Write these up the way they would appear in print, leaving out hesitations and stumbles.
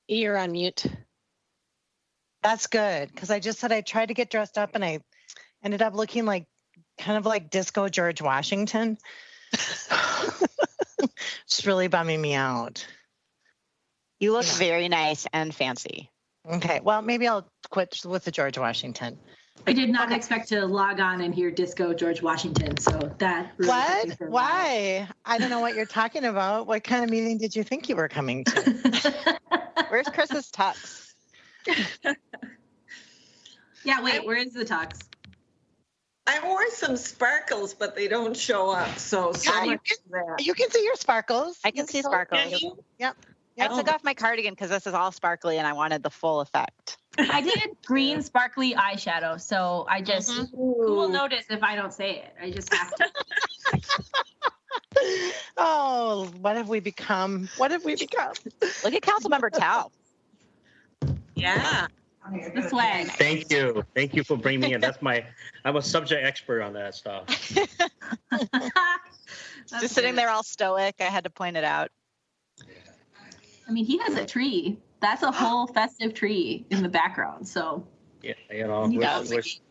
You're on mute. That's good, because I just said I tried to get dressed up and I ended up looking like kind of like disco George Washington. It's really bumming me out. You look very nice and fancy. Okay, well, maybe I'll quit with the George Washington. I did not expect to log on and hear disco George Washington, so that really What? Why? I don't know what you're talking about. What kind of meeting did you think you were coming to? Where's Chris's tux? Yeah, wait, where is the tux? I wore some sparkles, but they don't show up. So you can see your sparkles. I can see sparkles. Yep. I took off my cardigan because this is all sparkly and I wanted the full effect. I did green sparkly eyeshadow, so I just, who will notice if I don't say it? I just have to. Oh, what have we become? What have we become? Look at Councilmember Tao. Yeah. The swag. Thank you. Thank you for bringing me in. I'm a subject expert on that stuff. Just sitting there all stoic. I had to point it out. I mean, he has a tree. That's a whole festive tree in the background. So Yeah,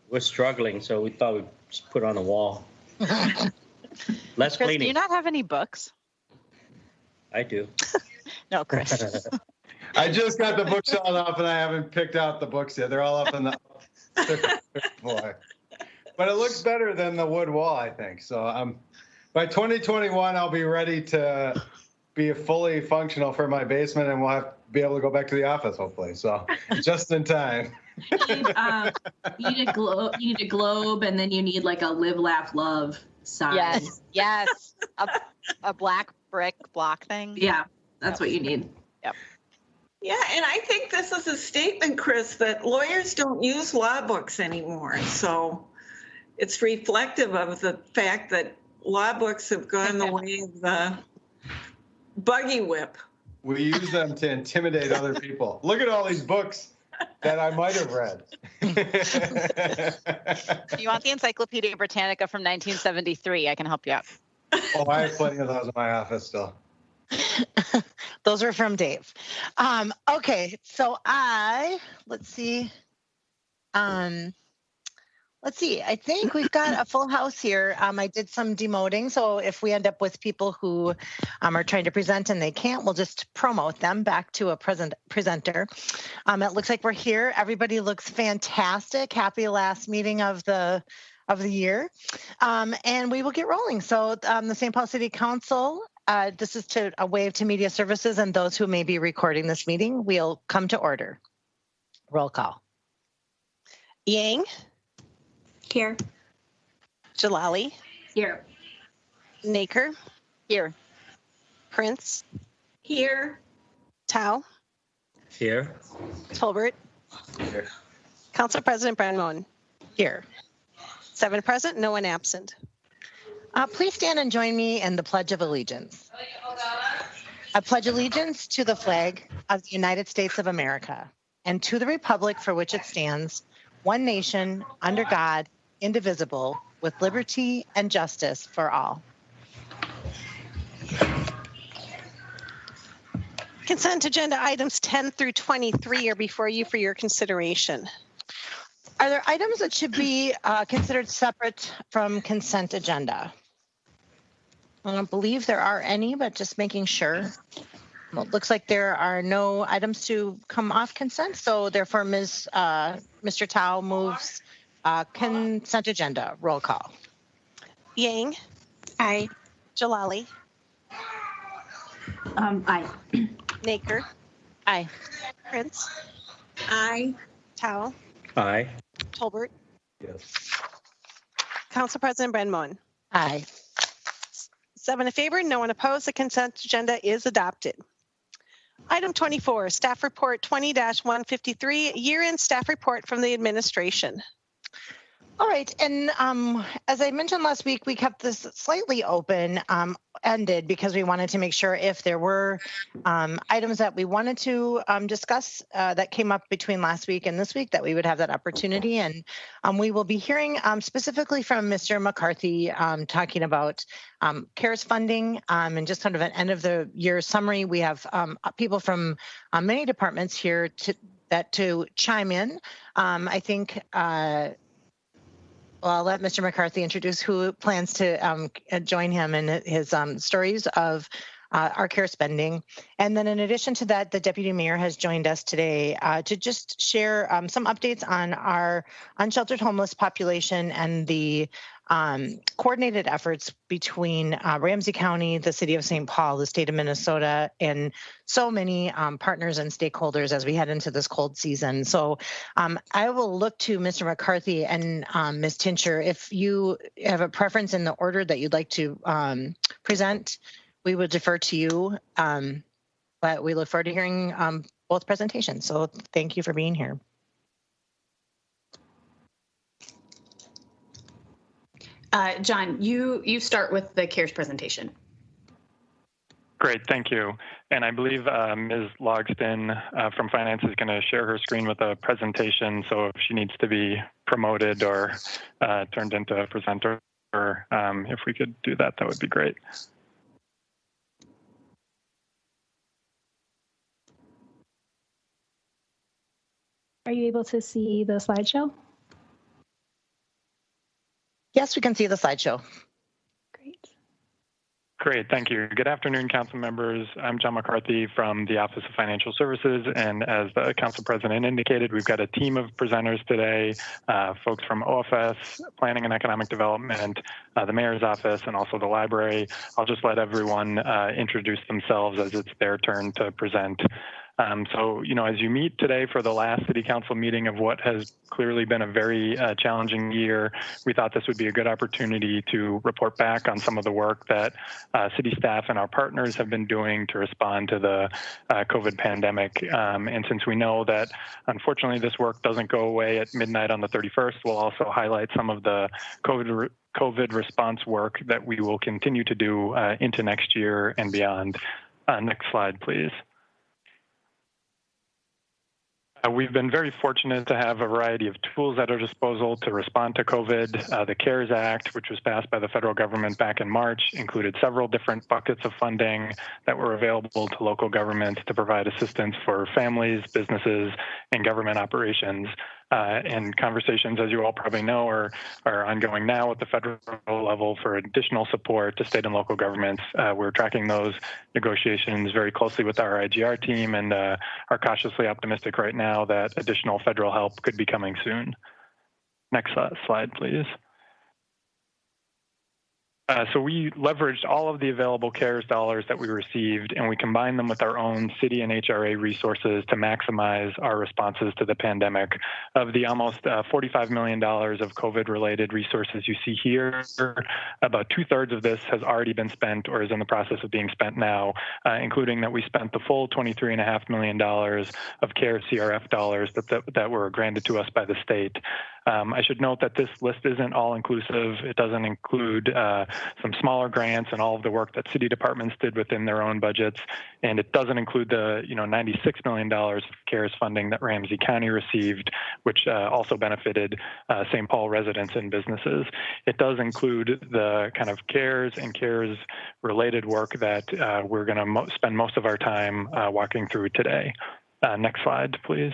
we're struggling, so we thought we'd just put it on the wall. Less Chris, cleaning. do you not have any books? I do. No, Chris. I just got the bookshelf off and I haven't picked out the books yet. They're all up in the boy. But it looks better than the wood wall, I think. So by 2021, I'll be ready to be fully functional for my basement, and we'll have to be able to go back to the office, hopefully. So just in time. you need a globe, and then you need like a live, laugh, love sign. Yes. A black brick block thing. Yeah, that's what you need. Yep. Yeah, and I think this is a statement, Chris, that lawyers don't use law books anymore. So it's reflective of the fact that law books have gone the way of the buggy whip. We use them to intimidate other people. Look at all these books that I might have read. If you want the Encyclopedia Britannica from 1973, I can help you out. Oh, I have plenty of those in my office still. Those are from Dave. Okay, so let's see. I think we've got a full house here. I did some demoting, so if we end up with people who are trying to present and they can't, we'll just promote them back to a presenter. It looks like we're here. Everybody looks fantastic. Happy last meeting of the year, and we will get rolling. So the St. Paul City Council. This is a wave to media services and those who may be recording this meeting. We'll come to order. Roll call. Yang. Here. Jalali. Here. Naker. Here. Prince. Here. Tao. Here. Tolbert. Here. Council President Brandon. Here. 7 present, no one absent. Please stand and join me in the Pledge of Allegiance. I pledge allegiance to the flag of the United States of America and to the republic for which it stands, one nation, under God, indivisible, with liberty and justice for all. Consent agenda items 10 through 23 are before you for your consideration. Are there items that should be considered separate from consent agenda? I don't believe there are any, but just making sure. Well, it looks like there are no items to come off consent, so therefore Mr. Tao moves consent agenda. Roll call. Yang. Aye. Jalali. Aye. Naker. Aye. Prince. Aye. Tao. Aye. Tolbert. Yes. Council President Brandon. Aye. 7 in favor, no one opposed. The consent agenda is adopted. Item 24, Staff Report 20-153, Year-End Staff Report from the Administration. All right, and as I mentioned last week, we kept this slightly open ended because we wanted to make sure if there were items that we wanted to discuss that came up between last week and this week, that we would have that opportunity. And we will be hearing specifically from Mr. McCarthy talking about CARES funding and just kind of an end of the year summary. We have people from many departments here to chime in. I think. Well, I'll let Mr. McCarthy introduce who plans to join him in his stories of our care spending. And then in addition to that, the Deputy Mayor has joined us today to just share some updates on our unsheltered homeless population and the coordinated efforts between Ramsey County, the City of St. Paul, the state of Minnesota, and so many partners and stakeholders as we head into this cold season. So I will look to Mr. McCarthy and Ms. Tincher. If you have a preference in the order that you'd like to present, we would defer to you, but we look forward to hearing both presentations. So thank you for being here. John, you start with the CARES presentation. Great, thank you. And I believe Ms. Logston from Finance is going to share her screen with a presentation. So if she needs to be promoted or turned into a presenter, if we could do that, that would be great. Are you able to see the slideshow? Yes, we can see the slideshow. Great. Great, thank you. Good afternoon, council members. I'm John McCarthy from the Office of Financial Services, and as the council president indicated, we've got a team of presenters today, folks from OFS, Planning and Economic Development, the mayor's office, and also the library. I'll just let everyone introduce themselves as it's their turn to present. So, as you meet today for the last city council meeting of what has clearly been a very challenging year, we thought this would be a good opportunity to report back on some of the work that city staff and our partners have been doing to respond to the COVID pandemic. And since we know that, unfortunately, this work doesn't go away at midnight on the 31st, we'll also highlight some of the COVID response work that we will continue to do into next year and beyond. Next slide, please. We've been very fortunate to have a variety of tools at our disposal to respond to COVID. The CARES Act, which was passed by the federal government back in March, included several different buckets of funding that were available to local governments to provide assistance for families, businesses, and government operations. And conversations, as you all probably know, are ongoing now at the federal level for additional support to state and local governments. We're tracking those negotiations very closely with our IGR team and are cautiously optimistic right now that additional federal help could be coming soon. Next slide, please. So we leveraged all of the available CARES dollars that we received, and we combined them with our own city and HRA resources to maximize our responses to the pandemic. Of the almost $45 million of COVID-related resources you see here, about 2/3 of this has already been spent or is in the process of being spent now, including that we spent the full $23.5 million of CARES CRF dollars that were granted to us by the state. I should note that this list isn't all inclusive. It doesn't include some smaller grants and all of the work that city departments did within their own budgets. And it doesn't include the $96 million of CARES funding that Ramsey County received, which also benefited St. Paul residents and businesses. It does include the kind of CARES and CARES related work that we're going to spend most of our time walking through today. Next slide, please.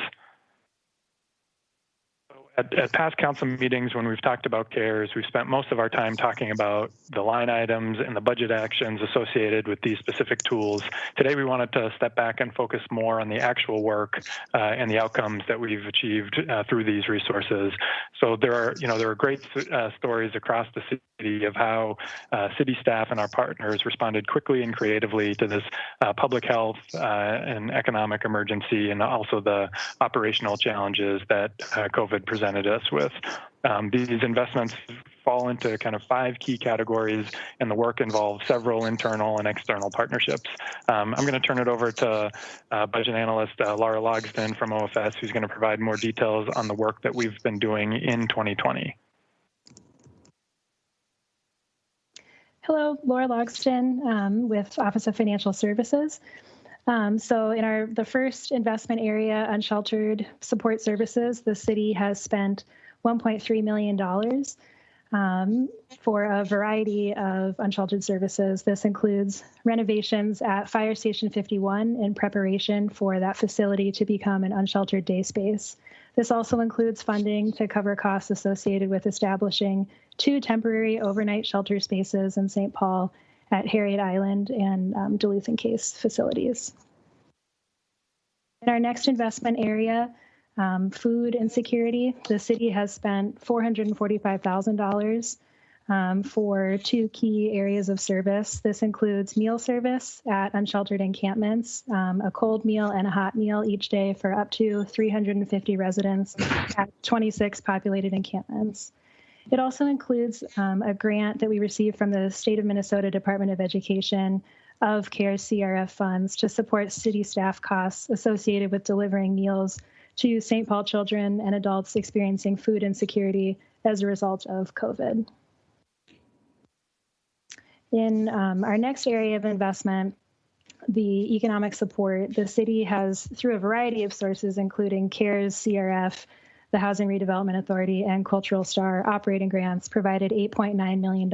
At past council meetings, when we've talked about CARES, we've spent most of our time talking about the line items and the budget actions associated with these specific tools. Today, we wanted to step back and focus more on the actual work and the outcomes that we've achieved through these resources. So there are great stories across the city of how city staff and our partners responded quickly and creatively to this public health and economic emergency, and also the operational challenges that COVID presented us with. These investments fall into kind of 5 key categories, and the work involves several internal and external partnerships. I'm going to turn it over to budget analyst Laura Logston from OFS, who's going to provide more details on the work that we've been doing in 2020. Hello, Laura Logston with Office of Financial Services. So in the first investment area, unsheltered support services, the city has spent $1.3 million for a variety of unsheltered services. This includes renovations at Fire Station 51 in preparation for that facility to become an unsheltered day space. This also includes funding to cover costs associated with establishing 2 temporary overnight shelter spaces in St. Paul at Harriet Island and Duluth and Case facilities. In our next investment area, food insecurity, the city has spent $445,000 for 2 key areas of service. This includes meal service at unsheltered encampments, a cold meal and a hot meal each day for up to 350 residents at 26 populated encampments. It also includes a grant that we received from the State of Minnesota Department of Education of CARES CRF funds to support city staff costs associated with delivering meals to St. Paul children and adults experiencing food insecurity as a result of COVID. In our next area of investment, the economic support, the city has, through a variety of sources, including CARES, CRF, the Housing Redevelopment Authority, and Cultural Star operating grants, provided $8.9 million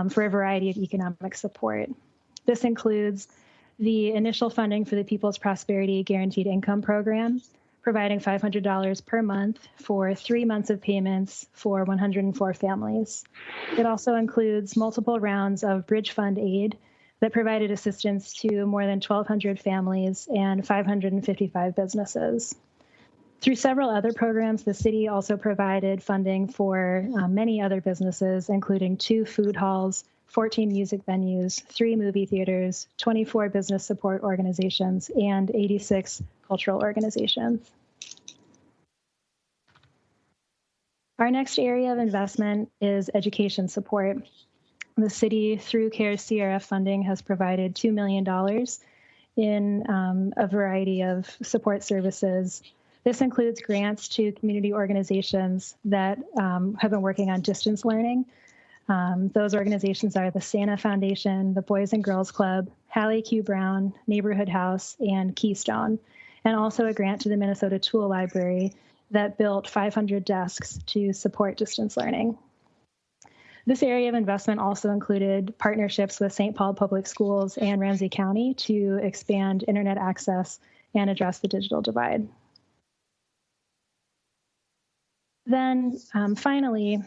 for a variety of economic support. This includes the initial funding for the People's Prosperity Guaranteed Income Program, providing $500 per month for 3 months of payments for 104 families. It also includes multiple rounds of Bridge Fund aid that provided assistance to more than 1,200 families and 555 businesses. Through several other programs, the city also provided funding for many other businesses, including 2 food halls, 14 music venues, 3 movie theaters, 24 business support organizations, and 86 cultural organizations. Our next area of investment is education support. The city, through CARES CRF funding, has provided $2 million in a variety of support services. This includes grants to community organizations that have been working on distance learning. Those organizations are the Santa Foundation, the Boys and Girls Club, Hallie Q. Brown, Neighborhood House, and Keystone, and also a grant to the Minnesota Tool Library that built 500 desks to support distance learning. This area of investment also included partnerships with St. Paul Public Schools and Ramsey County to expand internet access and address the digital divide. Then finally,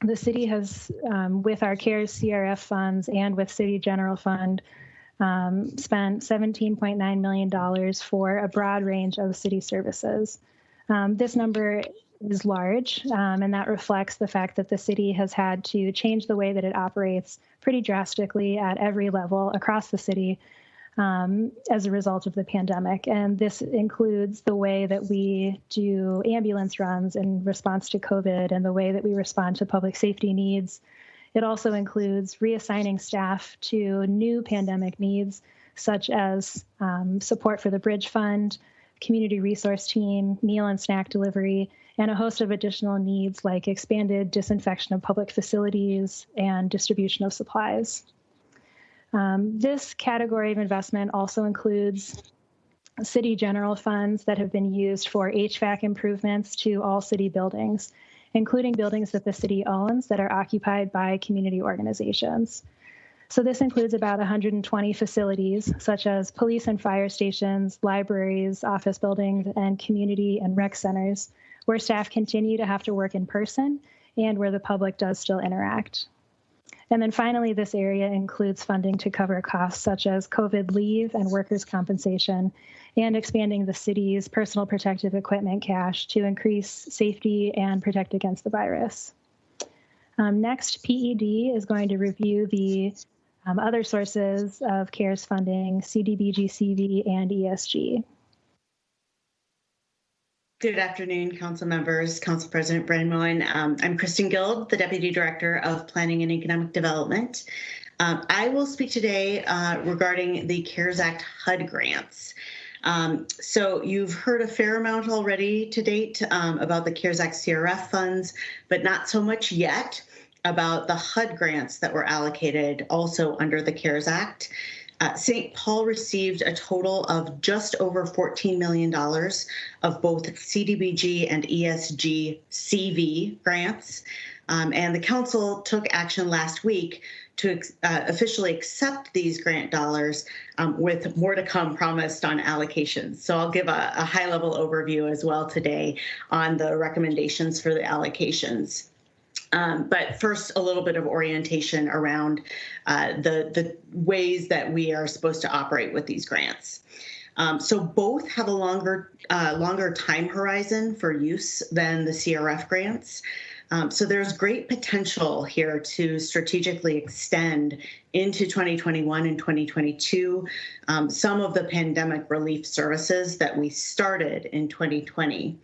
the city has, with our CARES CRF funds and with City General Fund, spent $17.9 million for a broad range of city services. This number is large, and that reflects the fact that the city has had to change the way that it operates pretty drastically at every level across the city as a result of the pandemic. And this includes the way that we do ambulance runs in response to COVID and the way that we respond to public safety needs. It also includes reassigning staff to new pandemic needs, such as support for the Bridge Fund, community resource team, meal and snack delivery, and a host of additional needs like expanded disinfection of public facilities and distribution of supplies. This category of investment also includes city general funds that have been used for HVAC improvements to all city buildings, including buildings that the city owns that are occupied by community organizations. So this includes about 120 facilities, such as police and fire stations, libraries, office buildings, and community and rec centers, where staff continue to have to work in person and where the public does still interact. And then finally, this area includes funding to cover costs such as COVID leave and workers' compensation, and expanding the city's personal protective equipment cache to increase safety and protect against the virus. Next, PED is going to review the other sources of CARES funding, CDBG, CV, and ESG. Good afternoon, council members, Council President Brandmoen. I'm Kristen Guild, the Deputy Director of Planning and Economic Development. I will speak today regarding the CARES Act HUD grants. So you've heard a fair amount already to date about the CARES Act CRF funds, but not so much yet. about the HUD grants that were allocated also under the CARES Act. St. Paul received a total of just over $14 million of both CDBG and ESG CV grants. And the council took action last week to officially accept these grant dollars with more to come promised on allocations. So I'll give a high-level overview as well today on the recommendations for the allocations. But first, a little bit of orientation around the ways that we are supposed to operate with these grants. So both have a longer time horizon for use than the CRF grants. So there's great potential here to strategically extend into 2021 and 2022 some of the pandemic relief services that we started in 2020.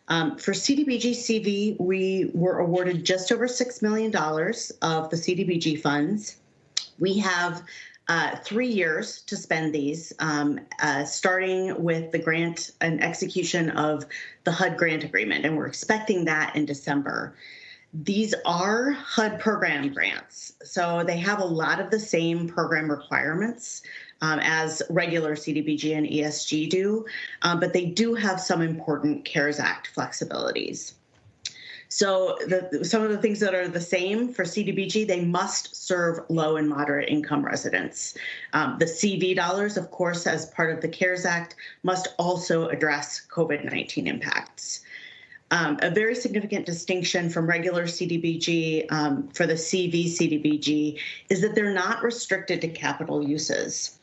For CDBG CV, we were awarded just over $6 million of the CDBG funds. We have 3 years to spend these, starting with the grant and execution of the HUD grant agreement, and we're expecting that in December. These are HUD program grants, so they have a lot of the same program requirements as regular CDBG and ESG do, but they do have some important CARES Act flexibilities. So some of the things that are the same for CDBG, they must serve low and moderate income residents. The CV dollars, of course, as part of the CARES Act, must also address COVID-19 impacts. A very significant distinction from regular CDBG for the CV CDBG is that they're not restricted to capital uses.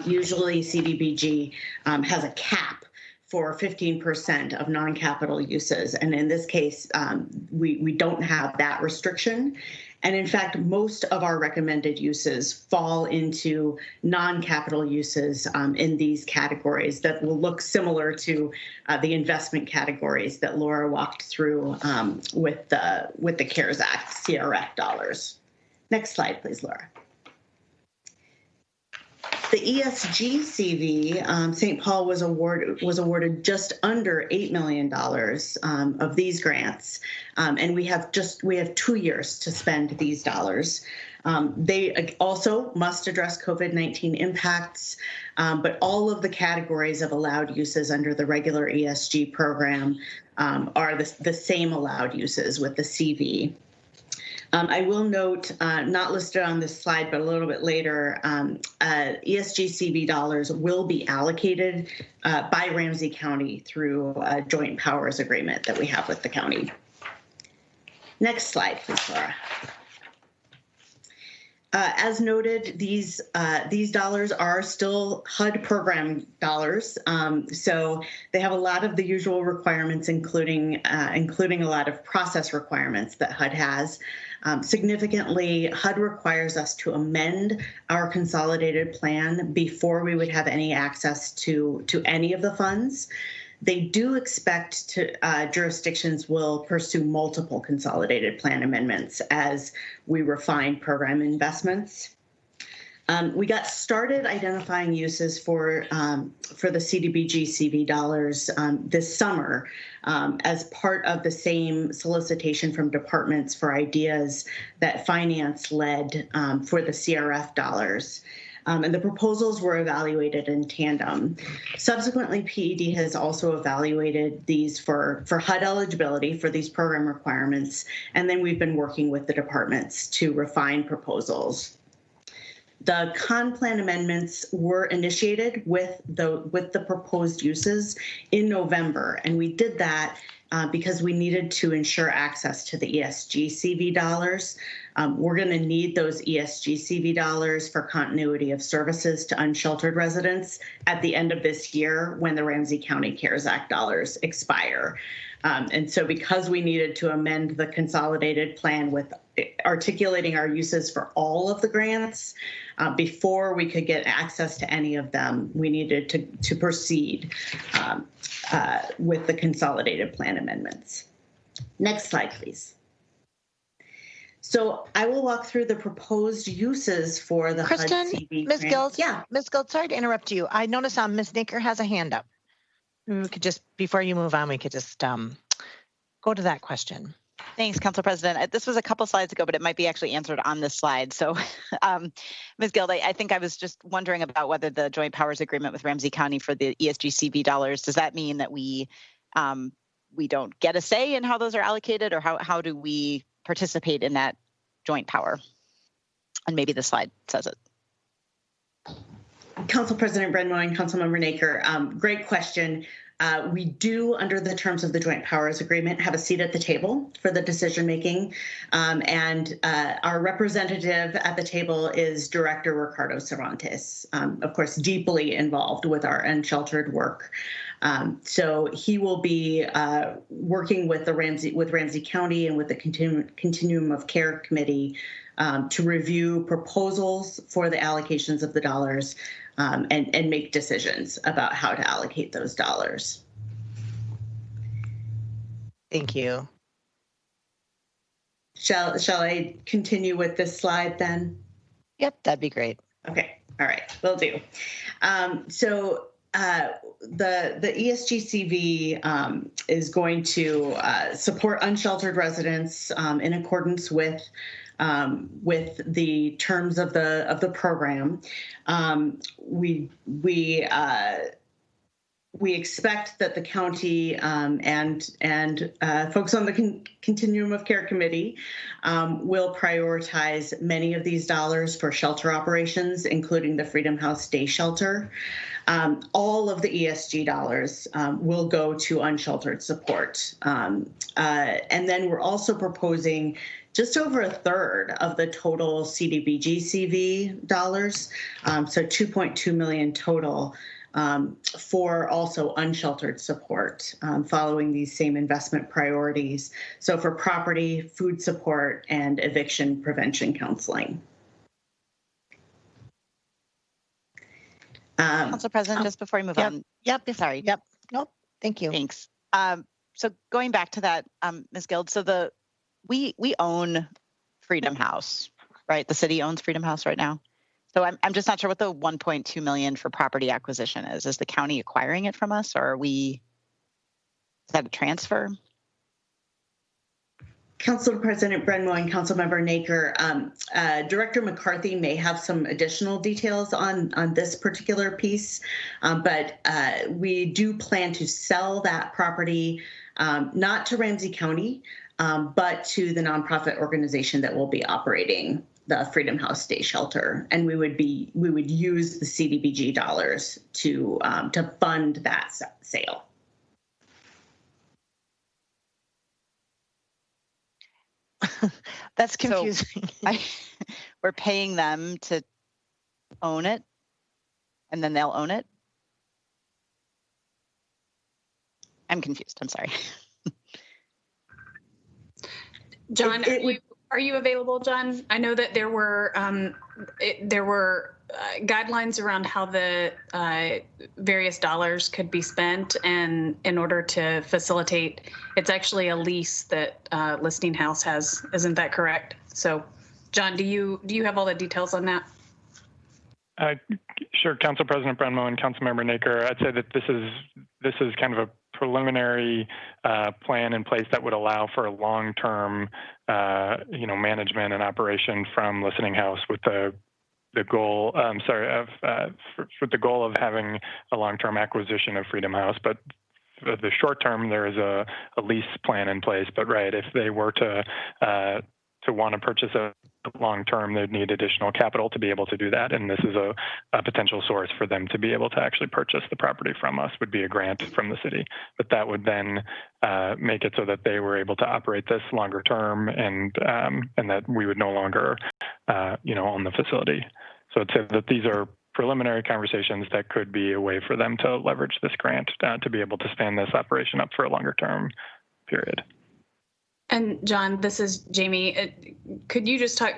Usually CDBG has a cap for 15% of non-capital uses. And in this case, we don't have that restriction. And in fact, most of our recommended uses fall into non-capital uses in these categories that will look similar to the investment categories that Laura walked through with the CARES Act CRF dollars. Next slide, please, Laura. The ESG CV, St. Paul was awarded just under $8 million of these grants, and we have 2 years to spend these dollars. They also must address COVID-19 impacts, but all of the categories of allowed uses under the regular ESG program are the same allowed uses with the CV. I will note, not listed on this slide, but a little bit later, ESG CV dollars will be allocated by Ramsey County through a joint powers agreement that we have with the county. Next slide, please, Laura. As noted, these dollars are still HUD program dollars, so they have a lot of the usual requirements, including a lot of process requirements that HUD has. Significantly, HUD requires us to amend our consolidated plan before we would have any access to any of the funds. They do expect jurisdictions will pursue multiple consolidated plan amendments as we refine program investments. We got started identifying uses for the CDBG CV dollars this summer as part of the same solicitation from departments for ideas that finance led for the CRF dollars. And the proposals were evaluated in tandem. Subsequently, PED has also evaluated these for HUD eligibility for these program requirements, and then we've been working with the departments to refine proposals. The con plan amendments were initiated with the proposed uses in November, and we did that because we needed to ensure access to the ESG CV dollars. We're going to need those ESG CV dollars for continuity of services to unsheltered residents at the end of this year when the Ramsey County CARES Act dollars expire. And so because we needed to amend the consolidated plan with articulating our uses for all of the grants, before we could get access to any of them, we needed to proceed with the consolidated plan amendments. Next slide, please. So I will walk through the proposed uses for the Kristen, HUD-CV Ms. grant. Gill, Yeah. Ms. Gill, sorry to interrupt you. I noticed Ms. Naker has a hand up. We could just, before you move on, we could just go to that question. Thanks, Council President. This was a couple slides ago, but it might be actually answered on this slide. So, Ms. Guild, I think I was just wondering about whether the joint powers agreement with Ramsey County for the ESGCV dollars, does that mean that we don't get a say in how those are allocated, or how do we participate in that joint power? And maybe the slide says it. Council President Brenmo and Councilmember Naker, great question. We do, under the terms of the Joint Powers Agreement, have a seat at the table for the decision making. And our representative at the table is Director Ricardo Cervantes, of course, deeply involved with our unsheltered work. So he will be working with Ramsey County and with the Continuum of Care Committee to review proposals for the allocations of the dollars and make decisions about how to allocate those dollars. Thank you. Shall I continue with this slide then? Yep, that'd be great. Okay, all right, will do. So the ESGCV is going to support unsheltered residents in accordance with the terms of the program. We expect that the county and folks on the Continuum of Care Committee will prioritize many of these dollars for shelter operations, including the Freedom House Day Shelter. All of the ESG dollars will go to unsheltered support. And then we're also proposing just over a third of the total CDBG CV dollars, so 2.2 million total, for also unsheltered support, following these same investment priorities. So for property, food support, and eviction prevention counseling. Council President, just before we move on. Yep. Sorry. Yep. Nope. Thank you. Thanks. So going back to that, Ms. Guild, so we own Freedom House, right? The city owns Freedom House right now. So I'm just not sure what the 1.2 million for property acquisition is. Is the county acquiring it from us, or is that a transfer? Council President Brenmo and Councilmember Naker, Director McCarthy may have some additional details on this particular piece, but we do plan to sell that property, not to Ramsey County, but to the nonprofit organization that will be operating the Freedom House Day Shelter, and we would use the CDBG dollars to fund that sale. That's confusing. So we're paying them to own it, and then they'll own it. I'm confused. I'm sorry. John, are you available, John? I know that there were guidelines around how the various dollars could be spent, and in order to facilitate, it's actually a lease that Listing House has. Isn't that correct? So, John, do you have all the details on that? Sure, Council President Brenmo and Councilmember Naker. I'd say that this is kind of a preliminary plan in place that would allow for a long-term, management and operation from Listening House with the goal. For the goal of having a long-term acquisition of Freedom House, but for the short term there is a lease plan in place. But right, if they were to want to purchase a long term, they'd need additional capital to be able to do that. And this is a potential source for them to be able to actually purchase the property from us, would be a grant from the city. But that would then make it so that they were able to operate this longer term, and that we would no longer, own the facility. So I'd say that these are preliminary conversations that could be a way for them to leverage this grant to be able to stand this operation up for a longer term period. And John, this is Jamie. Could you just talk,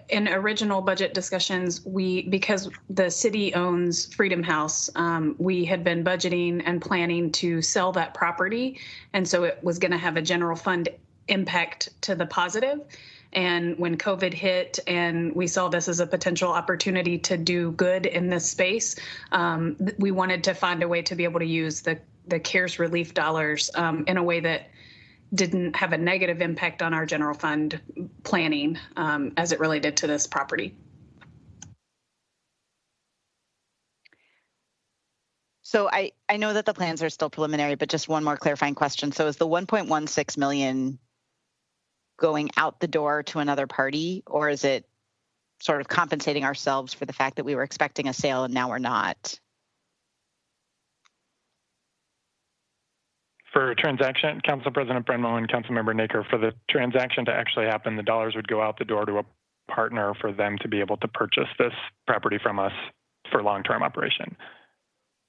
in original budget discussions, because the city owns Freedom House, we had been budgeting and planning to sell that property. And so it was going to have a general fund impact to the positive. And when COVID hit and we saw this as a potential opportunity to do good in this space, we wanted to find a way to be able to use the CARES relief dollars in a way that didn't have a negative impact on our general fund planning as it related to this property. So I know that the plans are still preliminary, but just one more clarifying question. So is the 1.16 million going out the door to another party, or is it sort of compensating ourselves for the fact that we were expecting a sale and now we're not? For a transaction, Council President Brenmo and Councilmember Naker, for the transaction to actually happen, the dollars would go out the door to a partner for them to be able to purchase this property from us for long-term operation.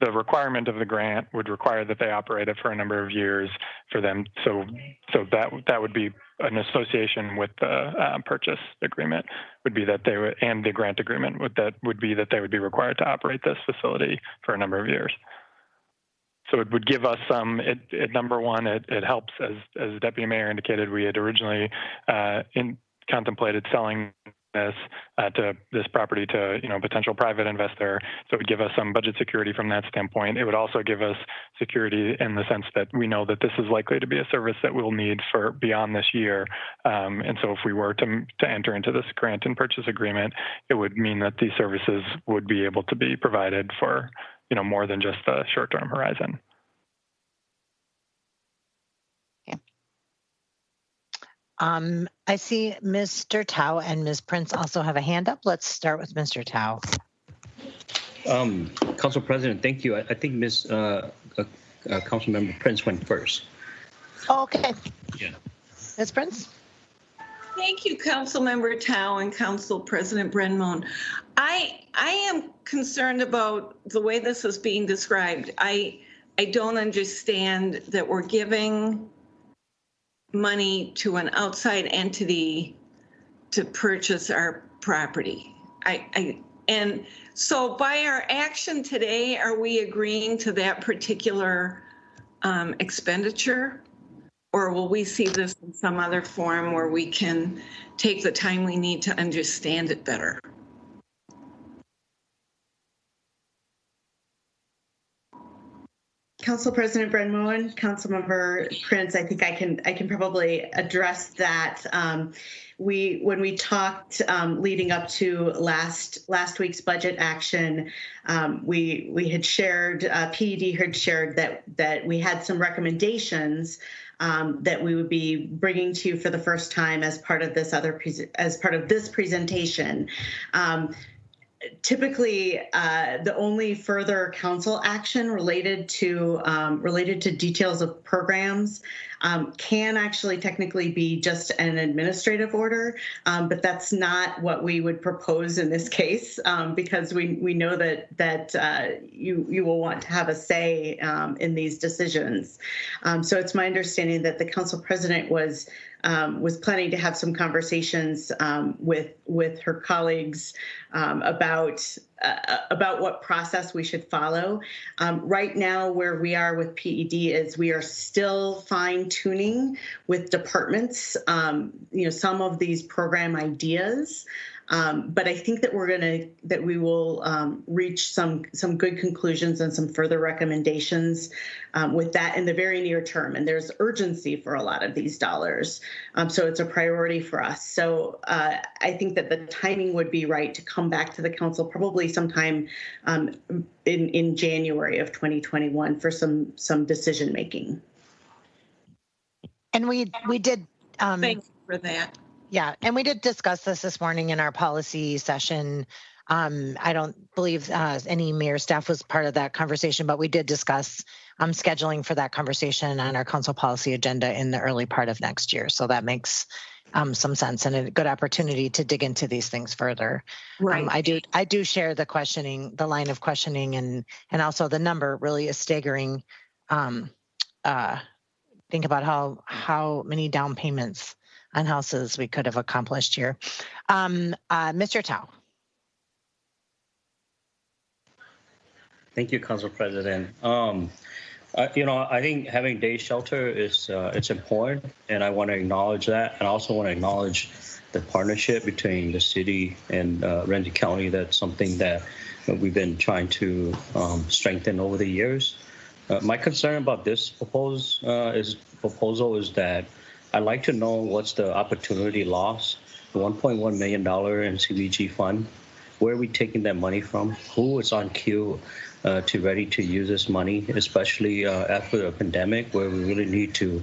The requirement of the grant would require that they operate it for a number of years for them. So that would be an association with the purchase agreement would be that they would, and the grant agreement would be that they would be required to operate this facility for a number of years. So it would give us some, number one, it helps, as Deputy Mayor indicated, we had originally contemplated selling this property to potential private investor. So it would give us some budget security from that standpoint. It would also give us security in the sense that we know that this is likely to be a service that we'll need for beyond this year. And so if we were to enter into this grant and purchase agreement, it would mean that these services would be able to be provided for more than just a short-term horizon. I see Mr. Tao and Ms. Prince also have a hand up. Let's start with Mr. Tao. Council President, thank you. I think Councilmember Prince went first. Oh, okay. Yeah. Ms. Prince? Thank you, Councilmember Tao and Council President Brenmo. I am concerned about the way this is being described. I don't understand that we're giving money to an outside entity to purchase our property. And so by our action today, are we agreeing to that particular expenditure? Or will we see this in some other form where we can take the time we need to understand it better? Council President Brenmo and Councilmember Prince, I think I can probably address that. When we talked leading up to last week's budget action, we had shared, PED had shared that we had some recommendations that we would be bringing to you for the first time as part of this presentation. Typically, the only further council action related to details of programs can actually technically be just an administrative order, but that's not what we would propose in this case, because we know that you will want to have a say in these decisions. So it's my understanding that the council president was planning to have some conversations with her colleagues about what process we should follow. Right now, where we are with PED is we are still fine-tuning with departments, some of these program ideas. But I think that we will reach some good conclusions and some further recommendations with that in the very near term. And there's urgency for a lot of these dollars. So it's a priority for us. So I think that the timing would be right to come back to the council probably sometime in January of 2021 for some decision making. And we did. Thank you for that. Yeah, and we did discuss this morning in our policy session. I don't believe any mayor staff was part of that conversation, but we did discuss scheduling for that conversation on our council policy agenda in the early part of next year. So that makes some sense and a good opportunity to dig into these things further. Right. I do share the line of questioning, and also the number really is staggering. Think about how many down payments on houses we could have accomplished here. Mr. Tao. Thank you, Council President. I think having day shelter is it's important, and I want to acknowledge that, and I also want to acknowledge the partnership between the city and Ramsey County. That's something that we've been trying to strengthen over the years. My concern about this proposal is that I'd like to know what's the opportunity loss, the $1.1 million in CBG fund. Where are we taking that money from? Who is on queue to ready to use this money, especially after a pandemic where we really need to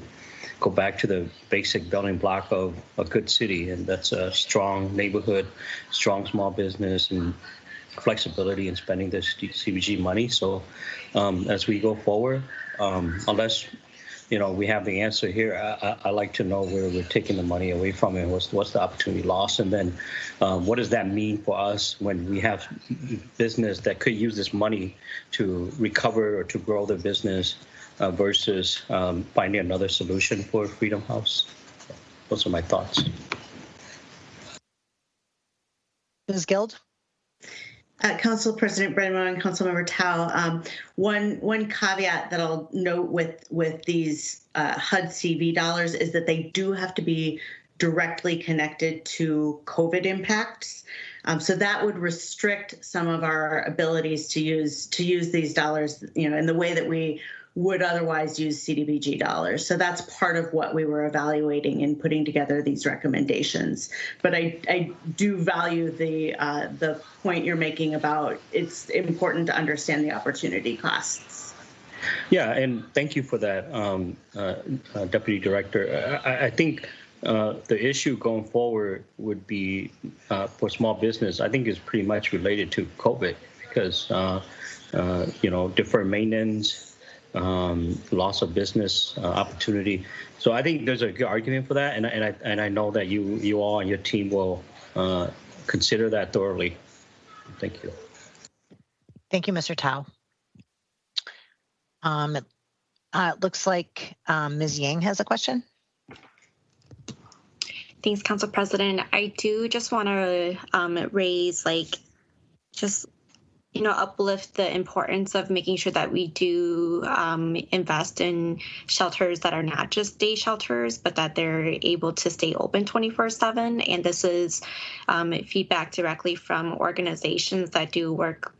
go back to the basic building block of a good city, and that's a strong neighborhood, strong small business, and flexibility in spending this CBG money. So as we go forward, unless we have the answer here, I like to know where we're taking the money away from and what's the opportunity loss, and then what does that mean for us when we have business that could use this money to recover or to grow their business versus finding another solution for Freedom House. Those are my thoughts. Ms. Guild? Council President Brennan and Councilmember Tao, one caveat that I'll note with these HUD CV dollars is that they do have to be directly connected to COVID impacts. So that would restrict some of our abilities to use these dollars, in the way that we would otherwise use CDBG dollars. So that's part of what we were evaluating in putting together these recommendations. But I do value the point you're making about it's important to understand the opportunity costs. Yeah, and thank you for that, Deputy Director. I think the issue going forward would be for small business, I think is pretty much related to COVID because, deferred maintenance, loss of business opportunity. So I think there's a good argument for that, and I know that you all and your team will consider that thoroughly. Thank you. Thank you, Mr. Tao. It looks like Ms. Yang has a question. Thanks, Council President. I do just want to raise, uplift the importance of making sure that we do invest in shelters that are not just day shelters, but that they're able to stay open 24/7. And this is feedback directly from organizations that do work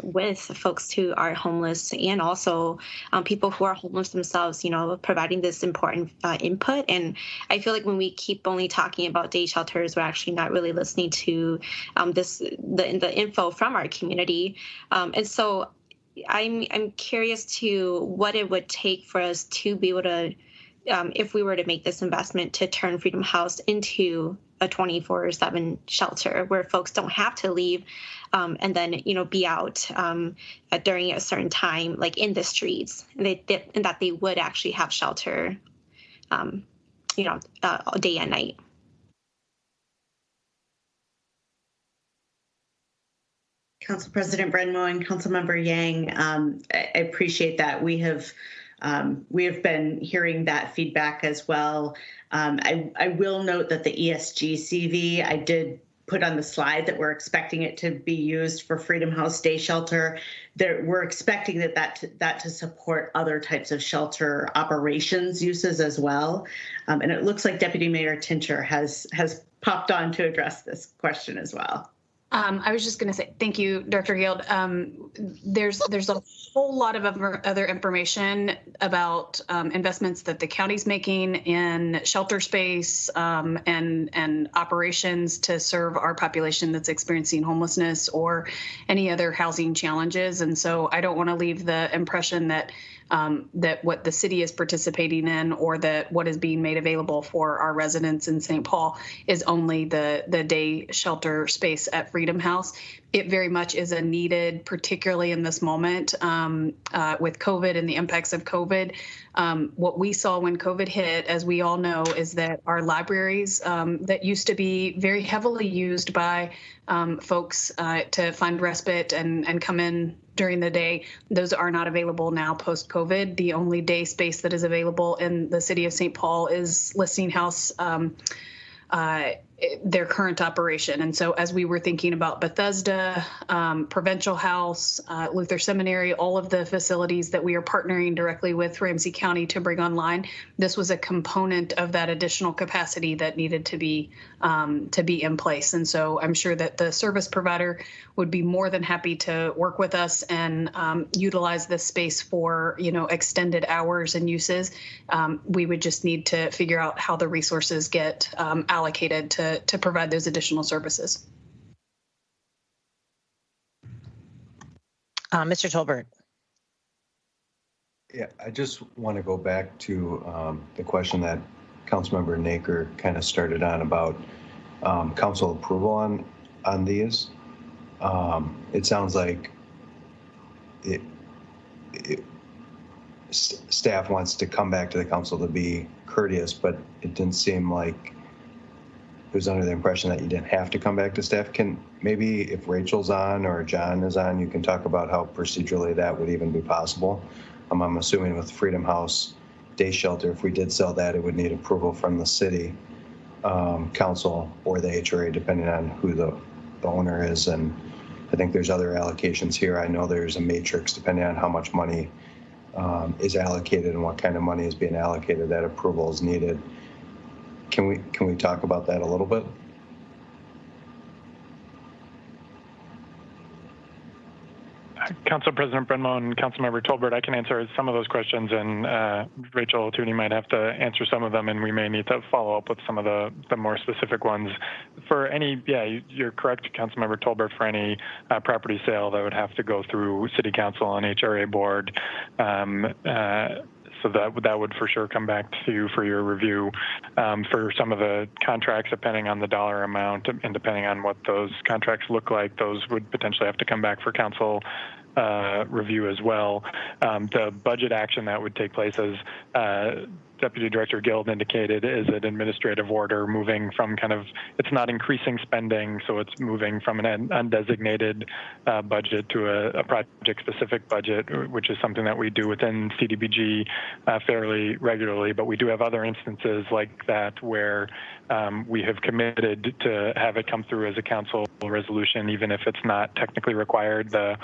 with folks who are homeless and also people who are homeless themselves, providing this important input. And I feel like when we keep only talking about day shelters, we're actually not really listening to the info from our community. And so I'm curious to what it would take for us to be able to, if we were to make this investment, to turn Freedom House into a 24/7 shelter where folks don't have to leave and then, be out during a certain time, like in the streets, and that they would actually have shelter, day and night. Council President Brenmo and Councilmember Yang, I appreciate that. We have been hearing that feedback as well. I will note that the ESG CV, I did put on the slide that we're expecting it to be used for Freedom House Day Shelter. We're expecting that to support other types of shelter operations uses as well. And it looks like Deputy Mayor Tincher has popped on to address this question as well. I was just going to say, thank you, Dr. Guild. There's a whole lot of other information about investments that the county's making in shelter space and operations to serve our population that's experiencing homelessness or any other housing challenges. And so I don't want to leave the impression that that what the city is participating in or that what is being made available for our residents in St. Paul is only the day shelter space at Freedom House. It very much is a needed, particularly in this moment with COVID and the impacts of COVID. What we saw when COVID hit, as we all know, is that our libraries that used to be very heavily used by folks to find respite and come in during the day, those are not available now post-COVID. The only day space that is available in the city of St. Paul is Listening House their current operation. And so as we were thinking about Bethesda, Provincial House, Luther Seminary, all of the facilities that we are partnering directly with Ramsey County to bring online, this was a component of that additional capacity that needed to be in place. And so I'm sure that the service provider would be more than happy to work with us and utilize this space for, extended hours and uses. We would just need to figure out how the resources get allocated to provide those additional services. Mr. Tolbert. Yeah, I just want to go back to the question that Councilmember Naker kind of started on about council approval on these. It sounds like staff wants to come back to the council to be courteous, but it didn't seem like it was under the impression that you didn't have to come back to staff. Can maybe if Rachel's on or John is on, you can talk about how procedurally that would even be possible. I'm assuming with Freedom House Day Shelter, if we did sell that, it would need approval from the city council or the HRA, depending on who the owner is. And I think there's other allocations here. I know there's a matrix depending on how much money is allocated and what kind of money is being allocated. That approval is needed. Can we talk about that a little bit? Council President Brenmo and Councilmember Tolbert, I can answer some of those questions, and Rachel Tooney might have to answer some of them, and we may need to follow up with some of the more specific ones. For any, you're correct, Councilmember Tolbert, for any property sale that would have to go through City Council and HRA board. So that would for sure come back to you for your review. For some of the contracts, depending on the dollar amount and depending on what those contracts look like, those would potentially have to come back for council review as well. The budget action that would take place, as Deputy Director Guild indicated, is an administrative order moving from it's not increasing spending, so it's moving from an undesignated budget to a project-specific budget, which is something that we do within CDBG fairly regularly. But we do have other instances like that where we have committed to have it come through as a council resolution, even if it's not technically required. The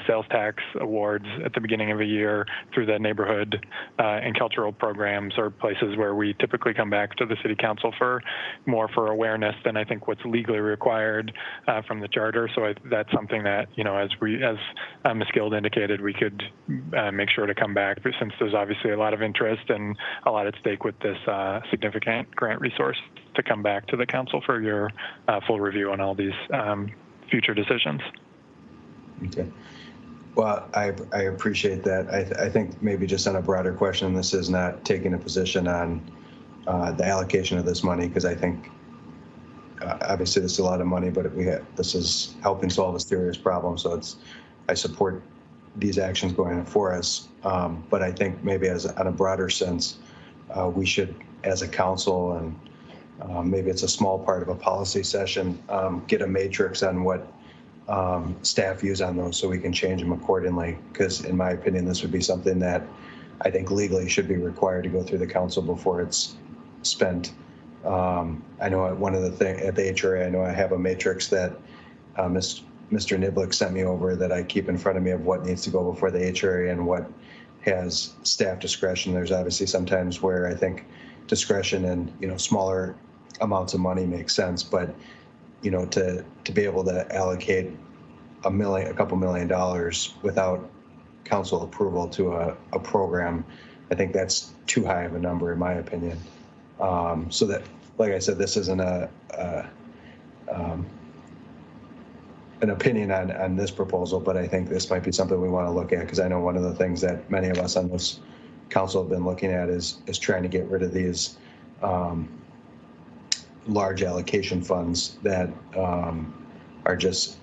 sales tax awards at the beginning of a year through the neighborhood and cultural programs are places where we typically come back to the city council for more awareness than I think what's legally required from the charter. So that's something that, as Ms. Guild indicated, we could make sure to come back, but since there's obviously a lot of interest and a lot at stake with this significant grant resource, to come back to the council for your full review on all these future decisions. Okay. Well, I appreciate that. I think maybe just on a broader question, this is not taking a position on the allocation of this money, because I think obviously this is a lot of money, but this is helping solve a serious problem. So I support these actions going for us. But I think maybe on a broader sense, we should, as a council, and maybe it's a small part of a policy session, get a matrix on what staff use on those so we can change them accordingly. Because in my opinion, this would be something that I think legally should be required to go through the council before it's spent. I know one of the things at the HRA, I know I have a matrix that Mr. Niblick sent me over that I keep in front of me of what needs to go before the HRA and what has staff discretion. There's obviously sometimes where I think discretion and smaller amounts of money makes sense, but to be able to allocate a couple $1 million without council approval to a program, I think that's too high of a number in my opinion. So that, like I said, this isn't an opinion on this proposal, but I think this might be something we want to look at, because I know one of the things that many of us on this council have been looking at is trying to get rid of these large allocation funds that are just,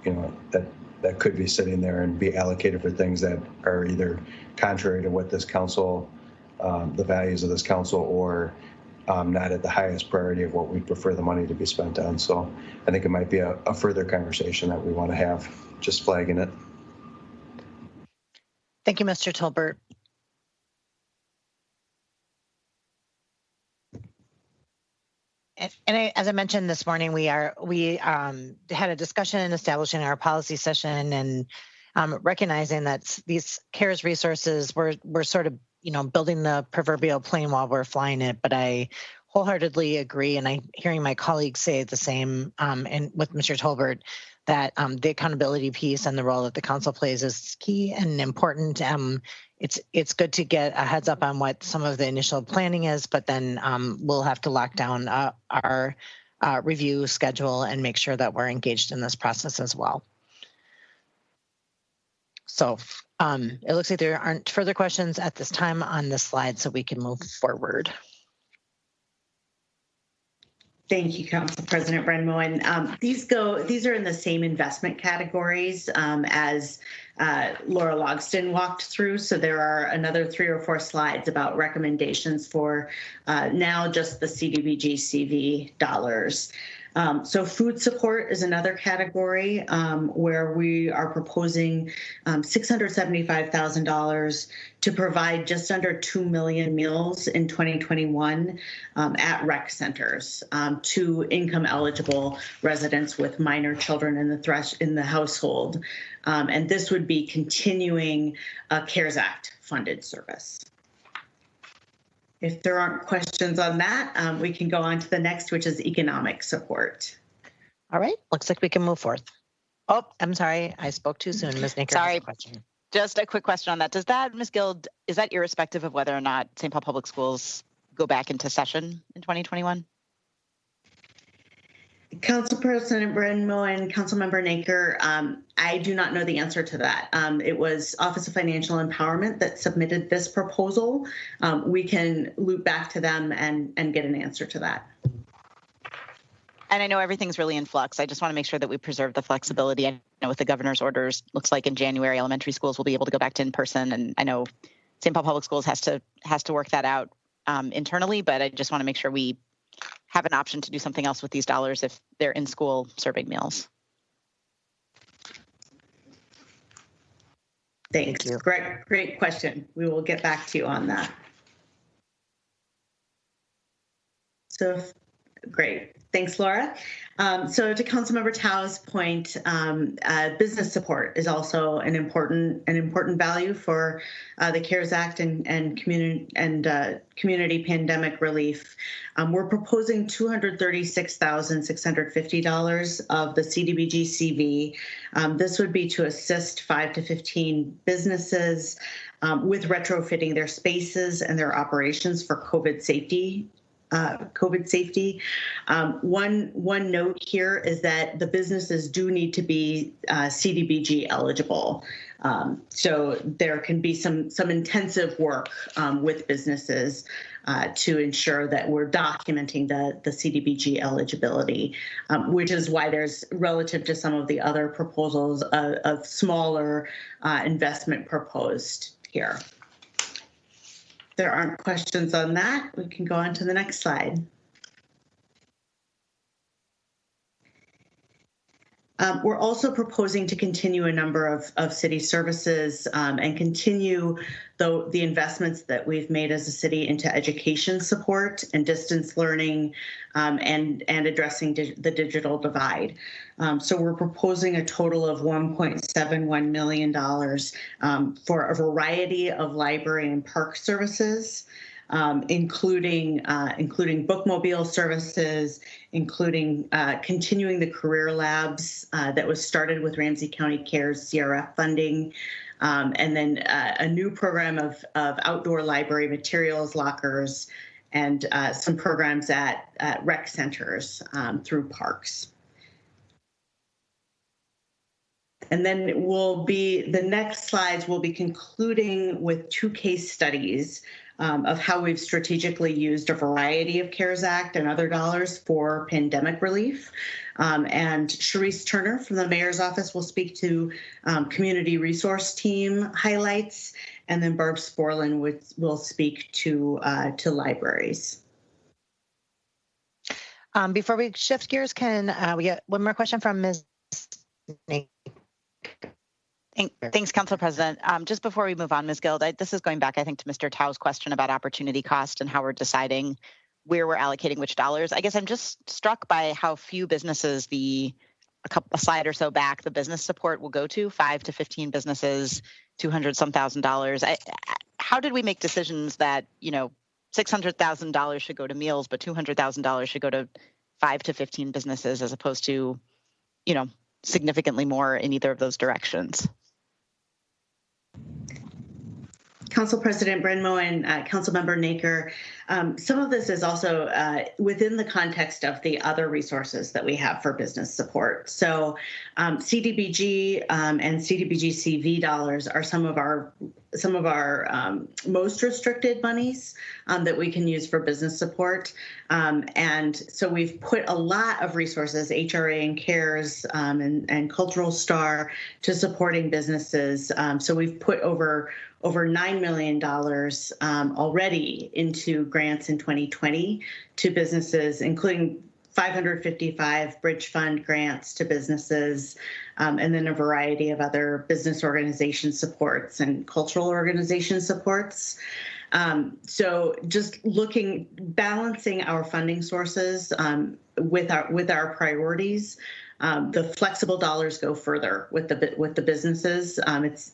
that could be sitting there and be allocated for things that are either contrary to what this council, the values of this council, or not at the highest priority of what we prefer the money to be spent on. So I think it might be a further conversation that we want to have, just flagging it. Thank you, Mr. Tolbert. as I mentioned this morning, we had a discussion establishing our policy session and recognizing that these CARES resources we're sort of building the proverbial plane while we're flying it. But I wholeheartedly agree, and I'm hearing my colleagues say the same, and with Mr. Tolbert, that the accountability piece and the role that the council plays is key and important. It's good to get a heads up on what some of the initial planning is, but then we'll have to lock down our review schedule and make sure that we're engaged in this process as well. So it looks like there aren't further questions at this time on this slide, so we can move forward. Thank you, Council President Brenmoen. These are in the same investment categories as Laura Logston walked through. So there are another 3 or 4 slides about recommendations for now just the CDBG CV dollars. So food support is another category where we are proposing $675,000 to provide just under 2 million meals in 2021 at rec centers to income eligible residents with minor children in the household. And this would be continuing a CARES Act funded service. If there aren't questions on that, we can go on to the next, which is economic support. All right, looks like we can move forth. Oh, I'm sorry, I spoke too soon. Ms. Naker has a question. Just a quick question on that. Does that, Ms. Guild, is that irrespective of whether or not St. Paul Public Schools go back into session in 2021? Council President Brenmo and Councilmember Naker, I do not know the answer to that. It was Office of Financial Empowerment that submitted this proposal. We can loop back to them and get an answer to that. And I know everything's really in flux. I just want to make sure that we preserve the flexibility. I know with the governor's orders, looks like in January, elementary schools will be able to go back to in person. And I know St. Paul Public Schools has to work that out internally, but I just want to make sure we have an option to do something else with these dollars if they're in school serving meals. Thanks. Great question. We will get back to you on that. So great. Thanks, Laura. So to Councilmember Tao's point, business support is also an important value for the CARES Act and community pandemic relief. We're proposing $236,650 of the CDBG CV. This would be to assist 5 to 15 businesses with retrofitting their spaces and their operations for COVID safety. One note here is that the businesses do need to be CDBG eligible. So there can be some intensive work with businesses to ensure that we're documenting the CDBG eligibility, which is why there's, relative to some of the other proposals, of smaller investment proposed here. There aren't questions on that. We can go on to the next slide. We're also proposing to continue a number of city services and continue the investments that we've made as a city into education support and distance learning and addressing the digital divide. So we're proposing a total of $1.71 million for a variety of library and park services, including bookmobile services, including continuing the career labs that was started with Ramsey County CARES CRF funding, and then a new program of outdoor library materials lockers, and some programs at rec centers through parks. And then the next slides will be concluding with 2 case studies of how we've strategically used a variety of CARES Act and other dollars for pandemic relief. And Sharice Turner from the Mayor's Office will speak to community resource team highlights, and then Barb Sporlin will speak to libraries. Before we shift gears, can we get one more question from Ms. Naker? Thanks, Council President. Just before we move on, Ms. Guild, this is going back, I think, to Mr. Tao's question about opportunity cost and how we're deciding where we're allocating which dollars. I guess I'm just struck by how few businesses a slide or so back, the business support will go to 5 to 15 businesses, 200 some $1,000s. How did we make decisions that, $600,000 should go to meals, but $200,000 should go to 5 to 15 businesses as opposed to, significantly more in either of those directions? Council President Brenmo and Councilmember Naker, some of this is also within the context of the other resources that we have for business support. So CDBG and CDBG CV dollars are some of our most restricted monies that we can use for business support. And so we've put a lot of resources, HRA and CARES and Cultural Star, to supporting businesses. So we've put over $9 million already into grants in 2020 to businesses, including 555 Bridge Fund grants to businesses, and then a variety of other business organization supports and cultural organization supports. So just balancing our funding sources with our priorities. The flexible dollars go further with the businesses.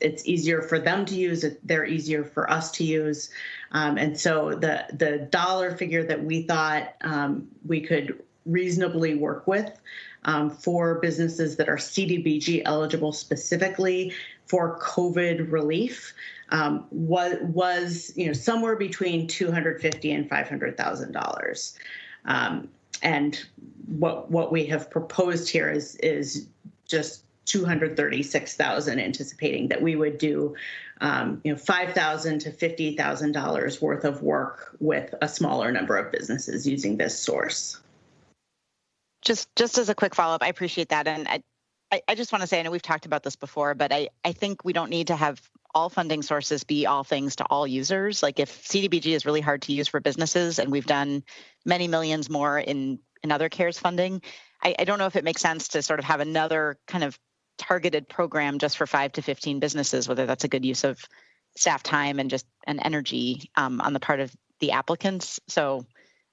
It's easier for them to use. They're easier for us to use. And so the dollar figure that we thought we could reasonably work with for businesses that are CDBG eligible specifically for COVID relief was somewhere between $250,000 and $500,000. And what we have proposed here is just $236,000, anticipating that we would do $5,000 to $50,000 worth of work with a smaller number of businesses using this source. Just as a quick follow-up, I appreciate that. And I just want to say, I know we've talked about this before, but I think we don't need to have all funding sources be all things to all users. Like if CDBG is really hard to use for businesses and we've done many millions more in other CARES funding, I don't know if it makes sense to sort of have another kind of targeted program just for 5 to 15 businesses, whether that's a good use of staff time and energy on the part of the applicants. So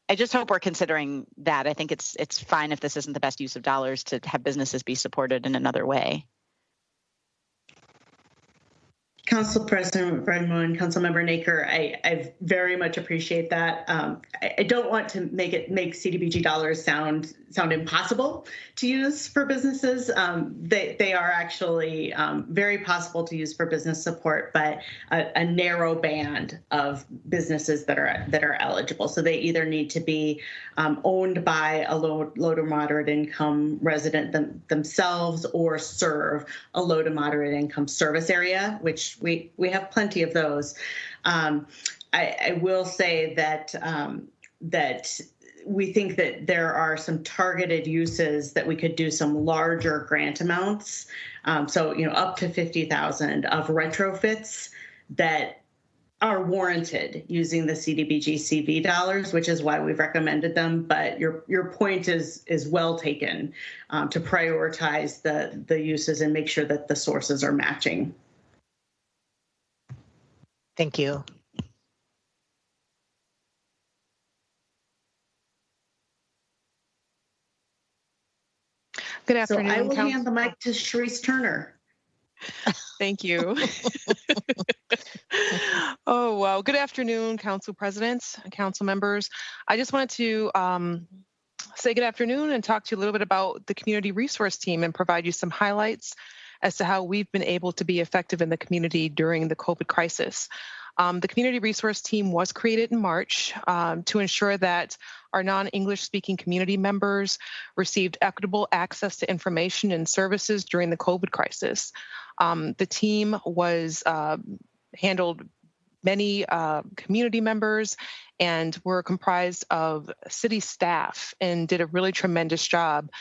I just hope we're considering that. I think it's fine if this isn't the best use of dollars to have businesses be supported in another way. Council President Brenmo and Councilmember Naker, I very much appreciate that. I don't want to make CDBG dollars sound impossible to use for businesses. They are actually very possible to use for business support, but a narrow band of businesses that are eligible. So they either need to be owned by a low to moderate income resident themselves, or serve a low to moderate income service area, which we have plenty of those. I will say that we think that there are some targeted uses that we could do some larger grant amounts. So up to 50,000 of retrofits that are warranted using the CDBG CV dollars, which is why we've recommended them. But your point is well taken, to prioritize the uses and make sure that the sources are matching. Thank you. Good afternoon. So I will hand the mic to Sharice Turner. Thank you. Oh, wow. Good afternoon, Council Presidents and Council members. I just wanted to say good afternoon and talk to you a little bit about the Community Resource Team and provide you some highlights as to how we've been able to be effective in the community during the COVID crisis. The Community Resource Team was created in March to ensure that our non-English speaking community members received equitable access to information and services during the COVID crisis. The team handled many community members and were comprised of city staff and did a really tremendous job.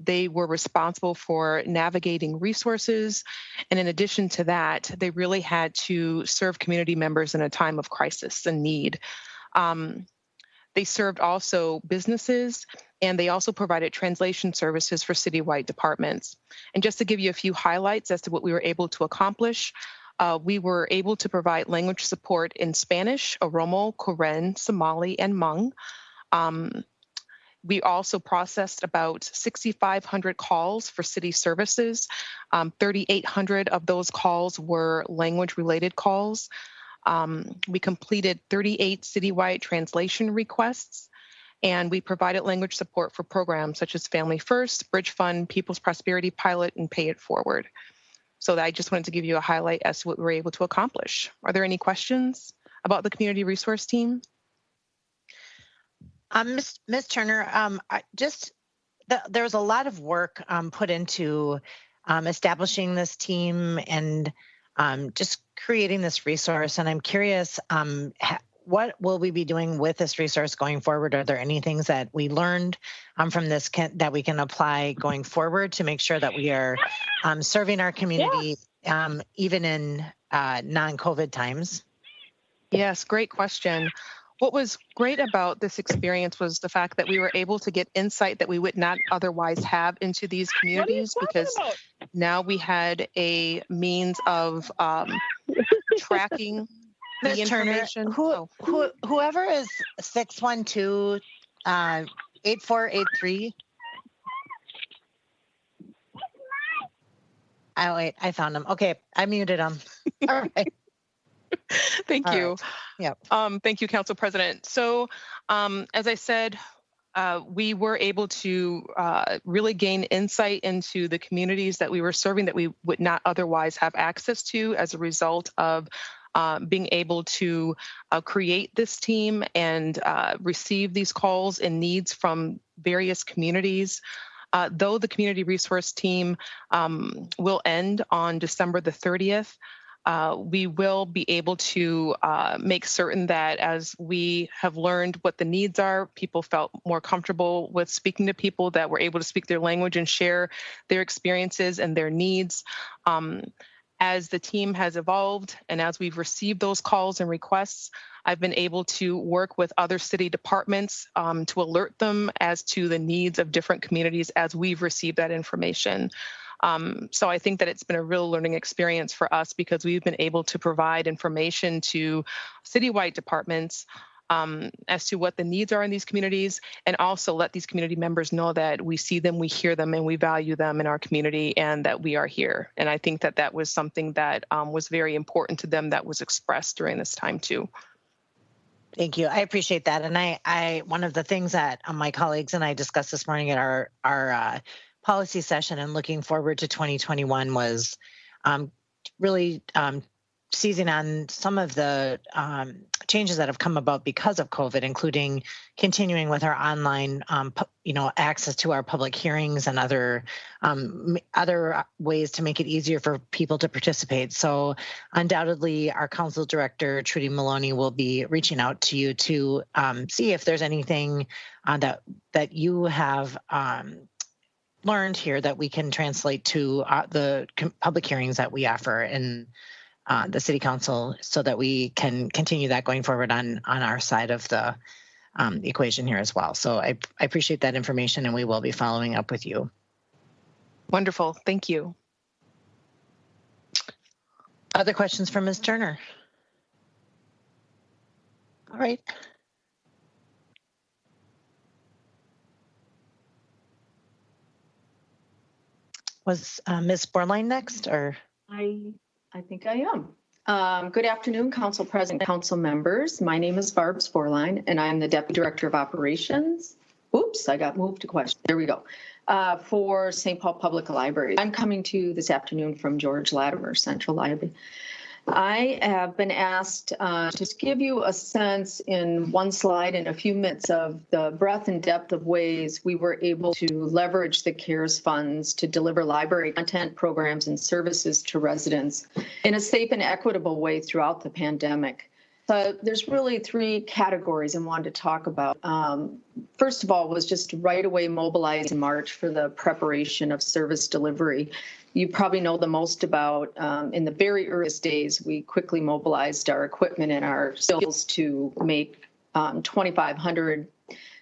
They were responsible for navigating resources. And in addition to that, they really had to serve community members in a time of crisis and need. They served also businesses, and they also provided translation services for citywide departments. And just to give you a few highlights as to what we were able to accomplish, we were able to provide language support in Spanish, Oromo, Karen, Somali, and Hmong. We also processed about 6,500 calls for city services. 3,800 of those calls were language-related calls. We completed 38 citywide translation requests, and we provided language support for programs such as Family First, Bridge Fund, People's Prosperity Pilot, and Pay It Forward. So I just wanted to give you a highlight as to what we were able to accomplish. Are there any questions about the community resource team? Ms. Turner, there was a lot of work put into establishing this team and just creating this resource. And I'm curious, what will we be doing with this resource going forward? Are there any things that we learned from this that we can apply going forward to make sure that we are serving our community even in non-COVID times? Yes, great question. What was great about this experience was the fact that we were able to get insight that we would not otherwise have into these communities, because now we had a means of tracking the information. Whoever is 612-8483. Oh, wait, I found him. Okay, I muted him. All right. Thank you. Right. Yep. Thank you, Council President. So, as I said, we were able to really gain insight into the communities that we were serving that we would not otherwise have access to as a result of being able to create this team and receive these calls and needs from various communities. Though the community resource team will end on December the 30th, we will be able to make certain that as we have learned what the needs are, people felt more comfortable with speaking to people that were able to speak their language and share their experiences and their needs. As the team has evolved and as we've received those calls and requests, I've been able to work with other city departments to alert them as to the needs of different communities as we've received that information. So I think that it's been a real learning experience for us because we've been able to provide information to citywide departments as to what the needs are in these communities, and also let these community members know that we see them, we hear them, and we value them in our community, and that we are here. And I think that that was something that was very important to them that was expressed during this time too. Thank you. I appreciate that. And I one of the things that my colleagues and I discussed this morning at our policy session and looking forward to 2021 was really seizing on some of the changes that have come about because of COVID, including continuing with our online, access to our public hearings and other ways to make it easier for people to participate. So undoubtedly, our council director, Trudy Maloney, will be reaching out to you to see if there's anything that you have learned here that we can translate to the public hearings that we offer in the city council, so that we can continue that going forward on our side of the equation here as well. So I appreciate that information, and we will be following up with you. Wonderful. Thank you. Other questions for Ms. Turner? All right. Was Ms. Borline next, or? I think I am. Good afternoon, Council President, Council members. My name is Barb Sporline, and I'm the Deputy Director of Operations. Oops, I got moved to question. There we go. For St. Paul Public Library. I'm coming to you this afternoon from George Latimer Central Library. I have been asked to give you a sense in one slide in a few minutes of the breadth and depth of ways we were able to leverage the CARES funds to deliver library content, programs, and services to residents in a safe and equitable way throughout the pandemic. So there's really three categories I wanted to talk about. First of all was just right away mobilize in March for the preparation of service delivery. You probably know the most about in the very earliest days, we quickly mobilized our equipment and our skills to make 2,500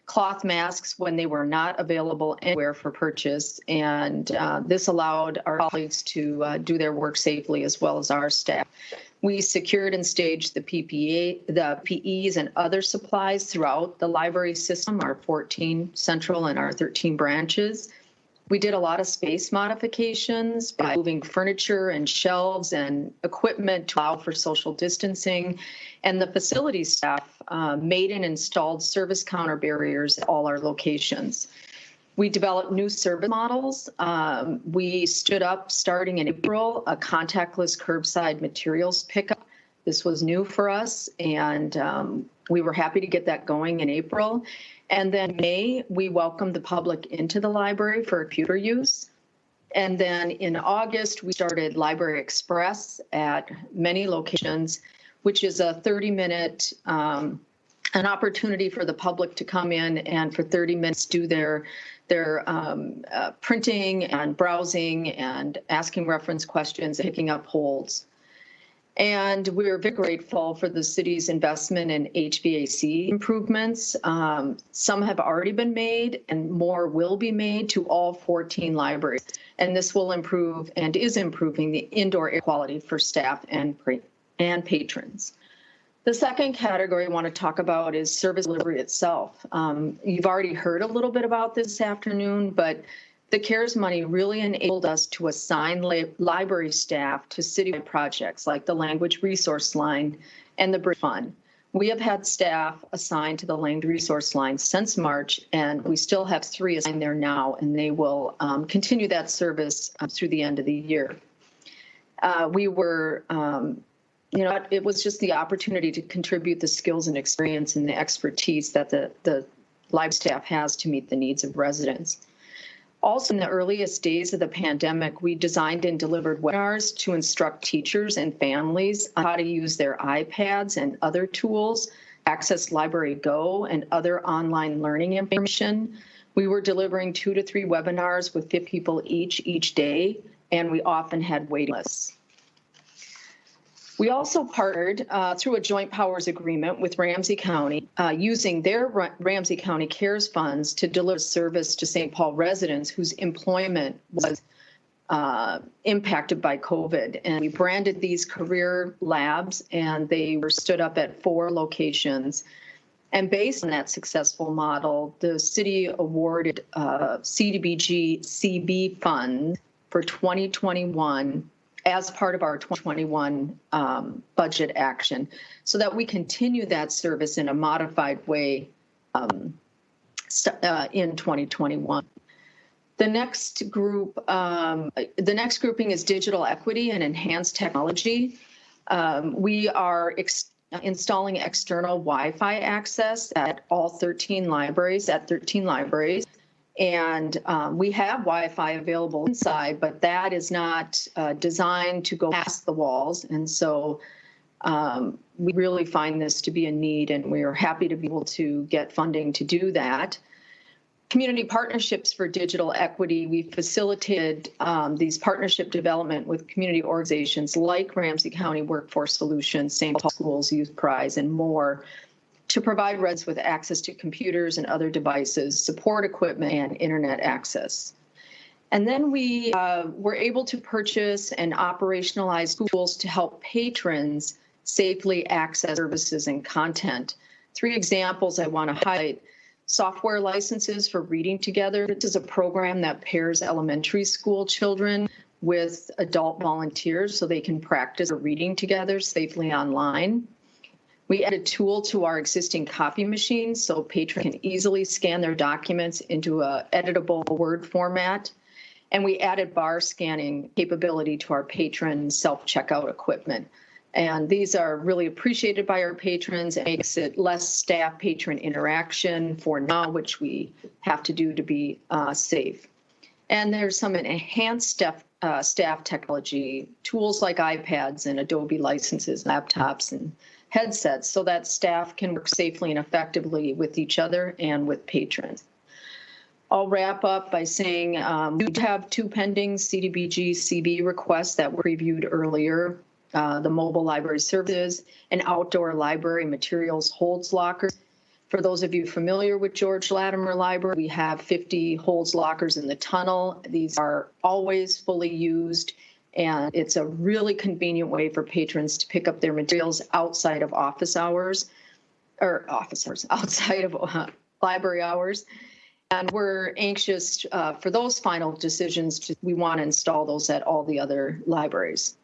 cloth masks when they were not available anywhere for purchase. And this allowed our colleagues to do their work safely, as well as our staff. We secured and staged the PEs and other supplies throughout the library system, our 14 central and our 13 branches. We did a lot of space modifications by moving furniture and shelves and equipment to allow for social distancing. And the facility staff made and installed service counter barriers at all our locations. We developed new service models. We stood up, starting in April, a contactless curbside materials pickup. This was new for us, and we were happy to get that going in April. And then May, we welcomed the public into the library for computer use. And then in August, we started Library Express at many locations, which is a 30-minute, an opportunity for the public to come in and for 30 minutes do their printing and browsing and asking reference questions, picking up holds. And we're very grateful for the city's investment in HVAC improvements. Some have already been made and more will be made to all 14 libraries. And this will improve and is improving the indoor air quality for staff and patrons. The second category I want to talk about is service delivery itself. You've already heard a little bit about this afternoon, but the CARES money really enabled us to assign library staff to citywide projects like the Language Resource Line and the Bridge Fund. We have had staff assigned to the Language Resource Line since March, and we still have 3 assigned there now, and they will continue that service through the end of the year. It was just the opportunity to contribute the skills and experience and the expertise that the library staff has to meet the needs of residents. Also, in the earliest days of the pandemic, we designed and delivered webinars to instruct teachers and families on how to use their iPads and other tools, access Library Go and other online learning information. We were delivering 2 to 3 webinars with 50 people each day, and we often had waiting lists. We also partnered through a joint powers agreement with Ramsey County, using their Ramsey County CARES funds to deliver service to St. Paul residents whose employment was impacted by COVID. And we branded these career labs, and they were stood up at 4 locations. And based on that successful model, the city awarded CDBG CB fund for 2021 as part of our 2021 budget action, so that we continue that service in a modified way in 2021. The next grouping is digital equity and enhanced technology. We are installing external Wi-Fi access at all 13 libraries, And we have Wi-Fi available inside, but that is not designed to go past the walls. And so we really find this to be a need, and we are happy to be able to get funding to do that. Community partnerships for digital equity. We facilitated these partnership development with community organizations like Ramsey County Workforce Solutions, St. Paul Schools Youth Prize, and more, to provide residents with access to computers and other devices, support equipment, and internet access. And then we were able to purchase and operationalize tools to help patrons safely access services and content. 3 examples I want to highlight. Software licenses for Reading Together. This is a program that pairs elementary school children with adult volunteers so they can practice reading together safely online. We added a tool to our existing copy machines so patrons can easily scan their documents into an editable Word format. And we added bar scanning capability to our patron self-checkout equipment. And these are really appreciated by our patrons. It makes it less staff-patron interaction for now, which we have to do to be safe. And there's some enhanced staff technology, tools like iPads and Adobe licenses, laptops, and headsets, so that staff can work safely and effectively with each other and with patrons. I'll wrap up by saying we have 2 pending CDBG CB requests that were reviewed earlier. The mobile library services and outdoor library materials holds lockers. For those of you familiar with George Latimer Library, we have 50 holds lockers in the tunnel. These are always fully used, And it's a really convenient way for patrons to pick up their materials outside of office hours, outside of library hours. And we're anxious for those final decisions. We want to install those at all the other libraries.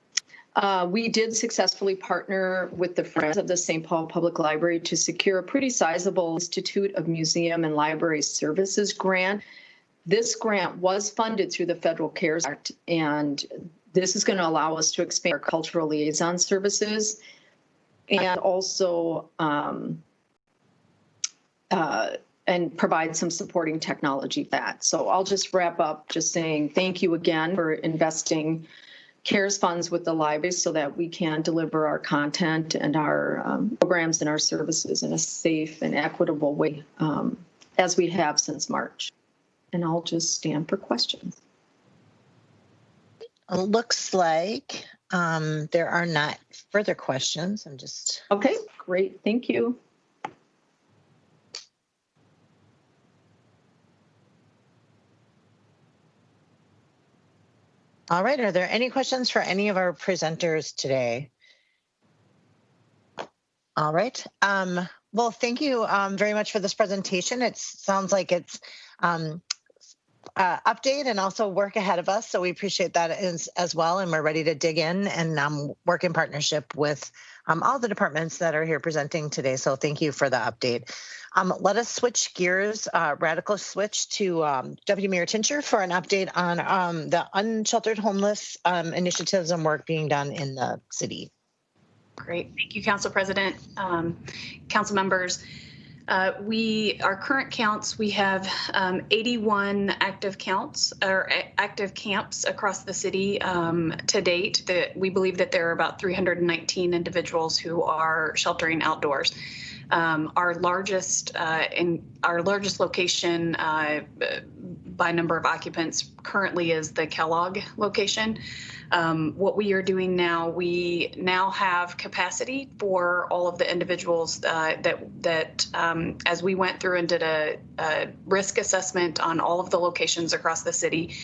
We did successfully partner with the Friends of the St. Paul Public Library to secure a pretty sizable Institute of Museum and Library Services grant. This grant was funded through the Federal CARES Act, and this is going to allow us to expand our cultural liaison services and also and provide some supporting technology for that. So I'll just wrap up just saying thank you again for investing CARES funds with the library so that we can deliver our content and our programs and our services in a safe and equitable way as we have since March. And I'll just stand for questions. Looks like there are not further questions. I'm just. Okay, great. Thank you. All right. Are there any questions for any of our presenters today? All right. Well, thank you very much for this presentation. It sounds like it's update and also work ahead of us. So we appreciate that as well. And we're ready to dig in and work in partnership with all the departments that are here presenting today. So thank you for the update. Let us switch gears, radical switch to Deputy Mayor Tincher for an update on the unsheltered homeless initiatives and work being done in the city. Great. Thank you, Council President, council members. Our current counts, we have 81 active counts or active camps across the city to date. We believe that there are about 319 individuals who are sheltering outdoors. Our largest location by number of occupants currently is the Kellogg location. What we are doing now, we now have capacity for all of the individuals that as we went through and did a risk assessment on all of the locations across the city.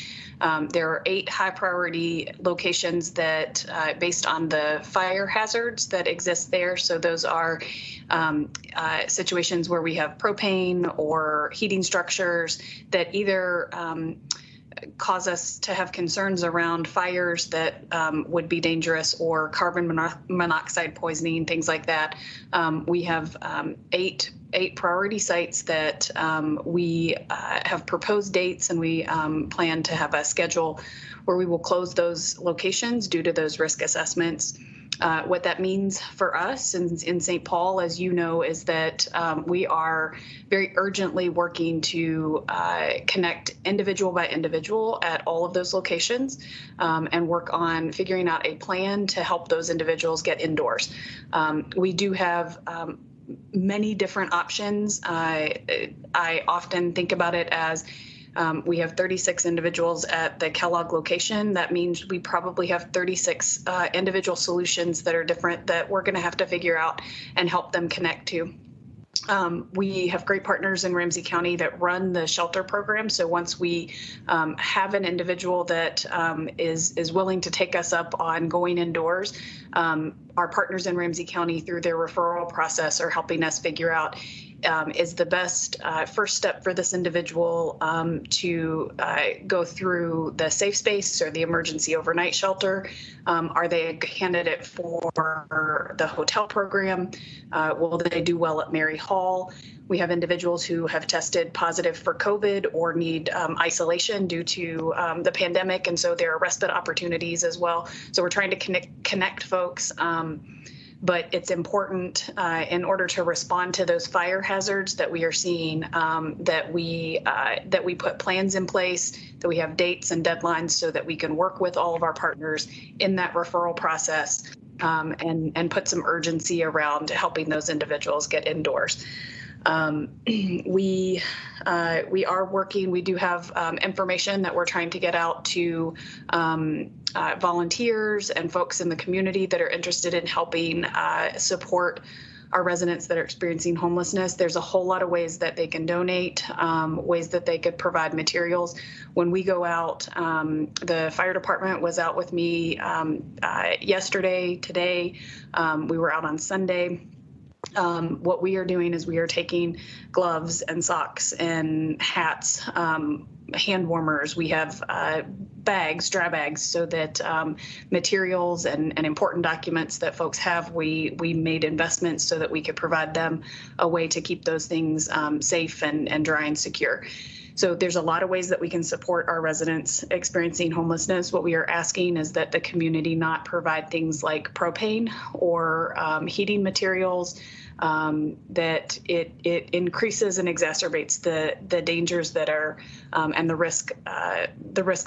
There are 8 high priority locations that based on the fire hazards that exist there. So those are situations where we have propane or heating structures that either cause us to have concerns around fires that would be dangerous or carbon monoxide poisoning, things like that. We have 8 priority sites that we have proposed dates, and we plan to have a schedule where we will close those locations due to those risk assessments. What that means for us in St. Paul, as you know, is that we are very urgently working to connect individual by individual at all of those locations and work on figuring out a plan to help those individuals get indoors. We do have many different options. I often think about it as we have 36 individuals at the Kellogg location. That means we probably have 36 individual solutions that are different that we're going to have to figure out and help them connect to. We have great partners in Ramsey County that run the shelter program. So once we have an individual that is willing to take us up on going indoors, our partners in Ramsey County through their referral process are helping us figure out is the best first step for this individual to go through the safe space or the emergency overnight shelter. Are they a candidate for the hotel program? Will they do well at Mary Hall? We have individuals who have tested positive for COVID or need isolation due to the pandemic, and so there are respite opportunities as well. So we're trying to connect folks. But it's important in order to respond to those fire hazards that we are seeing that we put plans in place, that we have dates and deadlines so that we can work with all of our partners in that referral process and put some urgency around helping those individuals get indoors. We are working, we do have information that we're trying to get out to volunteers and folks in the community that are interested in helping support our residents that are experiencing homelessness. There's a whole lot of ways that they can donate, ways that they could provide materials. When we go out, the fire department was out with me yesterday, today. We were out on Sunday. What we are doing is we are taking gloves and socks and hats, hand warmers. We have bags, dry bags, so that materials and important documents that folks have, we made investments so that we could provide them a way to keep those things safe and dry and secure. So there's a lot of ways that we can support our residents experiencing homelessness. What we are asking is that the community not provide things like propane or heating materials, that it increases and exacerbates the dangers that are and the risk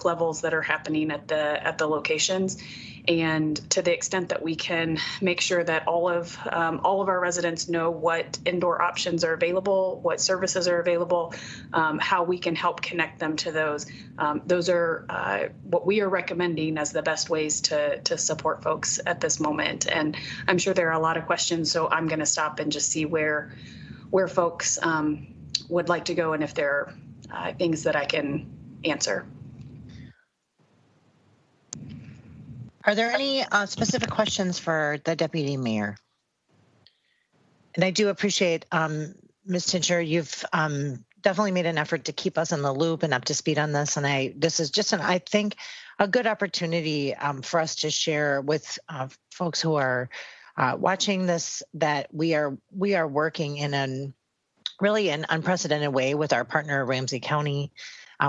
levels that are happening at the locations. And to the extent that we can make sure that all of our residents know what indoor options are available, what services are available, how we can help connect them to those. Those are what we are recommending as the best ways to support folks at this moment. And I'm sure there are a lot of questions, so I'm going to stop and just see where folks would like to go and if there are things that I can answer. Are there any specific questions for the Deputy Mayor? And I do appreciate, Ms. Tincher, you've definitely made an effort to keep us in the loop and up to speed on this. And this is just, I think, a good opportunity for us to share with folks who are watching this, that we are working in an unprecedented way with our partner, Ramsey County,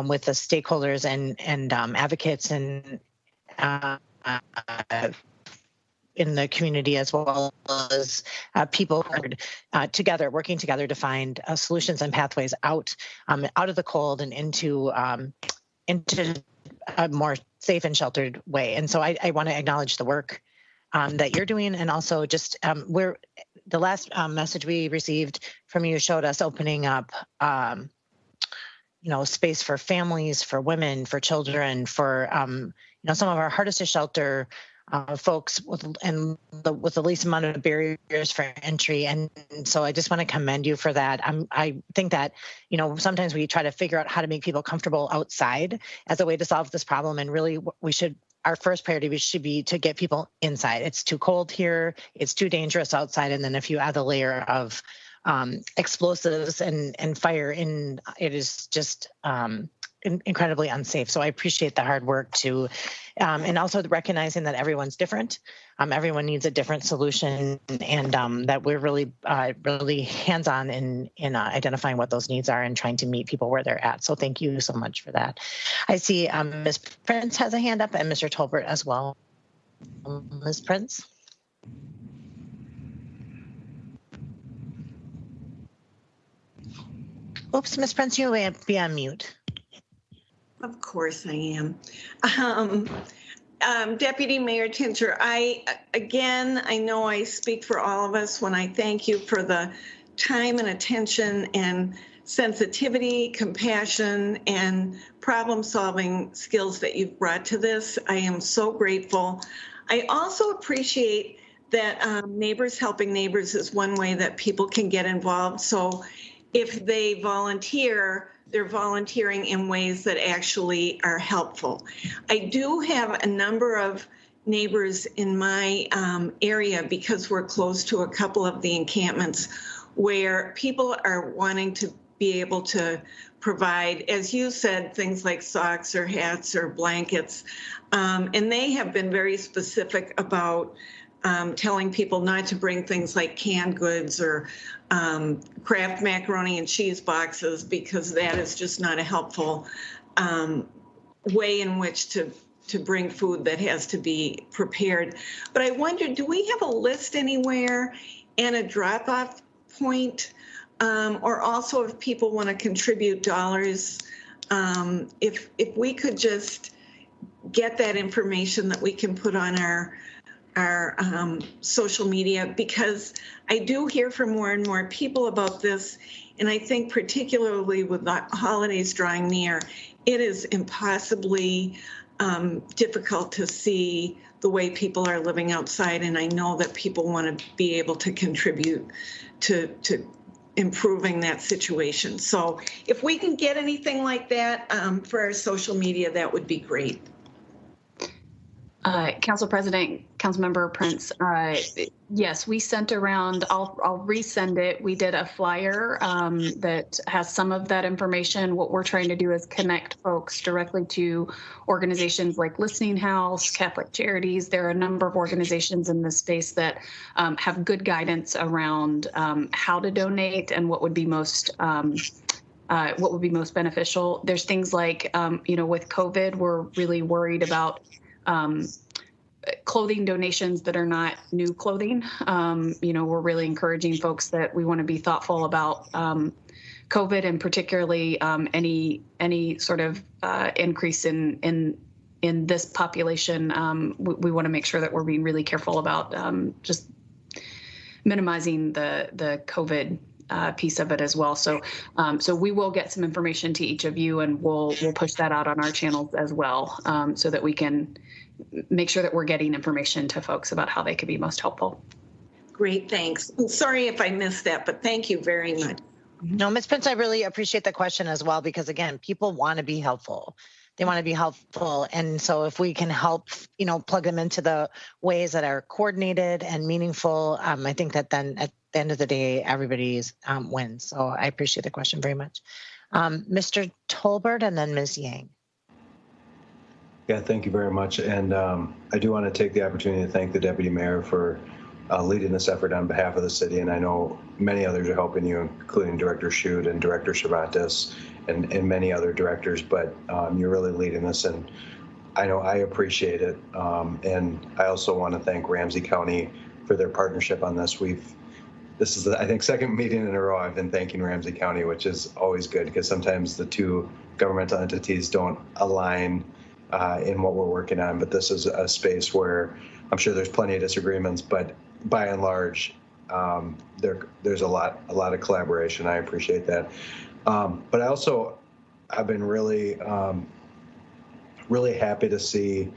with the stakeholders and advocates and in the community, as well as people who are together, working together to find solutions and pathways out of the cold and into a more safe and sheltered way. And so I want to acknowledge the work that you're doing, and also just the last message we received from you showed us opening up space for families, for women, for children, for some of our hardest to shelter folks with the least amount of barriers for entry. And so I just want to commend you for that. I think that, sometimes we try to figure out how to make people comfortable outside as a way to solve this problem. And really our first priority should be to get people inside. It's too cold here. It's too dangerous outside. And then if you add the layer of explosives and fire in, it is just incredibly unsafe. So I appreciate the hard work and also recognizing that everyone's different. Everyone needs a different solution, and that we're really hands-on in identifying what those needs are and trying to meet people where they're at. So thank you so much for that. I see Ms. Prince has a hand up, and Mr. Tolbert as well. Ms. Prince. Oops, Ms. Prince, you may be on mute. Of course I am. Deputy Mayor Tincher, I know I speak for all of us when I thank you for the time and attention and sensitivity, compassion, and problem-solving skills that you've brought to this. I am so grateful. I also appreciate that Neighbors Helping Neighbors is one way that people can get involved. So if they volunteer, they're volunteering in ways that actually are helpful. I do have a number of neighbors in my area, because we're close to a couple of the encampments, where people are wanting to be able to provide, as you said, things like socks or hats or blankets. And they have been very specific about telling people not to bring things like canned goods or Kraft macaroni and cheese boxes, because that is just not a helpful way in which to bring food that has to be prepared. But I wonder, do we have a list anywhere and a drop-off point? Or also, if people want to contribute dollars, if we could just get that information that we can put on our social media, because I do hear from more and more people about this. And I think particularly with the holidays drawing near, it is impossibly difficult to see the way people are living outside, and I know that people want to be able to contribute to improving that situation. So if we can get anything like that for our social media, that would be great. Council President, Councilmember Prince, yes, we sent around, I'll resend it. We did a flyer that has some of that information. What we're trying to do is connect folks directly to organizations like Listening House, Catholic Charities. There are a number of organizations in this space that have good guidance around how to donate and what would be most beneficial. There's things like, with COVID, we're really worried about clothing donations that are not new clothing. We're really encouraging folks that we want to be thoughtful about COVID, and particularly any sort of increase in this population. We want to make sure that we're being really careful about just minimizing the COVID piece of it as well. So we will get some information to each of you, and we'll push that out on our channels as well, so that we can make sure that we're getting information to folks about how they could be most helpful. Great, thanks. I'm sorry if I missed that, but thank you very much. No, Ms. Prince, I really appreciate the question as well, because again, people want to be helpful. They want to be helpful. And so if we can help, plug them into the ways that are coordinated and meaningful, I think that then at the end of the day, everybody's wins. So I appreciate the question very much. Mr. Tolbert and then Ms. Yang. Yeah, thank you very much. And I do want to take the opportunity to thank the Deputy Mayor for leading this effort on behalf of the city. And I know many others are helping you, including Director Shute and Director Cervantes and many other directors, but you're really leading this, and I know I appreciate it. And I also want to thank Ramsey County for their partnership on this. This is the, I think, second meeting in a row I've been thanking Ramsey County, which is always good, because sometimes the two governmental entities don't align in what we're working on. But this is a space where I'm sure there's plenty of disagreements, but by and large, there's a lot of collaboration. I appreciate that. But I've been really happy to see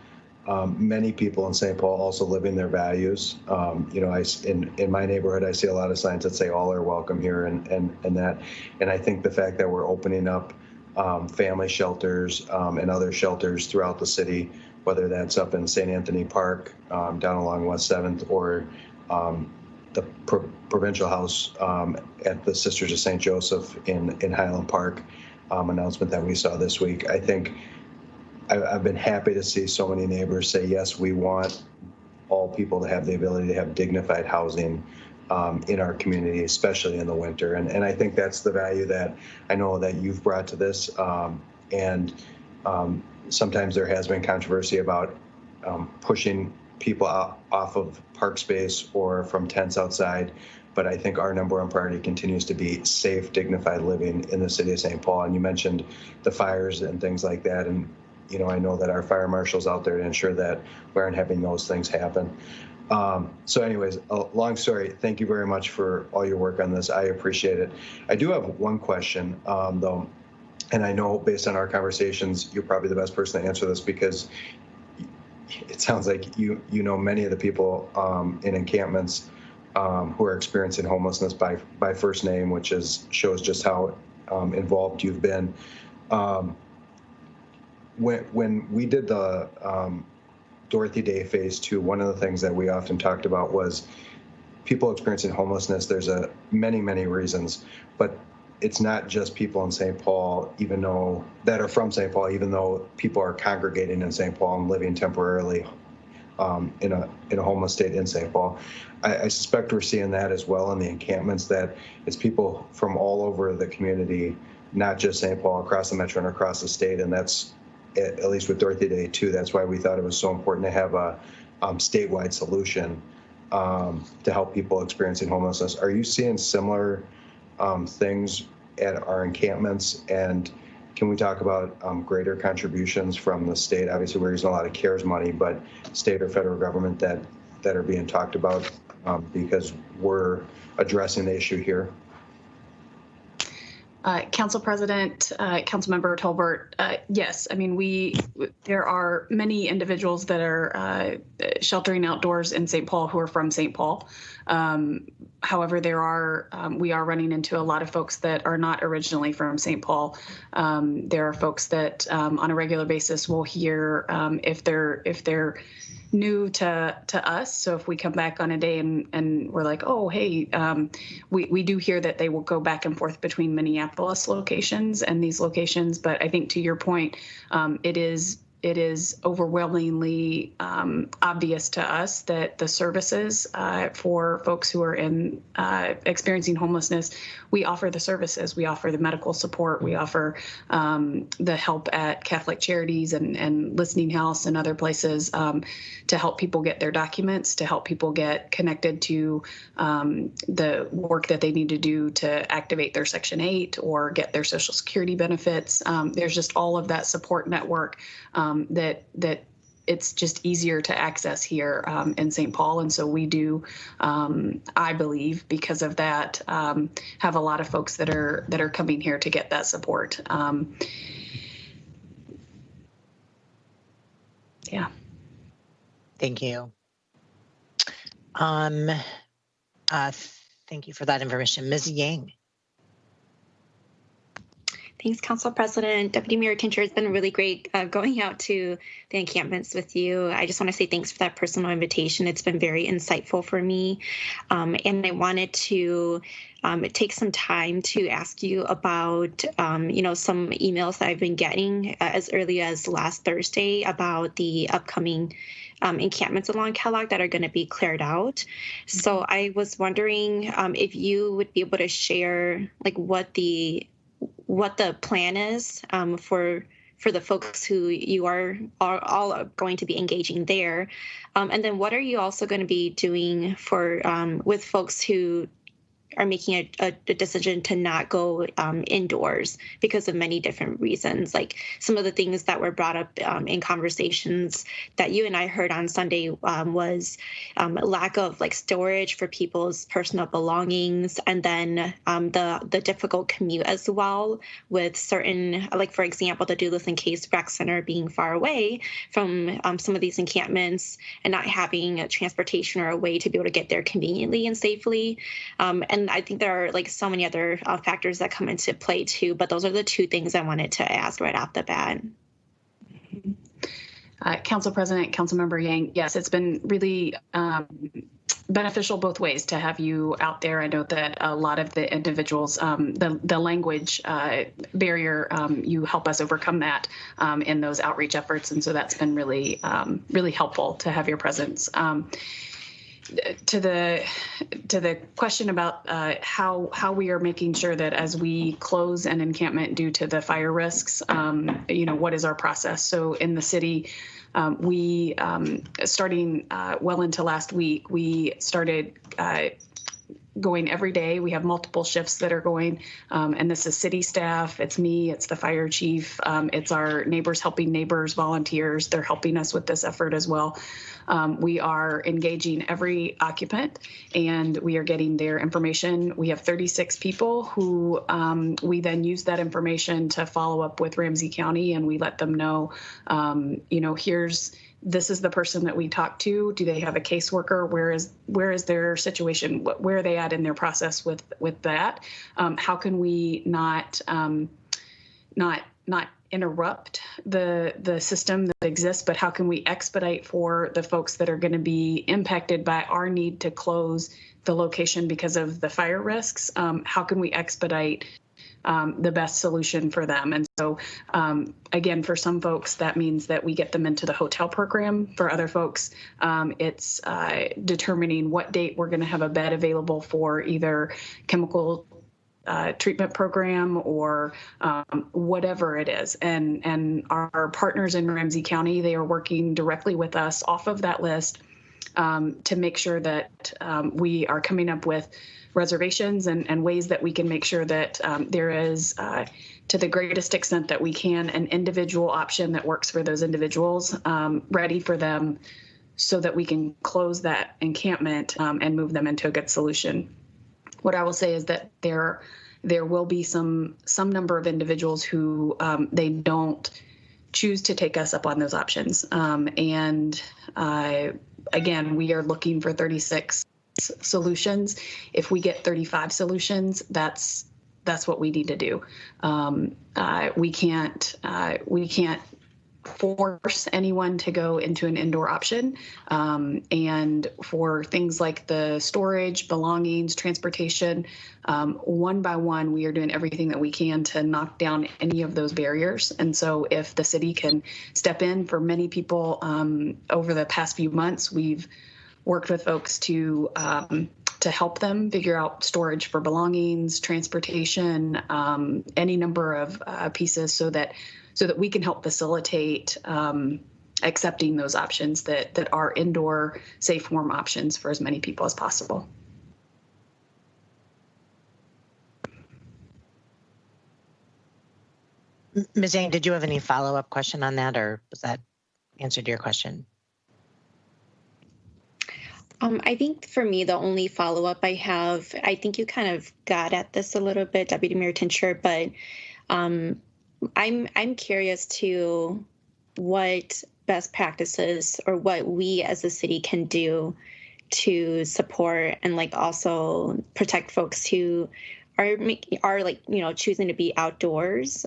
many people in St. Paul also living their values. In my neighborhood, I see a lot of signs that say all are welcome here, and I think the fact that we're opening up family shelters and other shelters throughout the city, whether that's up in St. Anthony Park, down along West 7th, or the provincial house at the Sisters of St. Joseph in Highland Park, announcement that we saw this week. I think I've been happy to see so many neighbors say, yes, we want all people to have the ability to have dignified housing in our community, especially in the winter. And I think that's the value that I know that you've brought to this. Sometimes there has been controversy about pushing people off of park space or from tents outside. But I think our number one priority continues to be safe, dignified living in the city of St. Paul. And you mentioned the fires and things like that. And, I know that our fire marshal's out there to ensure that we aren't having those things happen. So anyways, long story. Thank you very much for all your work on this. I appreciate it. I do have one question, though. And I know based on our conversations, you're probably the best person to answer this, because it sounds like you know many of the people in encampments who are experiencing homelessness by first name, which shows just how involved you've been. When we did the Dorothy Day Phase 2, one of the things that we often talked about was people experiencing homelessness. There's many reasons, but it's not just people in St. Paul, that are from St. Paul, even though people are congregating in St. Paul and living temporarily in a homeless state in St. Paul. I suspect we're seeing that as well in the encampments, that it's people from all over the community, not just St. Paul, across the metro and across the state. And that's, at least with Dorothy Day 2, that's why we thought it was so important to have a statewide solution to help people experiencing homelessness. Are you seeing similar things at our encampments? And can we talk about greater contributions from the state? Obviously, we're using a lot of CARES money, but state or federal government that are being talked about because we're addressing the issue here. Council President, Councilmember Tolbert, yes, I mean, there are many individuals that are sheltering outdoors in St. Paul who are from St. Paul. However, we are running into a lot of folks that are not originally from St. Paul. There are folks that on a regular basis will hear if they're new to us. So if we come back on a day and we're like, oh, hey, we do hear that they will go back and forth between Minneapolis locations and these locations. But I think to your point, it is overwhelmingly obvious to us that the services for folks who are experiencing homelessness, we offer the services. We offer the medical support. We offer the help at Catholic Charities and Listening House and other places to help people get their documents, to help people get connected to the work that they need to do to activate their Section 8 or get their Social Security benefits. There's just all of that support network that it's just easier to access here in St. Paul. And so we do, I believe, because of that, have a lot of folks that are coming here to get that support. Yeah. Thank you. Thank you for that information. Ms. Yang. Thanks, Council President. Deputy Mayor Kincher, it's been really great going out to the encampments with you. I just want to say thanks for that personal invitation. It's been very insightful for me. And I wanted to take some time to ask you about, some emails that I've been getting as early as last Thursday about the upcoming encampments along Kellogg that are going to be cleared out. So I was wondering if you would be able to share what the plan is for the folks who you are all going to be engaging there. And then what are you also going to be doing with folks who are making a decision to not go indoors because of many different reasons. Like some of the things that were brought up in conversations that you and I heard on Sunday was lack of storage for people's personal belongings, and then the difficult commute as well with certain, for example, the Duluth and Case Rec Center being far away from some of these encampments and not having a transportation or a way to be able to get there conveniently and safely. And I think there are so many other factors that come into play too, but those are the two things I wanted to ask right off the bat. Council President, Councilmember Yang, yes, it's been really beneficial both ways to have you out there. I know that a lot of the individuals, the language barrier, you help us overcome that in those outreach efforts. And so that's been really, really helpful to have your presence. To the question about how we are making sure that as we close an encampment due to the fire risks, what is our process? So in the city, we starting well into last week, we started going every day. We have multiple shifts that are going, and this is city staff. It's me, it's the fire chief, it's our Neighbors Helping Neighbors volunteers. They're helping us with this effort as well. We are engaging every occupant and we are getting their information. We have 36 people who we then use that information to follow up with Ramsey County, and we let them know, this is the person that we talked to. Do they have a caseworker? Where is their situation? Where are they at in their process with that? How can we not interrupt the system that exists, but how can we expedite for the folks that are going to be impacted by our need to close the location because of the fire risks? How can we expedite the best solution for them? And so, again, for some folks, that means that we get them into the hotel program. For other folks, it's determining what date we're going to have a bed available for either chemical treatment program or whatever it is. And our partners in Ramsey County, they are working directly with us off of that list to make sure that we are coming up with reservations and ways that we can make sure that there is, to the greatest extent that we can, an individual option that works for those individuals, ready for them so that we can close that encampment and move them into a good solution. What I will say is that there there will be some number of individuals who they don't choose to take us up on those options. Again, we are looking for 36 solutions. If we get 35 solutions, that's what we need to do. We can't force anyone to go into an indoor option. And for things like the storage, belongings, transportation, one by one, we are doing everything that we can to knock down any of those barriers. And so if the city can step in for many people over the past few months, we've worked with folks to help them figure out storage for belongings, transportation, any number of pieces so that we can help facilitate accepting those options that are indoor, safe, warm options for as many people as possible. Ms. Yang, did you have any follow-up question on that, or was that answered your question? I think for me, the only follow-up I have, I think you kind of got at this a little bit, Deputy Mayor Tincher, but I'm curious to what best practices or what we as a city can do to support and like also protect folks who are like, you know, choosing to be outdoors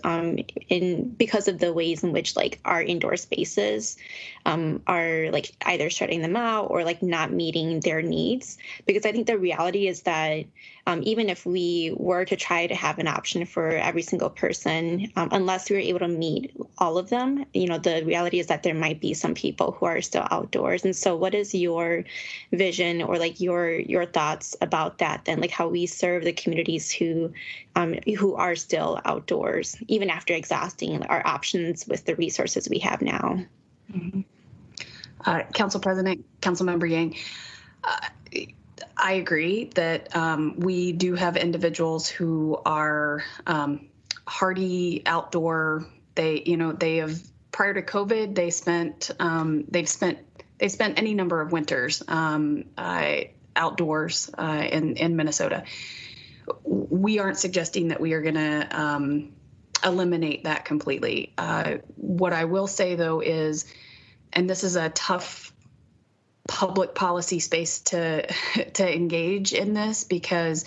because of the ways in which like our indoor spaces are like either shutting them out or like not meeting their needs. Because I think the reality is that even if we were to try to have an option for every single person, unless we were able to meet all of them, you know, the reality is that there might be some people who are still outdoors. And so what is your vision or like your thoughts about that then, like how we serve the communities who are still outdoors, even after exhausting our options with the resources we have now? Mm-hmm. Council President, Councilmember Yang, I agree that we do have individuals who are hardy outdoor. They have prior to COVID, they've spent any number of winters outdoors in Minnesota. We aren't suggesting that we are going to eliminate that completely. What I will say though is, and this is a tough public policy space to engage in this because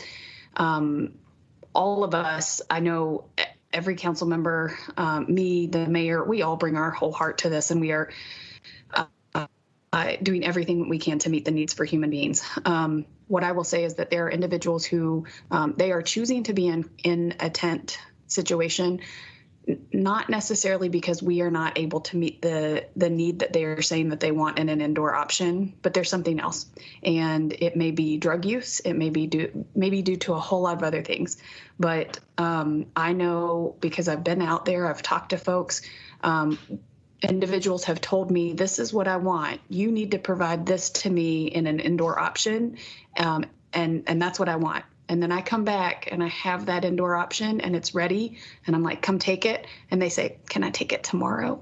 all of us, I know every council member, me, the mayor, we all bring our whole heart to this, and we are doing everything we can to meet the needs for human beings. What I will say is that there are individuals who they are choosing to be in a tent situation, not necessarily because we are not able to meet the need that they are saying that they want in an indoor option, but there's something else. And it may be drug use. It may be due to a whole lot of other things. But I know because I've been out there, I've talked to folks, individuals have told me, this is what I want. You need to provide this to me in an indoor option. And that's what I want. And then I come back and I have that indoor option and it's ready. And I'm like, come take it. And they say, can I take it tomorrow?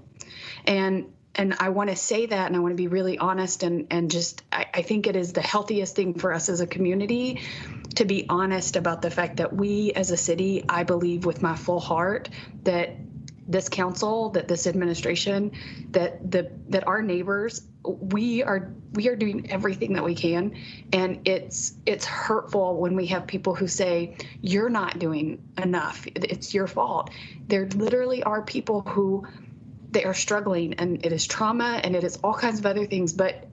And I want to say that, and I want to be really honest and just, I think it is the healthiest thing for us as a community to be honest about the fact that we as a city, I believe with my full heart that this council, that this administration, that our neighbors, we are doing everything that we can. And it's hurtful when we have people who say, you're not doing enough, it's your fault. There literally are people who they are struggling, and it is trauma and it is all kinds of other things, but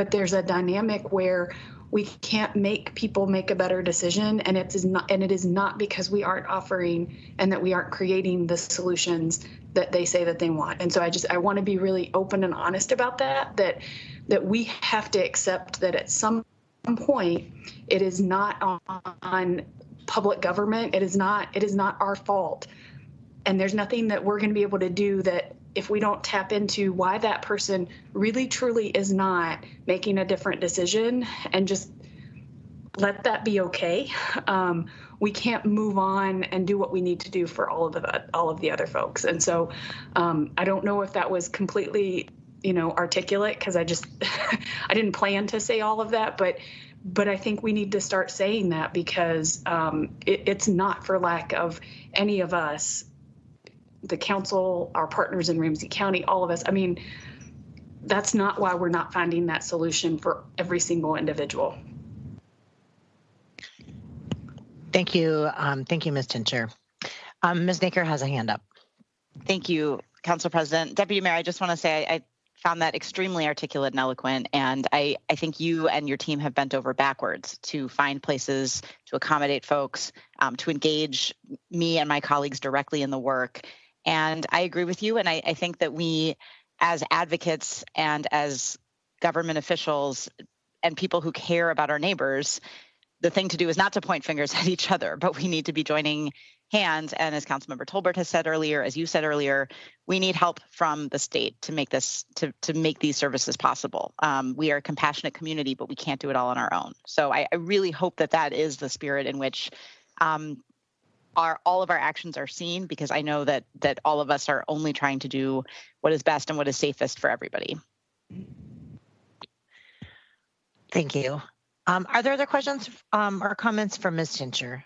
there's a dynamic where we can't make people make a better decision, and it is not because we aren't offering and that we aren't creating the solutions that they say that they want. And so I want to be really open and honest about that we have to accept that at some point it is not on public government. It is not our fault. And there's nothing that we're going to be able to do that if we don't tap into why that person really truly is not making a different decision and just let that be okay. We can't move on and do what we need to do for all of the other folks. And so I don't know if that was completely, articulate, because I didn't plan to say all of that, but But I think we need to start saying that because it's not for lack of any of us, the council, our partners in Ramsey County, all of us. I mean, that's not why we're not finding that solution for every single individual. Thank you. Thank you, Ms. Tincher. Ms. Naker has a hand up. Thank you, Council President. Deputy Mayor, I just want to say I found that extremely articulate and eloquent, and I think you and your team have bent over backwards to find places to accommodate folks, to engage me and my colleagues directly in the work. And I agree with you, and I think that we, as advocates and as government officials and people who care about our neighbors, the thing to do is not to point fingers at each other, but we need to be joining hands. And as Councilmember Tolbert has said earlier, as you said earlier, we need help from the state to make this to make these services possible. We are a compassionate community, but we can't do it all on our own. So I really hope that that is the spirit in which all of our actions are seen, because I know that all of us are only trying to do what is best and what is safest for everybody. Thank you. Are there other questions or comments from Ms. Tincher?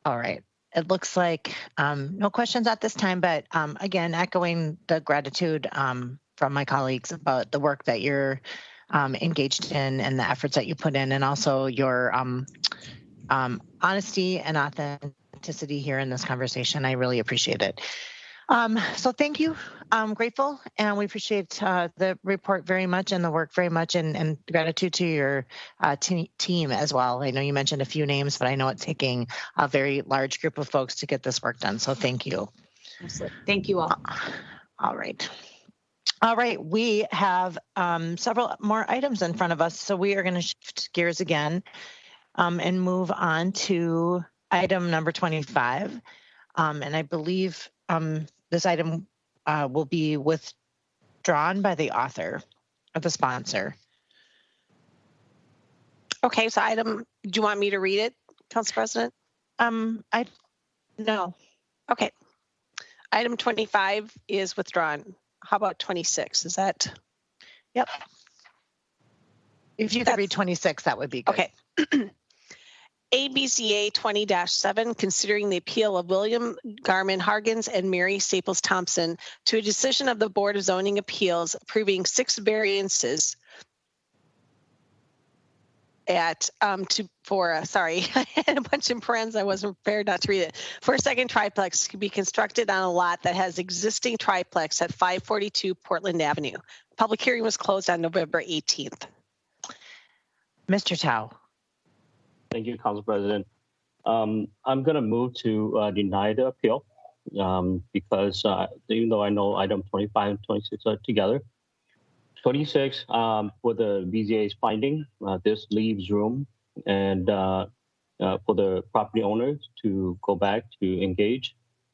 All right. It looks like no questions at this time, but again, echoing the gratitude from my colleagues about the work that you're engaged in and the efforts that you put in, and also your honesty and authenticity here in this conversation. I really appreciate it. So thank you. I'm grateful, and we appreciate the report very much and the work very much, and gratitude to your team as well. I know you mentioned a few names, but I know it's taking a very large group of folks to get this work done. So thank you. Absolutely. Thank you all. All right. All right. We have several more items in front of us. So we are going to shift gears again and move on to item number 25. And I believe this item will be withdrawn by the author or the sponsor. Okay, so do you want me to read it, Council President? No. Okay. Item 25 is withdrawn. How about 26? Is that? Yep. If you could read 26, that would be good. Okay. ABCA 20-7, considering the appeal of William Garman Hargens and Mary Staples Thompson to a decision of the Board of Zoning Appeals approving 6 variances at sorry, I had a bunch in parentheses. I wasn't prepared not to read it. For a second triplex to be constructed on a lot that has existing triplex at 542 Portland Avenue. Public hearing was closed on November 18th. Mr. Tao. Thank you, Council President. I'm going to move to deny the appeal because even though I know item 25 and 26 are together, 26 for the BZA's finding, this leaves room and for the property owners to go back to engage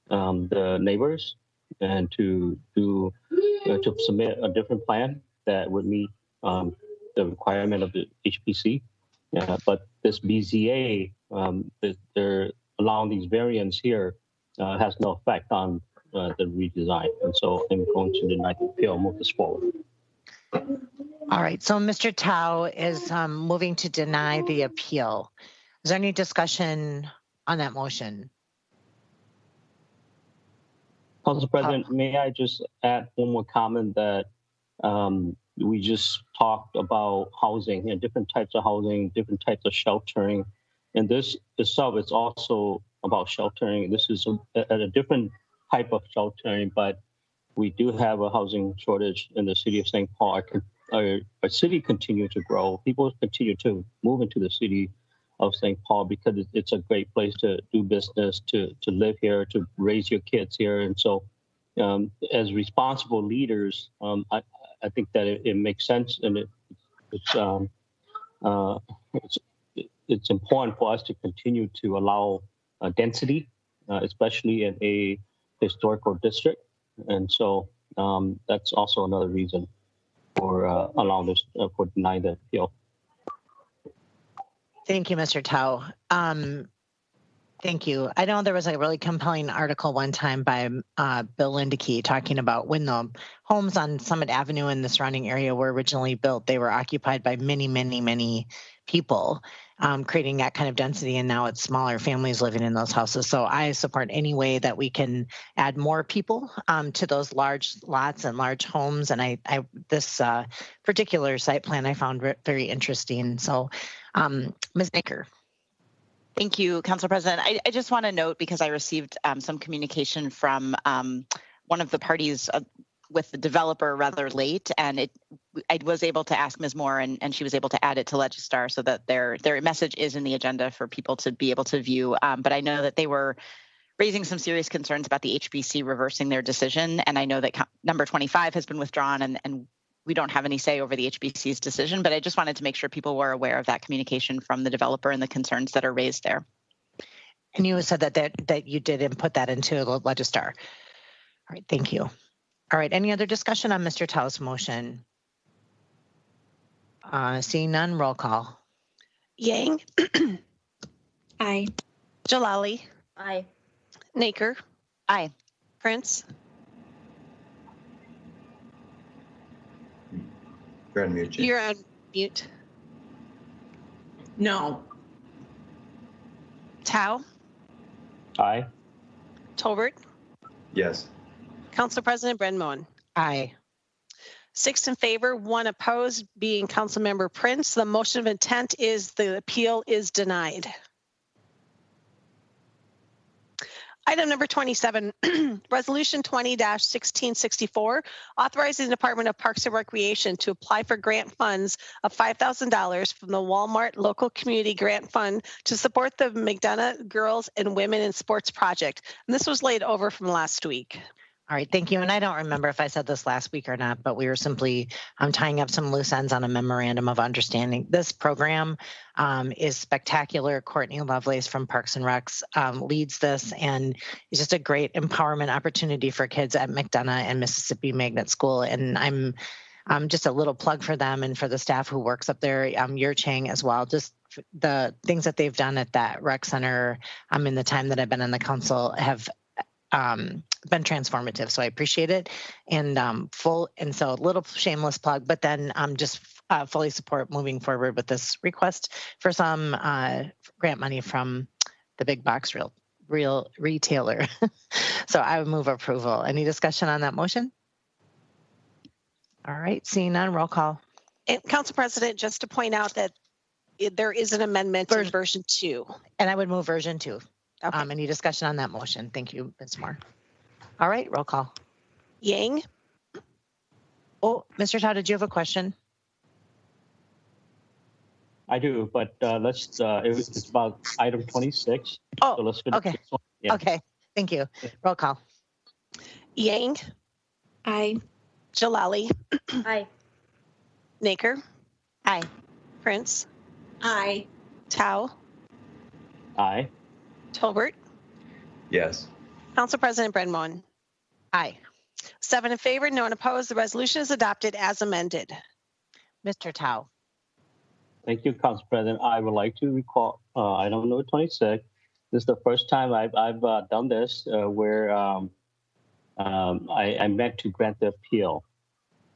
the neighbors and to submit a different plan that would meet the requirement of the HPC. But this BZA, they're allowing these variants here has no effect on the redesign. And so I'm going to deny the appeal, move this forward. All right, so Mr. Tao is moving to deny the appeal. Is there any discussion on that motion? Council President, may I just add one more comment that we just talked about housing and different types of housing, different types of sheltering. And this itself is also about sheltering. This is a different type of sheltering, but we do have a housing shortage in the city of St. Paul. Our city continues to grow. People continue to move into the city of St. Paul because it's a great place to do business, to live here, to raise your kids here. And so as responsible leaders, I think that it makes sense, and it's important for us to continue to allow density, especially in a historical district. And so that's also another reason for allowing this, for denying the appeal. Thank you, Mr. Tao. Thank you. I know there was a really compelling article one time by Bill Lindeke talking about when the homes on Summit Avenue and the surrounding area were originally built, they were occupied by many, many, many people, creating that kind of density. And now it's smaller families living in those houses. So I support any way that we can add more people to those large lots and large homes. And this particular site plan I found very interesting. So Ms. Baker. Thank you, Council President. I just want to note, because I received some communication from one of the parties with the developer rather late, and I was able to ask Ms. Moore, and she was able to add it to Legistar so that their message is in the agenda for people to be able to view. But I know that they were raising some serious concerns about the HBC reversing their decision, and I know that number 25 has been withdrawn, and we don't have any say over the HBC's decision, but I just wanted to make sure people were aware of that communication from the developer and the concerns that are raised there. And you said that you did input that into Legistar. All right, thank you. All right, any other discussion on Mr. Tao's motion? Seeing none, roll call. Yang. Aye. Jalali. Aye. Naker. Aye. Prince. You're on mute, Jane. You're on mute. No. Tao. Aye. Tolbert. Yes. Council President Brenmoen. Aye. 6 in favor, 1 opposed, being Councilmember Prince. The motion of intent is the appeal is denied. Item number 27, Resolution 20-1664, authorizing the Department of Parks and Recreation to apply for grant funds of $5,000 from the Walmart Local Community Grant Fund to support the McDonough Girls and Women in Sports Project. And this was laid over from last week. All right, thank you. And I don't remember if I said this last week or not, but we were simply tying up some loose ends on a memorandum of understanding. This program is spectacular. Courtney Lovelace from Parks and Recs leads this, and it's just a great empowerment opportunity for kids at McDonough and Mississippi Magnet School. And I'm just a little plug for them and for the staff who works up there, Yer Chang as well. Just the things that they've done at that rec center in the time that I've been on the council have been transformative. So I appreciate it. And so a little shameless plug, but then just fully support moving forward with this request for some grant money from the big box real retailer. So I would move approval. Any discussion on that motion? All right, seeing none, roll call. And Council President, just to point out that there is an amendment in version 2. And I would move version 2. Okay. Any discussion on that motion? Thank you, Ms. Moore. All right, roll call. Yang. Oh, Mr. Todd, did you have a question? I do, but it's about item 26. Oh, so let's okay. this one. Yeah. Okay, thank you. Roll call. Yang. Aye. Jalali. Aye. Naker. Aye. Prince. Aye. Tao. Aye. Tolbert. Yes. Council President Brenmoen. Aye. 7 in favor, no one opposed. The resolution is adopted as amended. Mr. Tao. Thank you, Council President. I would like to recall item number 26. This is the first time I've done this where I meant to grant the appeal,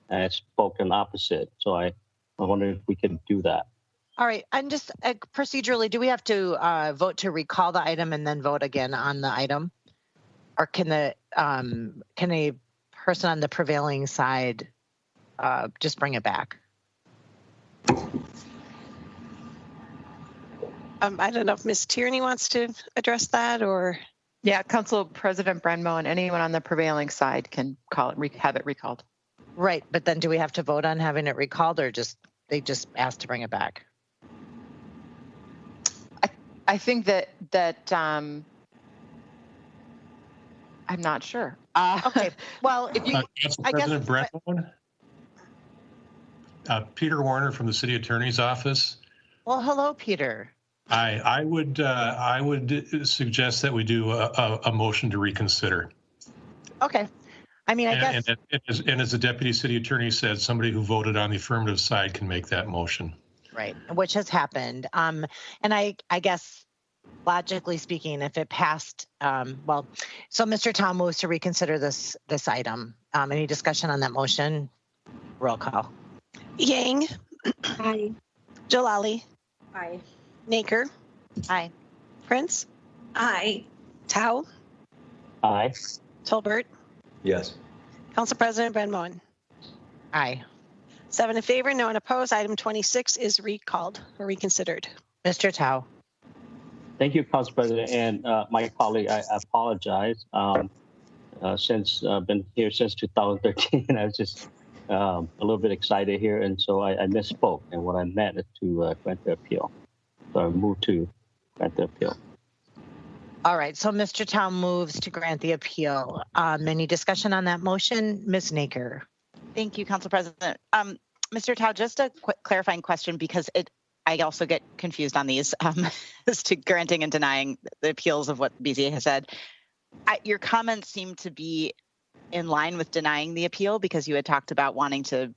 and it's spoken opposite. So I wonder if we can do that. All right, and just procedurally, do we have to vote to recall the item and then vote again on the item? Or can a person on the prevailing side just bring it back? I don't know if Ms. Tierney wants to address that or. Yeah, Council President Brenmo and anyone on the prevailing side can have it recalled. Right, but then do we have to vote on having it recalled, or they just asked to bring it back? I think that I'm not sure. Okay, well, if you, I guess. President Brenmo, Peter Warner from the City Attorney's Office. Well, hello, Peter. I would suggest that we do a motion to reconsider. Okay. I mean, I guess. And as the Deputy City Attorney said, somebody who voted on the affirmative side can make that motion. Right, which has happened. And I guess logically speaking, if it passed, so Mr. Tao moves to reconsider this item. Any discussion on that motion? Roll call. Yang. Aye. Jalali. Aye. Naker. Aye. Prince. Aye. Tao. Aye. Tolbert. Yes. Council President Ben Moen. Aye. 7 in favor, no one opposed. Item 26 is recalled or reconsidered. Mr. Tao. Thank you, Council President. And my colleague, I apologize. Since been here since 2013, I was just a little bit excited here. And so I misspoke. And what I meant is to grant the appeal. So I moved to grant the appeal. All right, so Mr. Tao moves to grant the appeal. Any discussion on that motion? Ms. Naker. Thank you, Council President. Mr. Tao, just a quick clarifying question, because I also get confused on these as to granting and denying the appeals of what BZA has said. Your comments seem to be in line with denying the appeal, because you had talked about wanting to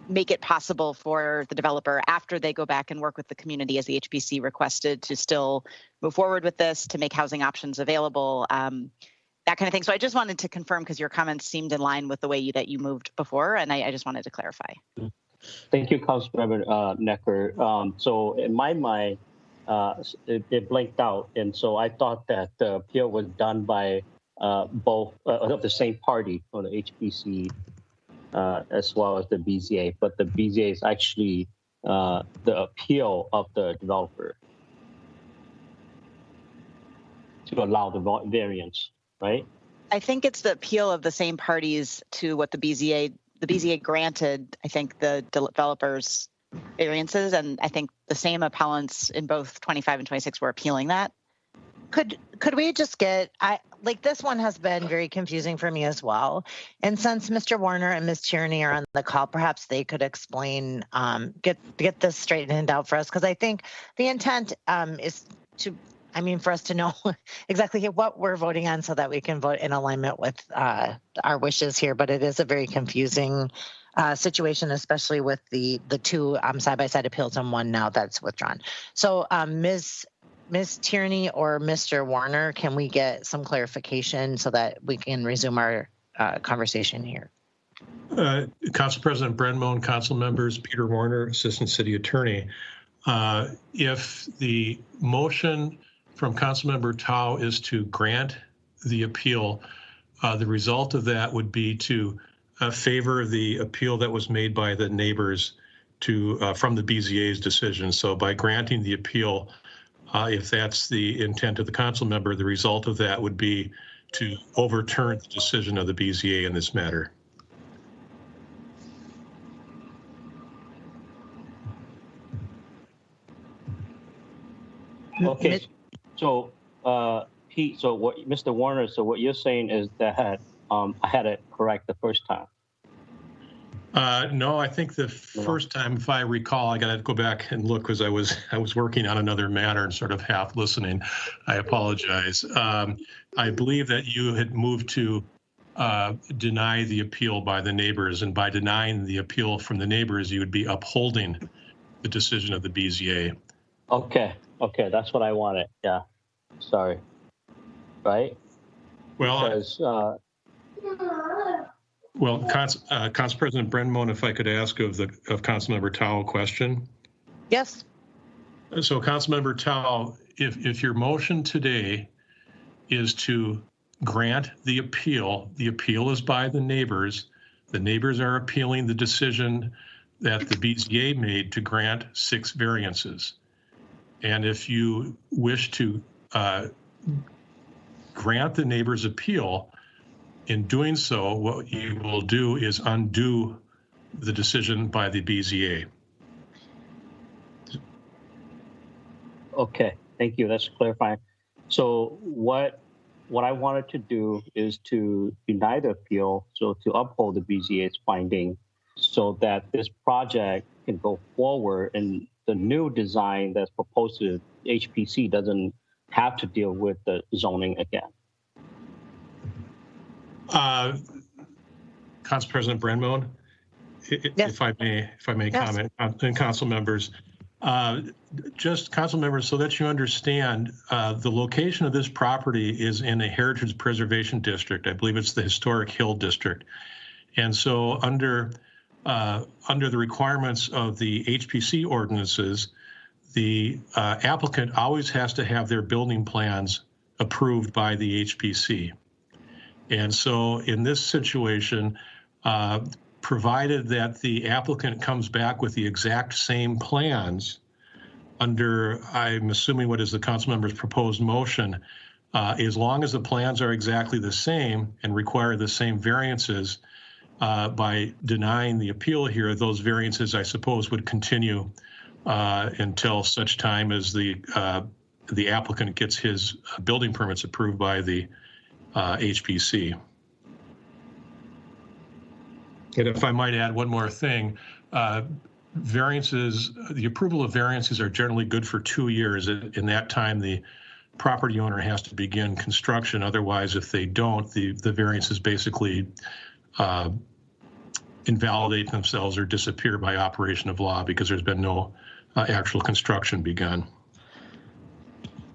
make it possible for the developer, after they go back and work with the community as the HPC requested, to still move forward with this, to make housing options available, that kind of thing. So I just wanted to confirm, because your comments seemed in line with the way that you moved before, and I just wanted to clarify. Thank you, Councilmember Necker. So in my mind, it blanked out, and so I thought that the appeal was done by both of the same party, or the HPC, as well as the BZA. But the BZA is actually the appeal of the developer to allow the variance, right? I think it's the appeal of the same parties to what the BZA granted, I think, the developers variances, and I think the same appellants in both 25 and 26 were appealing that. Could we just get, this one has been very confusing for me as well. And since Mr. Warner and Ms. Tierney are on the call, perhaps they could explain, get this straightened out for us. Because I think the intent is for us to know exactly what we're voting on, so that we can vote in alignment with our wishes here. But it is a very confusing situation, especially with the two side-by-side appeals and one now that's withdrawn. So Ms. Tierney or Mr. Warner, can we get some clarification so that we can resume our conversation here? Council President Ben Moen, council members, Peter Warner, Assistant City Attorney. If the motion from Councilmember Tao is to grant the appeal, the result of that would be to favor the appeal that was made by the neighbors from the BZA's decision. So by granting the appeal, if that's the intent of the council member, the result of that would be to overturn the decision of the BZA in this matter. Okay, so Pete, so what, Mr. Warner, so what you're saying is that I had it correct the first time. No, I think the first time, if I recall, I got to go back and look, because I was working on another matter and sort of half listening. I apologize. I believe that you had moved to deny the appeal by the neighbors, and by denying the appeal from the neighbors, you would be upholding the decision of the BZA. Okay, that's what I wanted. Yeah, sorry. Right? Well, because, Council President Ben Moen, if I could ask of Councilmember Tao a question. Yes. So, Councilmember Tao, if your motion today is to grant the appeal is by the neighbors. The neighbors are appealing the decision that the BZA made to grant 6 variances. And if you wish to grant the neighbors' appeal, in doing so, what you will do is undo the decision by the BZA. Okay, thank you. That's clarifying. So what I wanted to do is to deny the appeal, so to uphold the BZA's finding, so that this project can go forward, and the new design that's proposed to HPC doesn't have to deal with the zoning again. Council President Ben Moen, if I may comment, and council members, Just council members, so that you understand, the location of this property is in a heritage preservation district. I believe it's the Historic Hill District. And so under the requirements of the HPC ordinances, the applicant always has to have their building plans approved by the HPC. And so in this situation, provided that the applicant comes back with the exact same plans under, I'm assuming what is the council member's proposed motion, as long as the plans are exactly the same and require the same variances, by denying the appeal here, those variances, I suppose, would continue until such time as the applicant gets his building permits approved by the HPC. And if I might add one more thing, variances, the approval of variances are generally good for 2 years. In that time, the property owner has to begin construction. Otherwise, if they don't, the variances basically invalidate themselves or disappear by operation of law because there's been no actual construction begun.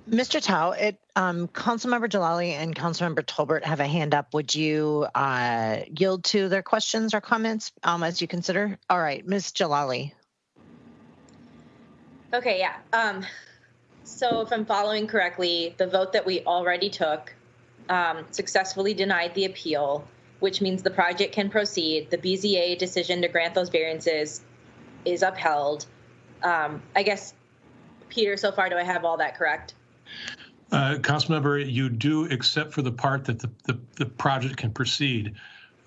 Mr. Tao, Councilmember Jalali and Councilmember Tolbert have a hand up. Would you yield to their questions or comments as you consider? All right, Ms. Jalali. Okay, yeah. So if I'm following correctly, the vote that we already took successfully denied the appeal, which means the project can proceed. The BZA decision to grant those variances is upheld. I guess, Peter, so far, do I have all that correct? Councilmember, you do, except for the part that the project can proceed.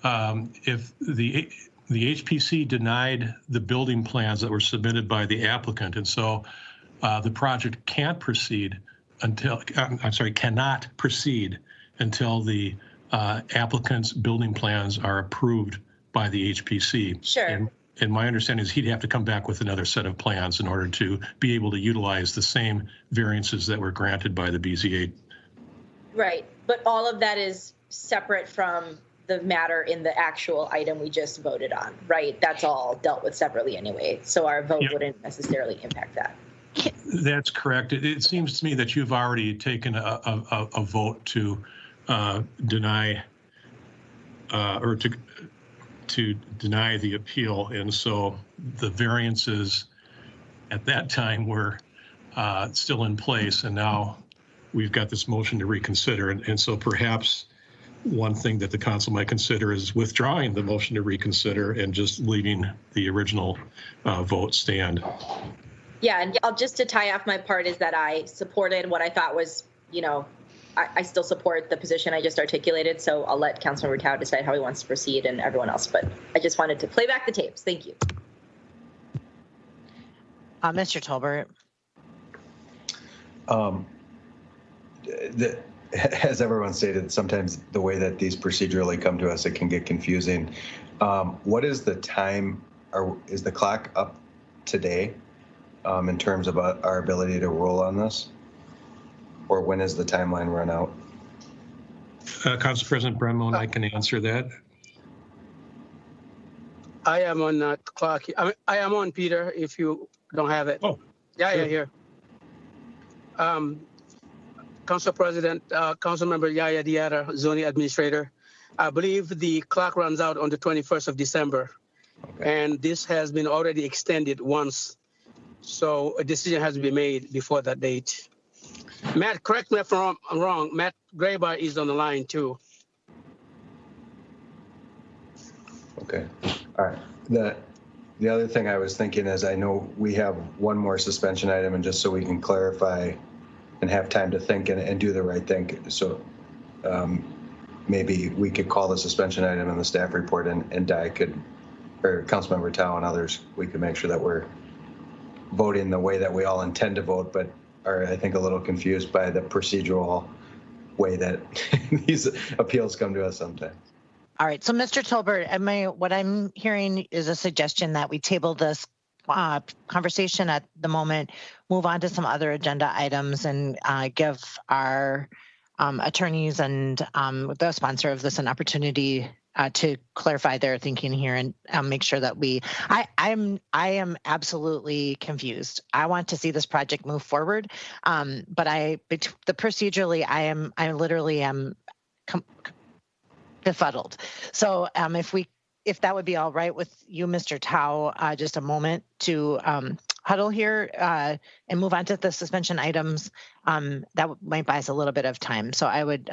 If the HPC denied the building plans that were submitted by the applicant, and so the project can't proceed until, cannot proceed until the applicant's building plans are approved by the HPC. Sure. And my understanding is he'd have to come back with another set of plans in order to be able to utilize the same variances that were granted by the BZA. Right, but all of that is separate from the matter in the actual item we just voted on, right? That's all dealt with separately anyway, so our vote wouldn't necessarily impact that. That's correct. It seems to me that you've already taken a vote to deny or to deny the appeal, and so the variances at that time were still in place, and now we've got this motion to reconsider, and so perhaps one thing that the council might consider is withdrawing the motion to reconsider and just leaving the original vote stand. Yeah, and I'll just to tie off my part is that I supported what I thought was, you know, I still support the position I just articulated, so I'll let Councilmember Tao decide how he wants to proceed and everyone else, but I just wanted to play back the tapes. Thank you. Mr. Tolbert. As everyone stated, sometimes the way that these procedurally come to us, it can get confusing. What is the time, or is the clock up today in terms of our ability to rule on this? Or when is the timeline run out? Council President Brenmo, I can answer that. I am on that clock. I am on, Peter, if you don't have it. Oh, yeah, sure. Here. Council President, Councilmember Yaya Diarra, Zoning Administrator. I believe the clock runs out on the 21st of December. Okay. And this has been already extended once. So a decision has to be made before that date. Matt, correct me if I'm wrong. Matt Graybar is on the line too. Okay. All right. The other thing I was thinking is I know we have one more suspension item, and just so we can clarify and have time to think and do the right thing. So maybe we could call the suspension item in the staff report, and Di could, or Councilmember Tao and others, we could make sure that we're voting the way that we all intend to vote, but are, I think, a little confused by the procedural way that these appeals come to us sometimes. All right, so Mr. Tolbert, what I'm hearing is a suggestion that we table this conversation at the moment, move on to some other agenda items, and give our attorneys and the sponsor of this an opportunity to clarify their thinking here and make sure that I am absolutely confused. I want to see this project move forward, but procedurally, I literally am befuddled. So if that would be all right with you, Mr. Tao, just a moment to huddle here and move on to the suspension items, that might buy us a little bit of time. So I would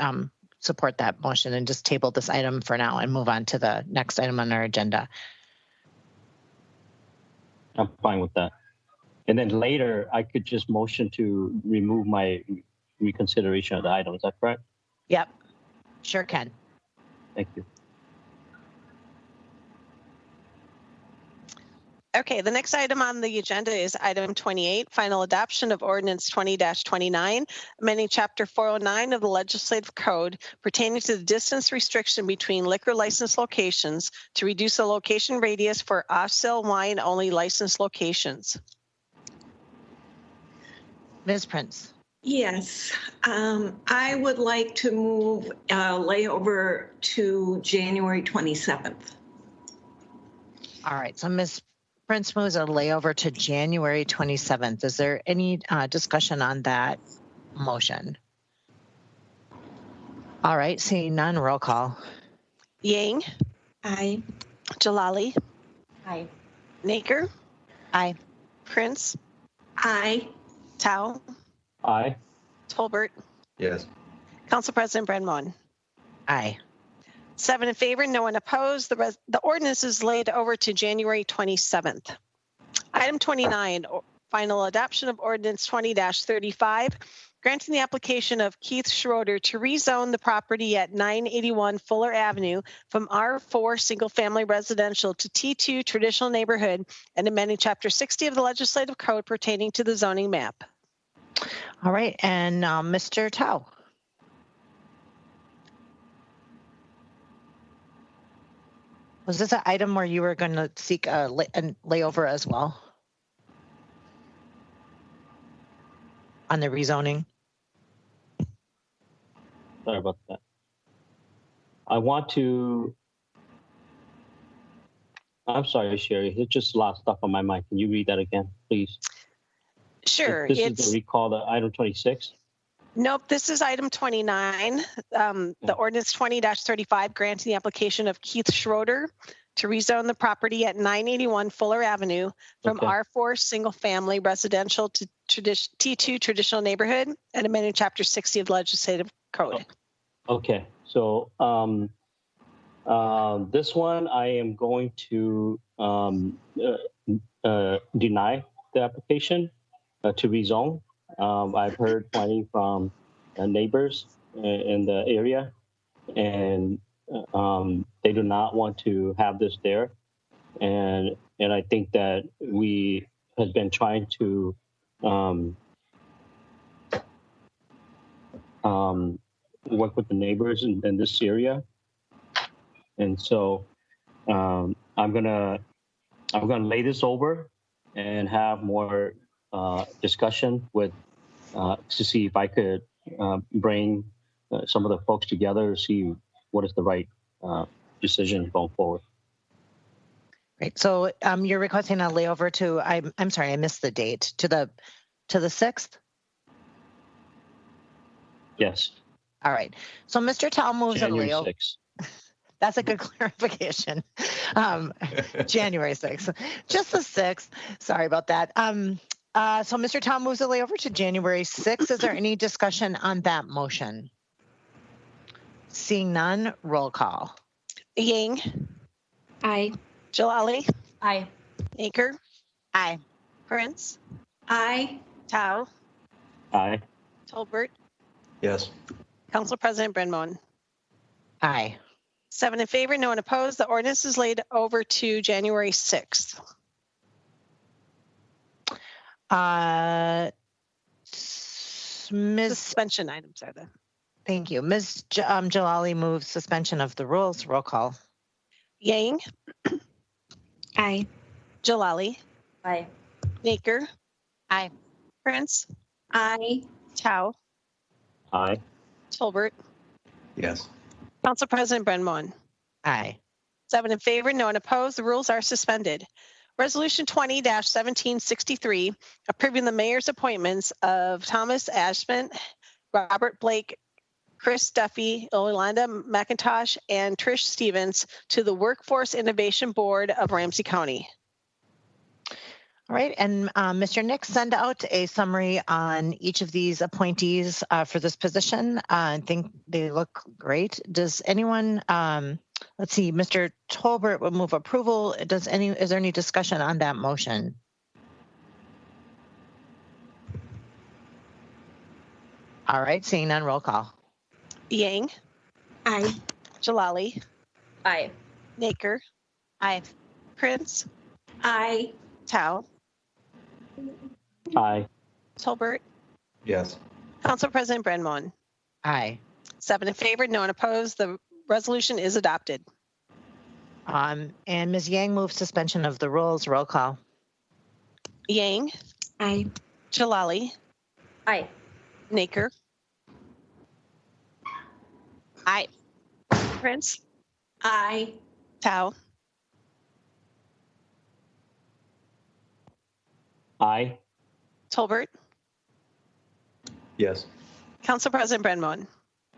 support that motion and just table this item for now and move on to the next item on our agenda. I'm fine with that. And then later, I could just motion to remove my reconsideration of the item. Is that correct? Yep, sure can. Thank you. Okay, the next item on the agenda is item 28, final adoption of ordinance 20-29, amending chapter 409 of the legislative code pertaining to the distance restriction between liquor license locations to reduce the location radius for off-sale wine only licensed locations. Ms. Prince. Yes, I would like to move layover to January 27th. All right, so Ms. Prince moves a layover to January 27th. Is there any discussion on that motion? All right, seeing none, roll call. Yang. Aye. Jalali. Aye. Naker. Aye. Prince. Aye. Tao. Aye. Tolbert. Yes. Council President Brenmoen. Aye. 7 in favor, no one opposed. The ordinance is laid over to January 27th. Item 29, final adoption of ordinance 20-35, granting the application of Keith Schroeder to rezone the property at 981 Fuller Avenue from R4 single family residential to T2 traditional neighborhood and amending chapter 60 of the legislative code pertaining to the zoning map. All right, and Mr. Tao. Was this an item where you were going to seek a layover as well on the rezoning? Sorry about that. I want to. I'm sorry, Sherry. It just lost stuff on my mind. Can you read that again, please? Sure. This is the recall to item 26. Nope, this is item 29. The ordinance 20-35 granting the application of Keith Schroeder to rezone the property at 981 Fuller Avenue from R4 single family residential to T2 traditional neighborhood and amending chapter 60 of the legislative code. Okay, so this one I am going to deny the application to rezone. I've heard plenty from neighbors in the area, and they do not want to have this there. And I think that we have been trying to work with the neighbors in this area, and so I'm gonna lay this over and have more discussion with to see if I could bring some of the folks together to see what is the right decision going forward. Great. So you're requesting a layover to, I'm sorry, I missed the date, to the 6th? Yes. All right. So Mr. Tao moves January a layover. 6th. That's a good clarification. January 6th, just the 6th. Sorry about that. So Mr. Tom moves the layover to January 6th. Is there any discussion on that motion? Seeing none, roll call. Yang. Aye. Jalali. Aye. Naker. Aye. Prince. Aye. Tao. Aye. Tolbert. Yes. Council President Brenmoen. Aye. 7 in favor, no one opposed. The ordinance is laid over to January 6th. Suspension items are the. Thank you. Ms. Jalali moves suspension of the rules. Roll call. Yang. Aye. Jalali. Aye. Naker. Aye. Prince. Aye. Tao. Aye. Tolbert. Yes. Council President Brenmoen. Aye. 7 in favor, no one opposed. The rules are suspended. Resolution 20-1763, approving the mayor's appointments of Thomas Ashman, Robert Blake, Chris Duffy, Yolanda McIntosh, and Trish Stevens to the Workforce Innovation Board of Ramsey County. All right, and Mr. Nick, send out a summary on each of these appointees for this position. I think they look great. Does anyone, let's see, Mr. Tolbert would move approval. Is there any discussion on that motion? All right, seeing none, roll call. Yang. Aye. Jalali. Aye. Naker. Aye. Prince. Aye. Tao. Aye. Tolbert. Yes. Council President Brenmoen. Aye. 7 in favor, no one opposed. The resolution is adopted. And Ms. Yang moves suspension of the rules. Roll call. Yang. Aye. Jalali. Aye. Naker. Aye. Prince. Aye. Tao. Aye. Tolbert. Yes. Council President Brenmoen.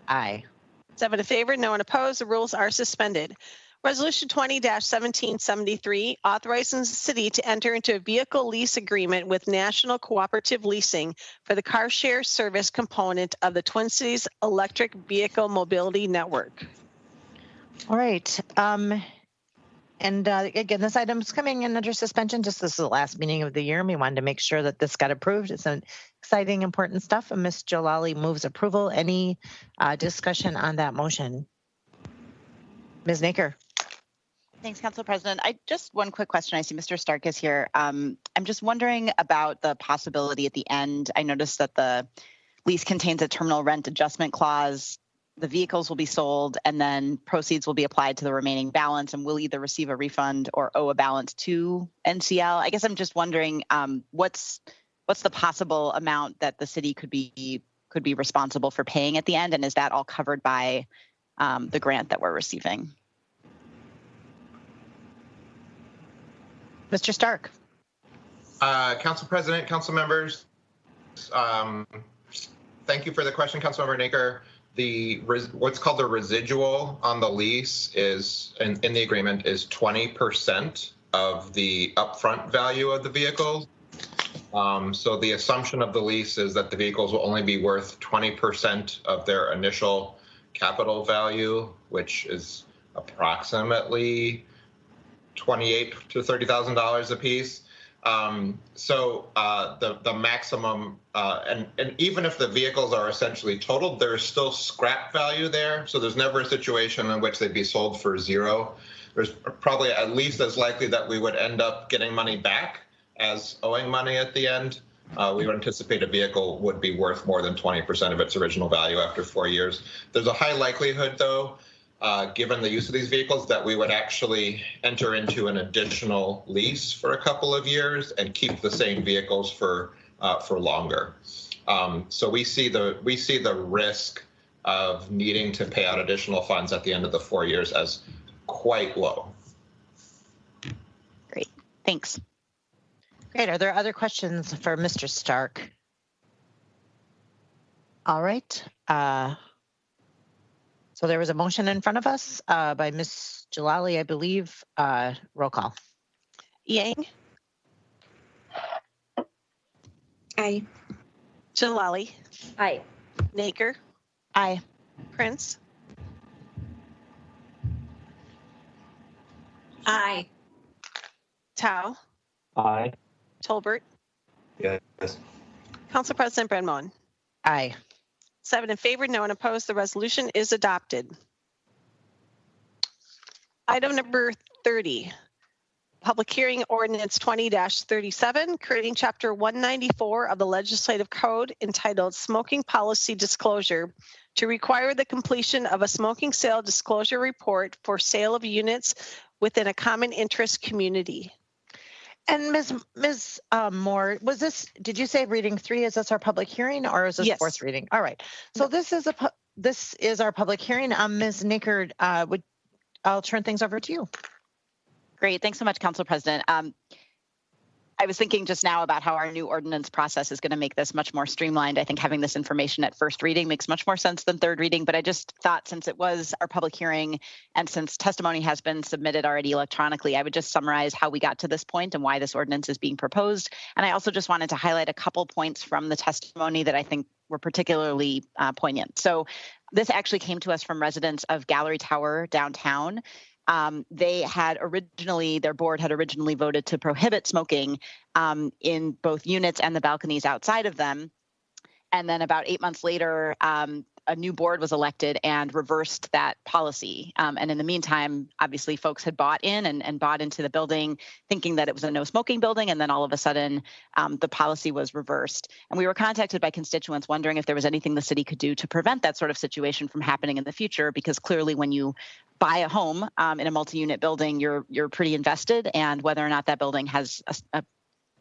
Aye. 7 in favor, no one opposed. The rules are suspended. Resolution 20-1773, authorizing the city to enter into a vehicle lease agreement with National Cooperative Leasing for the car share service component of the Twin Cities Electric Vehicle Mobility Network. All right. And again, this item is coming in under suspension. Just this is the last meeting of the year, and we wanted to make sure that this got approved. It's an exciting, important stuff. And Ms. Jalali moves approval. Any discussion on that motion? Ms. Naker. Thanks, Council President. Just one quick question. I see Mr. Stark is here. I'm just wondering about the possibility at the end. I noticed that the lease contains a terminal rent adjustment clause. The vehicles will be sold and then proceeds will be applied to the remaining balance, and we'll either receive a refund or owe a balance to NCL. I guess I'm just wondering what's the possible amount that the city could be responsible for paying at the end, and is that all covered by the grant that we're receiving? Mr. Stark. Council President, council members, thank you for the question, Councilmember Naker. What's called the residual on the lease is in the agreement is 20% of the upfront value of the vehicles. So the assumption of the lease is that the vehicles will only be worth 20% of their initial capital value, which is approximately $28,000 to $30,000 a piece. So the maximum, and even if the vehicles are essentially totaled, there's still scrap value there. So there's never a situation in which they'd be sold for zero. There's probably at least as likely that we would end up getting money back as owing money at the end. We would anticipate a vehicle would be worth more than 20% of its original value after 4 years. There's a high likelihood, though, given the use of these vehicles, that we would actually enter into an additional lease for a couple of years and keep the same vehicles for longer. So we see the risk of needing to pay out additional funds at the end of the 4 years as quite low. Great, thanks. Great. Are there other questions for Mr. Stark? All right. So there was a motion in front of us by Ms. Jalali, I believe. Roll call. Yang. Aye. Jalali. Aye. Naker. Aye. Prince. Aye. Tao. Aye. Tolbert. Yes. Council President Brenmoen. Aye. 7 in favor, no one opposed. The resolution is adopted. Item number 30, public hearing ordinance 20-37, creating chapter 194 of the legislative code entitled Smoking Policy Disclosure to require the completion of a smoking sale disclosure report for sale of units within a common interest community. And Ms. Moore, did you say reading 3? Is this our public hearing or is this Yes. fourth reading? All right. So this is our public hearing. Ms. Naker, I'll turn things over to you. Great. Thanks so much, Council President. I was thinking just now about how our new ordinance process is going to make this much more streamlined. I think having this information at first reading makes much more sense than third reading, but I just thought since it was our public hearing and since testimony has been submitted already electronically, I would just summarize how we got to this point and why this ordinance is being proposed. And I also just wanted to highlight a couple points from the testimony that I think were particularly poignant. So this actually came to us from residents of Gallery Tower downtown. Their board had originally voted to prohibit smoking in both units and the balconies outside of them. And then about 8 months later, a new board was elected and reversed that policy. And in the meantime, obviously folks had bought in and bought into the building thinking that it was a no smoking building. And then all of a sudden the policy was reversed. And we were contacted by constituents wondering if there was anything the city could do to prevent that sort of situation from happening in the future, because clearly when you buy a home in a multi-unit building, you're pretty invested, and whether or not that building has a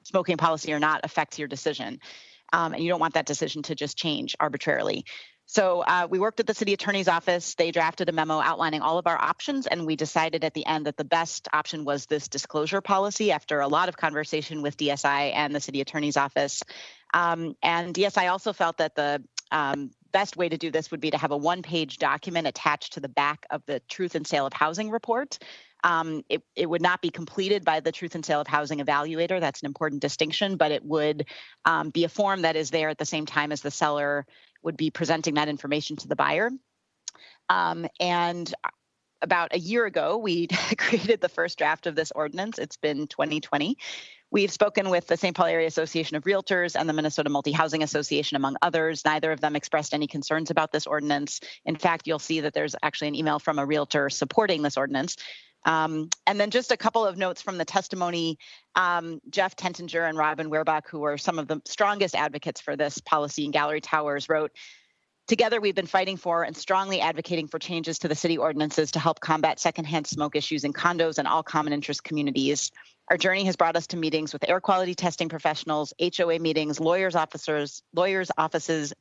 smoking policy or not affects your decision. And you don't want that decision to just change arbitrarily. So we worked at the city attorney's office. They drafted a memo outlining all of our options, and we decided at the end that the best option was this disclosure policy after a lot of conversation with DSI and the city attorney's office. And DSI also felt that the best way to do this would be to have a one-page document attached to the back of the Truth and Sale of Housing report. It would not be completed by the Truth and Sale of Housing evaluator. That's an important distinction, but it would be a form that is there at the same time as the seller would be presenting that information to the buyer. And about a year ago, we created the first draft of this ordinance. It's been 2020. We've spoken with the St. Paul Area Association of Realtors and the Minnesota Multi-Housing Association, among others. Neither of them expressed any concerns about this ordinance. In fact, you'll see that there's actually an email from a realtor supporting this ordinance. And then just a couple of notes from the testimony. Jeff Tentinger and Robin Werbach, who are some of the strongest advocates for this policy in Gallery Towers, wrote, "Together, we've been fighting for and strongly advocating for changes to the city ordinances to help combat secondhand smoke issues in condos and all common interest communities. Our journey has brought us to meetings with air quality testing professionals, HOA meetings, lawyers' offices,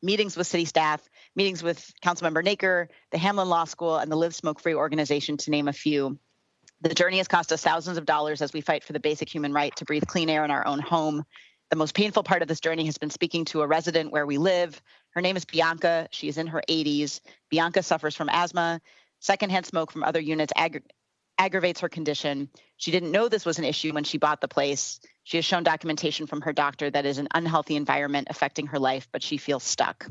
meetings with city staff, meetings with Councilmember Naker, the Hamlin Law School, and the Live Smoke Free organization, to name a few. The journey has cost us thousands of dollars as we fight for the basic human right to breathe clean air in our own home. The most painful part of this journey has been speaking to a resident where we live. Her name is Bianca. She is in her 80s. Bianca suffers from asthma. Secondhand smoke from other units aggravates her condition. She didn't know this was an issue when she bought the place. She has shown documentation from her doctor that is an unhealthy environment affecting her life, but she feels stuck."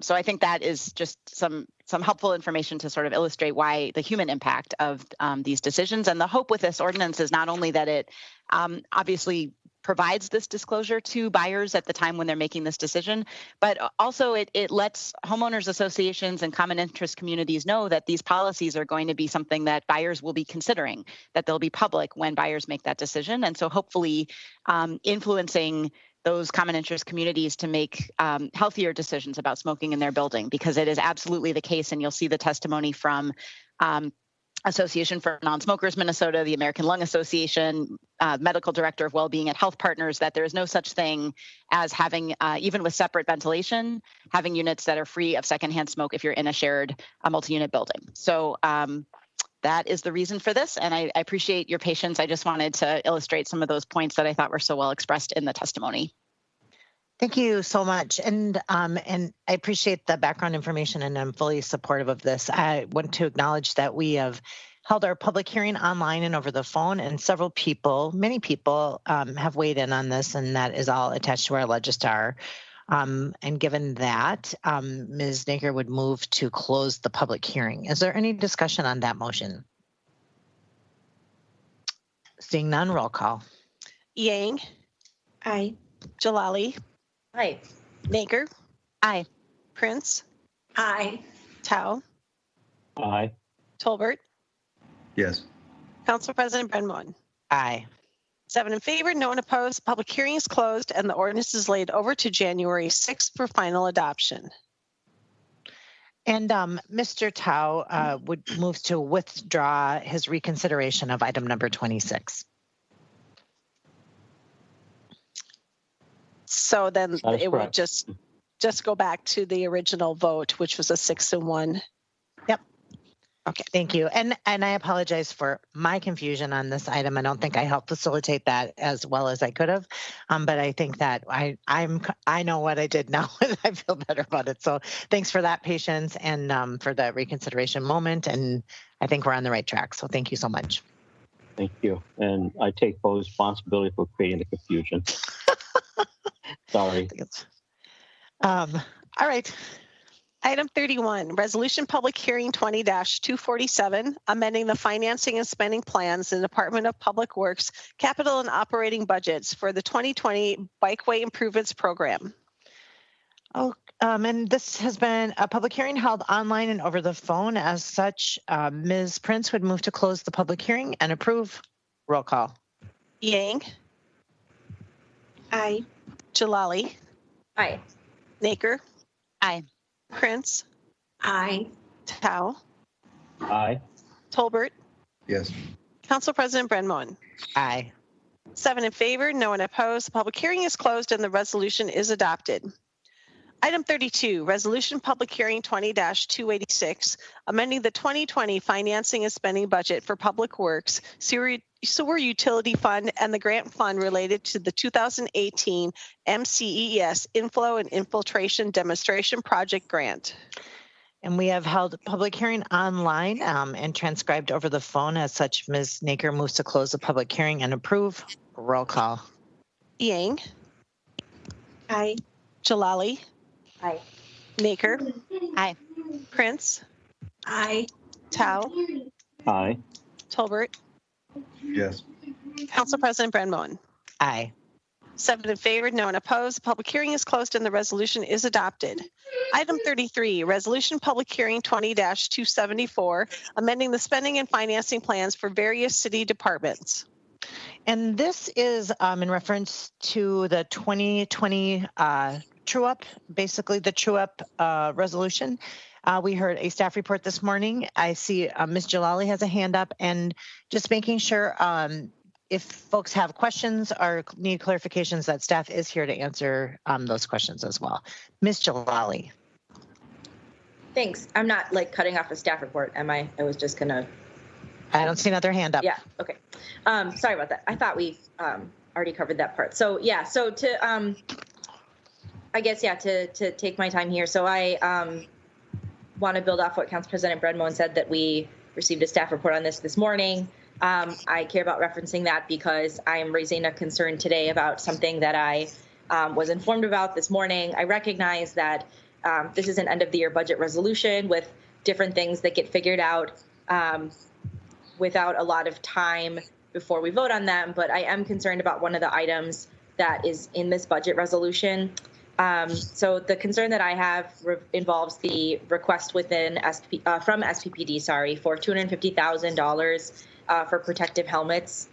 So I think that is just some helpful information to sort of illustrate why the human impact of these decisions. And the hope with this ordinance is not only that it obviously provides this disclosure to buyers at the time when they're making this decision, but also it lets homeowners associations and common interest communities know that these policies are going to be something that buyers will be considering, that they'll be public when buyers make that decision. And so hopefully influencing those common interest communities to make healthier decisions about smoking in their building, because it is absolutely the case. And you'll see the testimony from Association for Non-Smokers Minnesota, the American Lung Association, medical director of Wellbeing at Health Partners, that there is no such thing as having, even with separate ventilation, having units that are free of secondhand smoke if you're in a multi-unit building. So that is the reason for this, and I appreciate your patience. I just wanted to illustrate some of those points that I thought were so well expressed in the testimony. Thank you so much. And I appreciate the background information, and I'm fully supportive of this. I want to acknowledge that we have held our public hearing online and over the phone, and many people have weighed in on this, and that is all attached to our Legistar. And given that, Ms. Naker would move to close the public hearing. Is there any discussion on that motion? Seeing none, roll call. Yang. Aye. Jalali. Aye. Naker. Aye. Prince. Aye. Tao. Aye. Tolbert. Yes. Council President Brenmoen. Aye. 7 in favor, no one opposed. Public hearing is closed, and the ordinance is laid over to January 6th for final adoption. And Mr. Tao would move to withdraw his reconsideration of item number 26. So then it would just go back to the original vote, which was a 6-1. Yep. Okay, thank you. And I apologize for my confusion on this item. I don't think I helped facilitate that as well as I could have. But I think that I know what I did now and I feel better about it. So thanks for that patience and for the reconsideration moment. And I think we're on the right track. So thank you so much. Thank you. And I take full responsibility for creating the confusion. Sorry. All right. Item 31, Resolution Public Hearing 20-247, amending the financing and spending plans in the Department of Public Works capital and operating budgets for the 2020 Bikeway Improvements Program. Oh, and this has been a public hearing held online and over the phone. As such, Ms. Prince would move to close the public hearing and approve. Roll call. Yang. Aye. Jalali. Aye. Naker. Aye. Prince. Aye. Tao. Aye. Tolbert. Yes. Council President Brenmoen. Aye. 7 in favor, no one opposed. The public hearing is closed and the resolution is adopted. Item 32, Resolution Public Hearing 20-286, amending the 2020 financing and spending budget for Public Works, Sewer Utility Fund, and the grant fund related to the 2018 MCES Inflow and Infiltration Demonstration Project Grant. And we have held a public hearing online and transcribed over the phone. As such, Ms. Naker moves to close the public hearing and approve. Roll call. Yang. Aye. Jalali. Aye. Naker. Aye. Prince. Aye. Tao. Aye. Tolbert. Yes. Council President Brenmoen. Aye. 7 in favor, no one opposed. The public hearing is closed and the resolution is adopted. Item 33, Resolution Public Hearing 20-274, amending the spending and financing plans for various city departments. And this is in reference to the 2020 true-up, basically the true-up resolution. We heard a staff report this morning. I see Ms. Jalali has a hand up, and just making sure if folks have questions or need clarifications, that staff is here to answer those questions as well. Ms. Jalali. Thanks. I'm not like cutting off a staff report, am I? I was just gonna. I don't see another hand up. Yeah, okay. Sorry about that. I thought we already covered that part. So yeah, so to, I guess, yeah, to take my time here. So I want to build off what Council President Brenmoen said, that we received a staff report on this morning. I care about referencing that because I am raising a concern today about something that I was informed about this morning. I recognize that this is an end of the year budget resolution with different things that get figured out without a lot of time before we vote on them, but I am concerned about one of the items that is in this budget resolution. So the concern that I have involves the request within from SPPD, for $250,000 for protective helmets.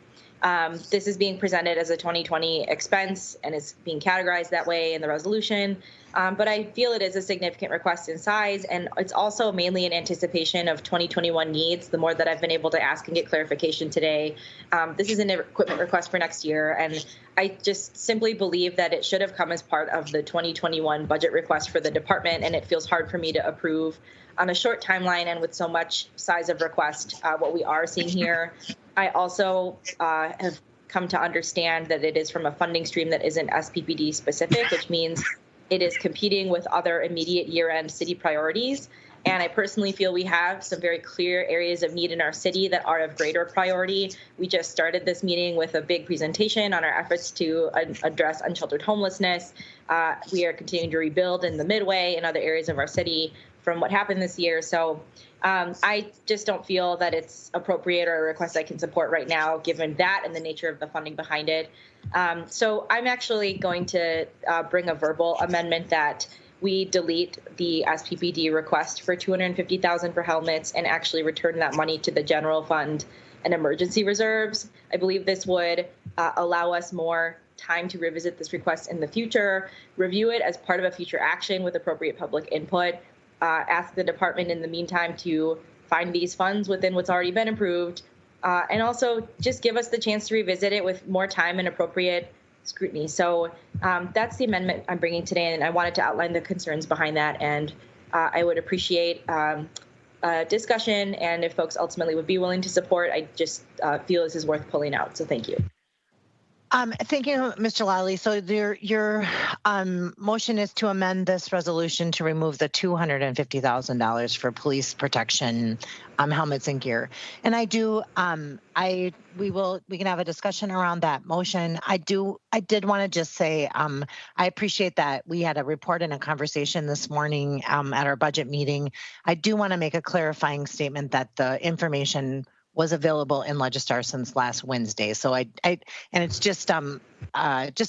This is being presented as a 2020 expense and is being categorized that way in the resolution. But I feel it is a significant request in size, and it's also mainly in anticipation of 2021 needs. The more that I've been able to ask and get clarification today, this is an equipment request for next year, and I just simply believe that it should have come as part of the 2021 budget request for the department, and it feels hard for me to approve on a short timeline and with so much size of request what we are seeing here. I also have come to understand that it is from a funding stream that isn't SPPD specific, which means it is competing with other immediate year-end city priorities. And I personally feel we have some very clear areas of need in our city that are of greater priority. We just started this meeting with a big presentation on our efforts to address unsheltered homelessness. We are continuing to rebuild in the Midway and other areas of our city from what happened this year. So I just don't feel that it's appropriate or a request I can support right now, given that and the nature of the funding behind it. So I'm actually going to bring a verbal amendment that we delete the SPPD request for $250,000 for helmets and actually return that money to the general fund and emergency reserves. I believe this would allow us more time to revisit this request in the future, review it as part of a future action with appropriate public input, ask the department in the meantime to find these funds within what's already been approved, and also just give us the chance to revisit it with more time and appropriate scrutiny. So that's the amendment I'm bringing today, and I wanted to outline the concerns behind that. And I would appreciate discussion, and if folks ultimately would be willing to support, I just feel this is worth pulling out. So thank you. Thank you, Mr. Lally. So your motion is to amend this resolution to remove the $250,000 for police protection helmets and gear. And we can have a discussion around that motion. I did want to just say I appreciate that we had a report and a conversation this morning at our budget meeting. I do want to make a clarifying statement that the information was available in Legistar since last Wednesday. So and it's just to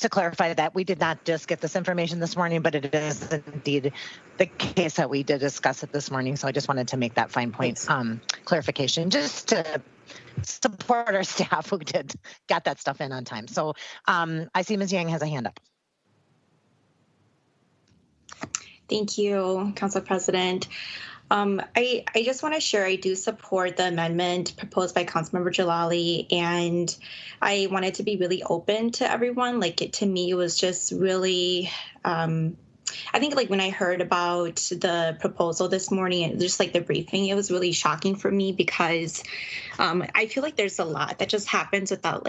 clarify that we did not just get this information this morning, but it is indeed the case that we did discuss it this morning. So I just wanted to make that fine point clarification, just to support our staff who got that stuff in on time. So I see Ms. Yang has a hand up. Thank you, Council President. I just want to share I do support the amendment proposed by Councilmember Jalali, and I wanted to be really open to everyone. To me, it was just really, I think when I heard about the proposal this morning and just the briefing, it was really shocking for me because I feel like there's a lot that just happens without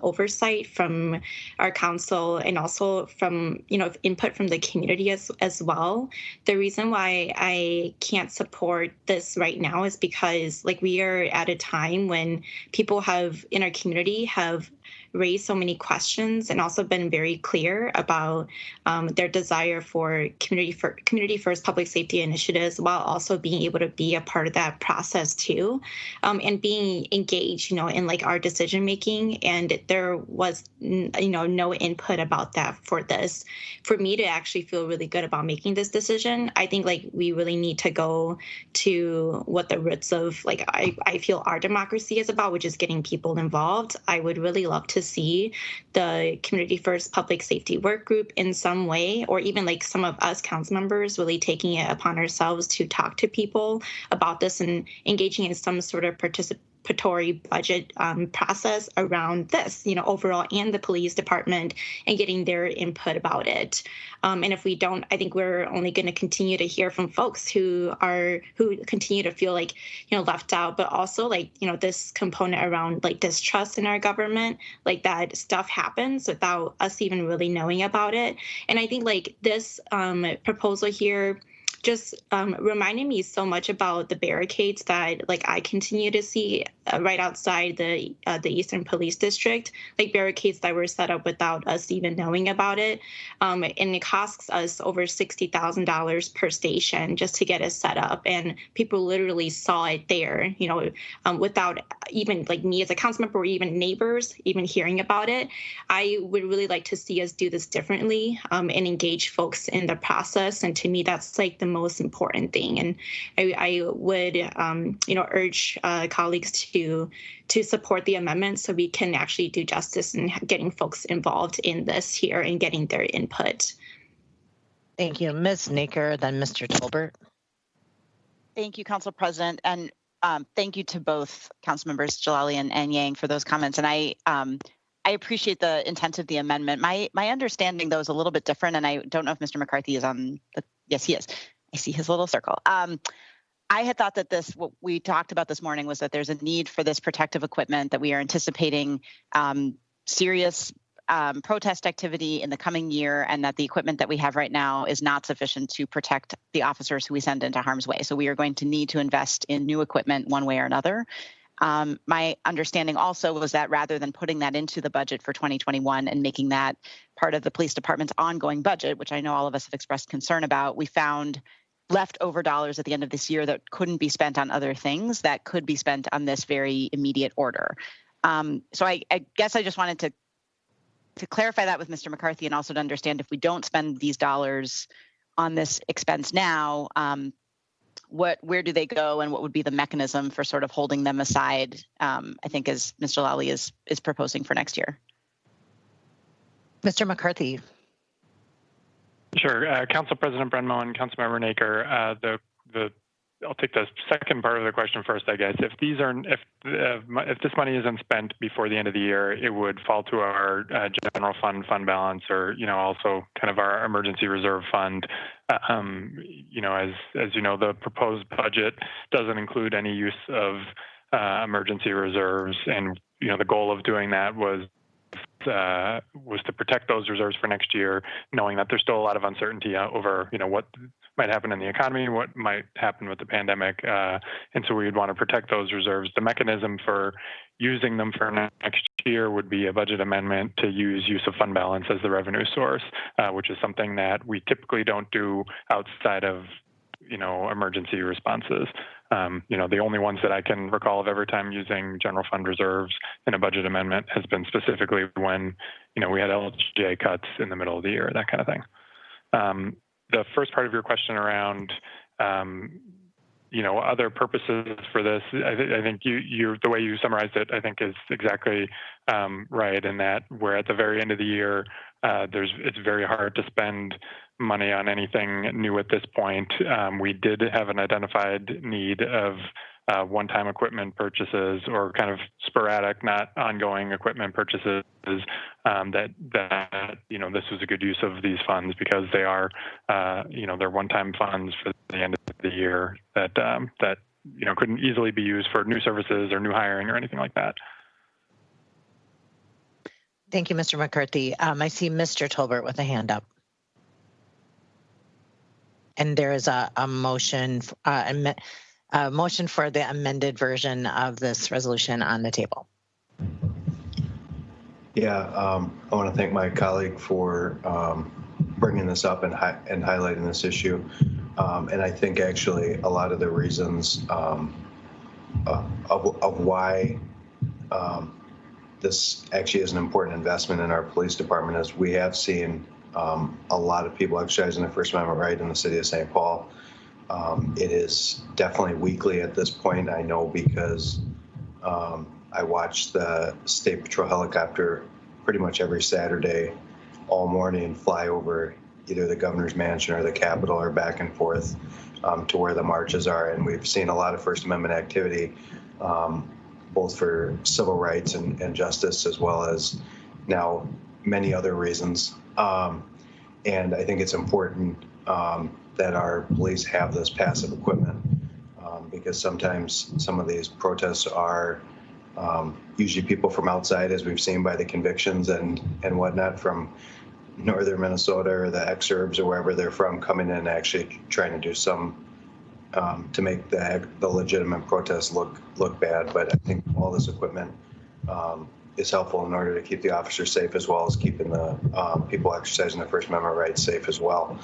oversight from our council and also from input from the community as well. The reason why I can't support this right now is because we are at a time when people in our community have raised so many questions and also been very clear about their desire for community first public safety initiatives, while also being able to be a part of that process too, and being engaged, in our decision making. And there was, no input about that for this. For me to actually feel really good about making this decision, I think we really need to go to what the roots of I feel our democracy is about, which is getting people involved. I would really love to see the Community First Public Safety Work Group in some way, or even some of us council members really taking it upon ourselves to talk to people about this and engaging in some sort of participatory budget process around this, overall, and the police department, and getting their input about it. And if we don't, I think we're only going to continue to hear from folks who continue to feel left out, but also this component around distrust in our government, that stuff happens without us even really knowing about it. And I think this proposal here just reminded me so much about the barricades that I continue to see right outside the Eastern Police District, barricades that were set up without us even knowing about it. And it costs us over $60,000 per station just to get it set up. And people literally saw it there, without even me as a council member or even neighbors even hearing about it. I would really like to see us do this differently and engage folks in the process. And to me, that's the most important thing. And I would, urge colleagues to support the amendment so we can actually do justice in getting folks involved in this here and getting their input. Thank you, Ms. Naker, then Mr. Tolbert. Thank you, Council President, and thank you to both council members Jalali and Yang for those comments. And I appreciate the intent of the amendment. My understanding, though, is a little bit different, and I don't know if Mr. McCarthy is on the. Yes, he is. I see his little circle. I had thought that what we talked about this morning was that there's a need for this protective equipment, that we are anticipating serious protest activity in the coming year, and that the equipment that we have right now is not sufficient to protect the officers who we send into harm's way. So we are going to need to invest in new equipment one way or another. My understanding also was that rather than putting that into the budget for 2021 and making that part of the police department's ongoing budget, which I know all of us have expressed concern about, we found leftover dollars at the end of this year that couldn't be spent on other things that could be spent on this very immediate order. So I guess I just wanted to clarify that with Mr. McCarthy, and also to understand if we don't spend these dollars on this expense now, where do they go, and what would be the mechanism for sort of holding them aside, I think, as Mr. Lally is proposing for next year. Mr. McCarthy. Sure. Council President Brenmo and Councilmember Naker, the I'll take the second part of the question first, I guess. If this money isn't spent before the end of the year, it would fall to our general fund balance, or also kind of our emergency reserve fund. As you know, the proposed budget doesn't include any use of emergency reserves, and the goal of doing that was to protect those reserves for next year, knowing that there's still a lot of uncertainty over, what might happen in the economy, what might happen with the pandemic. And so we would want to protect those reserves. The mechanism for using them for next year would be a budget amendment to use of fund balance as the revenue source, which is something that we typically don't do outside of emergency responses. The only ones that I can recall of every time using general fund reserves in a budget amendment has been specifically when, we had LGA cuts in the middle of the year, that kind of thing. The first part of your question around, other purposes for this, I think the way you summarized it, I think is exactly right, in that we're at the very end of the year. It's very hard to spend money on anything new at this point. We did have an identified need of one-time equipment purchases, or kind of sporadic, not ongoing equipment purchases. This was a good use of these funds because they are, they're one-time funds for the end of the year that couldn't easily be used for new services or new hiring or anything like that. Thank you, Mr. McCarthy. I see Mr. Tolbert with a hand up. And there is a motion for the amended version of this resolution on the table. Yeah, I want to thank my colleague for bringing this up and highlighting this issue. And I think actually a lot of the reasons of why this actually is an important investment in our police department is we have seen a lot of people exercising their First Amendment right in the city of St. Paul. It is definitely weekly at this point. I know because I watch the State Patrol helicopter pretty much every Saturday all morning fly over either the governor's mansion or the Capitol or back and forth to where the marches are. And we've seen a lot of First Amendment activity, both for civil rights and justice, as well as now many other reasons. And I think it's important that our police have this passive equipment because sometimes some of these protests are usually people from outside, as we've seen by the convictions and whatnot, from northern Minnesota or the exurbs or wherever they're from, coming in and actually trying to do some to make the legitimate protests look bad. But I think all this equipment is helpful in order to keep the officers safe, as well as keeping the people exercising their First Amendment rights safe as well.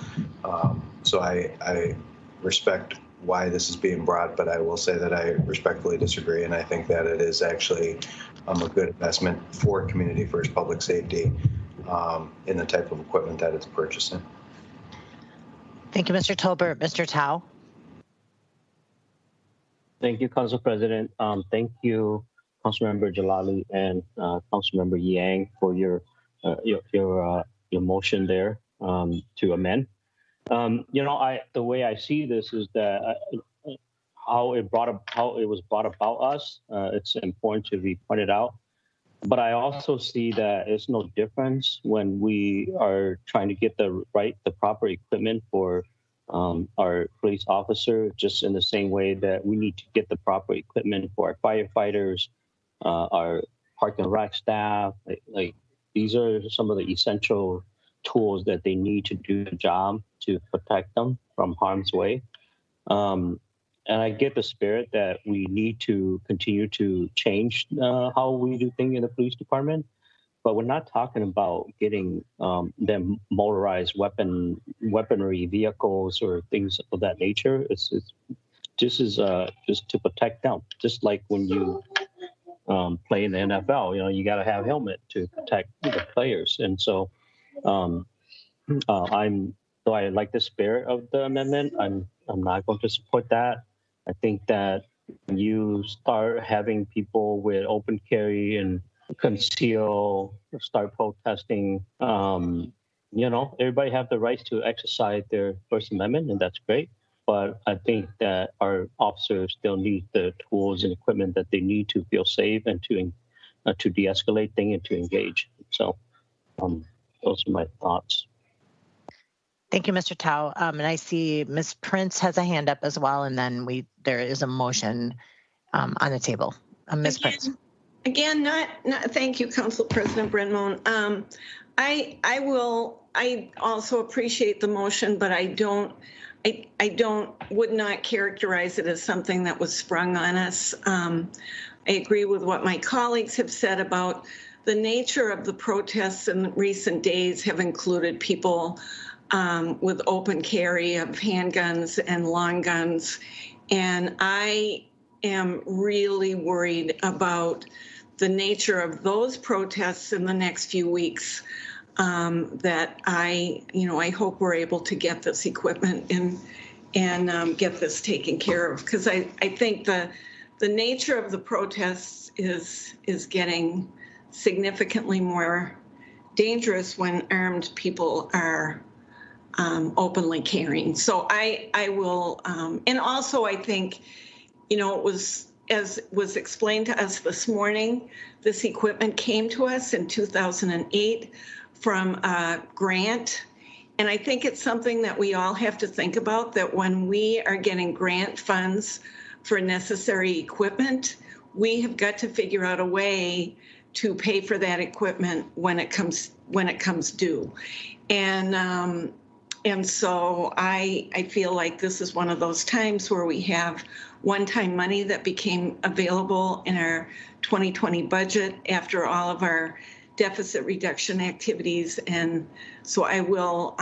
So I respect why this is being brought, but I will say that I respectfully disagree, and I think that it is actually a good investment for community first public safety in the type of equipment that it's purchasing. Thank you, Mr. Tolbert. Mr. Tao. Thank you, Council President. Thank you, Councilmember Jalali and Councilmember Yang, for your motion there to amend. The way I see this is that how it was brought about us. It's important to be pointed out, but I also see that it's no difference when we are trying to get the proper equipment for our police officer, just in the same way that we need to get the proper equipment for our firefighters, our park and rec staff. Like these are some of the essential tools that they need to do the job to protect them from harm's way. And I get the spirit that we need to continue to change how we do things in the police department, but we're not talking about getting them motorized weaponry vehicles or things of that nature. It's just to protect them, just like when you play in the NFL. You got to have a helmet to protect the players. And so though I like the spirit of the amendment, I'm not going to support that. I think that when you start having people with open carry and conceal, start protesting, everybody have the right to exercise their First Amendment, and that's great. but I think that our officers still need the tools and equipment that they need to feel safe and to de-escalate things and to engage. So those are my thoughts. Thank you, Mr. Tao. And I see Ms. Prince has a hand up as well, and then there is a motion on the table. Ms. Prince. Again, thank you, Council President Brenmone. I also appreciate the motion, but I would not characterize it as something that was sprung on us. I agree with what my colleagues have said about the nature of the protests in recent days have included people with open carry of handguns and long guns. And I am really worried about the nature of those protests in the next few weeks, that I hope we're able to get this equipment and get this taken care of. Because I think the nature of the protests is getting significantly more dangerous when armed people are openly carrying. So I will, and also I think, it was, as was explained to us this morning, this equipment came to us in 2008 from a grant. And I think it's something that we all have to think about, that when we are getting grant funds for necessary equipment, we have got to figure out a way to pay for that equipment when it comes due. And so I feel like this is one of those times where we have one-time money that became available in our 2020 budget after all of our deficit reduction activities. And so I will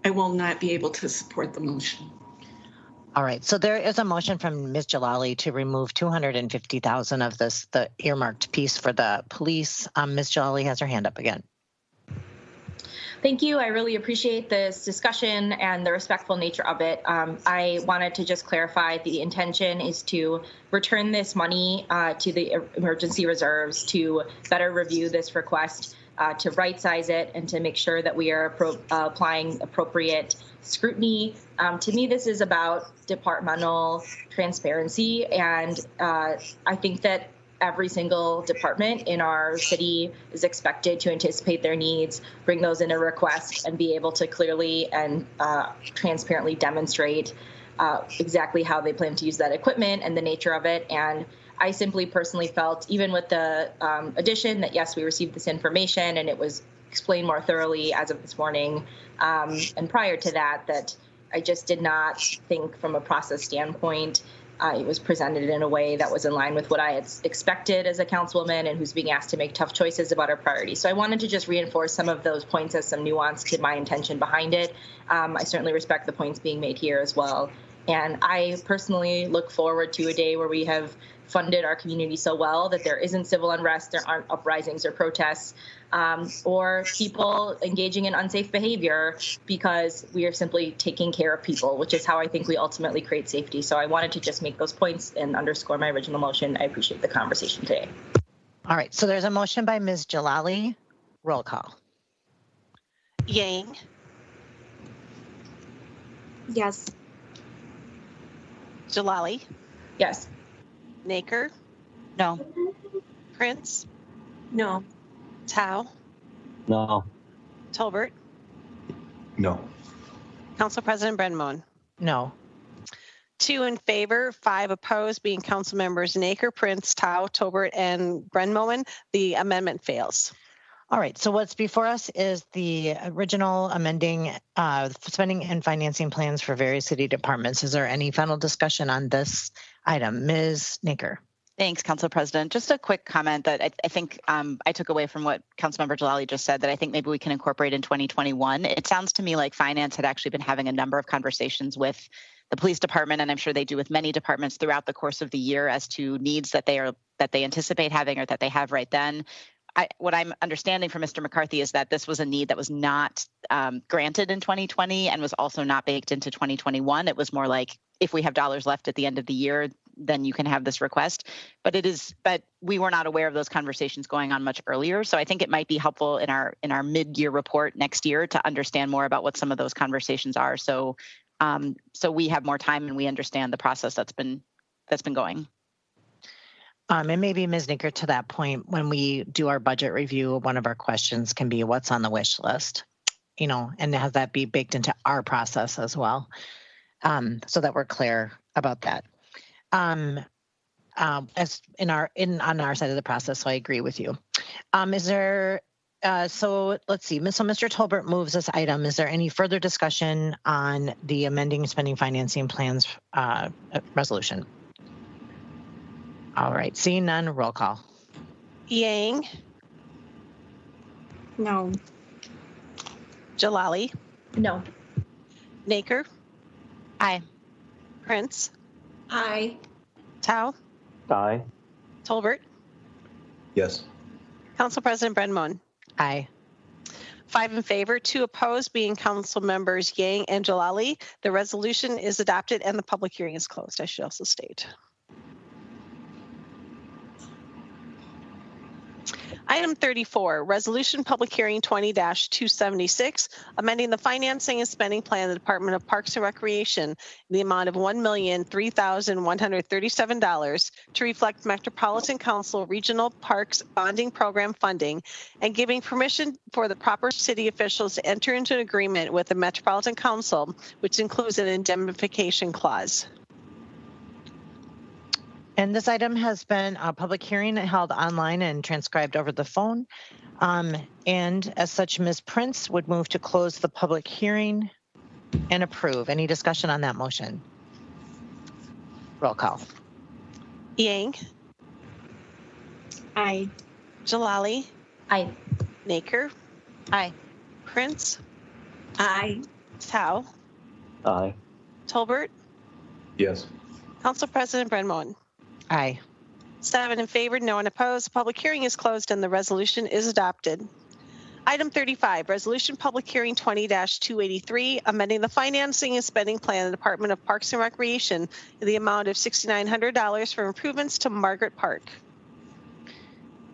not be able to support the motion. All right. So there is a motion from Ms. Jalali to remove $250,000 of the earmarked piece for the police. Ms. Jalali has her hand up again. Thank you. I really appreciate this discussion and the respectful nature of it. I wanted to just clarify the intention is to return this money to the emergency reserves to better review this request, to right size it, and to make sure that we are applying appropriate scrutiny. To me, this is about departmental transparency, and I think that every single department in our city is expected to anticipate their needs, bring those in a request, and be able to clearly and transparently demonstrate exactly how they plan to use that equipment and the nature of it. And I simply personally felt, even with the addition, that yes, we received this information and it was explained more thoroughly as of this morning. And prior to that, that I just did not think from a process standpoint it was presented in a way that was in line with what I had expected as a councilwoman and who's being asked to make tough choices about our priorities. So I wanted to just reinforce some of those points as some nuance to my intention behind it. I certainly respect the points being made here as well. And I personally look forward to a day where we have funded our community so well that there isn't civil unrest, there aren't uprisings or protests, or people engaging in unsafe behavior, because we are simply taking care of people, which is how I think we ultimately create safety. So I wanted to just make those points and underscore my original motion. I appreciate the conversation today. All right, so there's a motion by Ms. Jalali. Roll call. Yang. Yes. Jalali. Yes. Naker. No. Prince. No. Tao. No. Tolbert. No. Council President Brenmone. No. 2 in favor, 5 opposed, being council members Naker, Prince, Tao, Tolbert, and Brenmone. The amendment fails. All right, so what's before us is the original amending spending and financing plans for various city departments. Is there any final discussion on this item? Ms. Naker. Thanks, Council President. Just a quick comment that I think I took away from what Councilmember Jalali just said that I think maybe we can incorporate in 2021. It sounds to me like Finance had actually been having a number of conversations with the police department, and I'm sure they do with many departments throughout the course of the year as to needs that they anticipate having or that they have right then. What I'm understanding from Mr. McCarthy is that this was a need that was not granted in 2020 and was also not baked into 2021. It was more like, if we have dollars left at the end of the year, then you can have this request. But we were not aware of those conversations going on much earlier. So I think it might be helpful in our mid-year report next year to understand more about what some of those conversations are. So so we have more time and we understand the process that's been going. And maybe Ms. Nicker, to that point, when we do our budget review, one of our questions can be what's on the wish list, and have that be baked into our process as well, so that we're clear about that. As on our side of the process, so I agree with you. Is there? So let's see. So Mr. Tolbert moves this item. Is there any further discussion on the amending spending financing plans resolution? All right, seeing none, roll call. Yang. No. Jalali. No. Naker. Aye. Prince. Aye. Tao. Aye. Tolbert. Yes. Council President Brenmon. Aye. 5 in favor, 2 opposed, being Council Members Yang and Jalali. The resolution is adopted and the public hearing is closed, I should also state. Item 34, Resolution Public Hearing 20-276, amending the financing and spending plan of the Department of Parks and Recreation in the amount of $1,003,137 to reflect Metropolitan Council Regional Parks Bonding Program funding and giving permission for the proper city officials to enter into an agreement with the Metropolitan Council, which includes an indemnification clause. And this item has been a public hearing held online and transcribed over the phone. And as such, Ms. Prince would move to close the public hearing and approve. Any discussion on that motion? Roll call. Yang. Aye. Jalali. Aye. Naker. Aye. Prince. Aye. Tao. Aye. Tolbert. Yes. Council President Brenmon. Aye. 7 in favor, no one opposed. The public hearing is closed and the resolution is adopted. Item 35, Resolution Public Hearing 20-283, amending the financing and spending plan of the Department of Parks and Recreation in the amount of $6,900 for improvements to Margaret Park.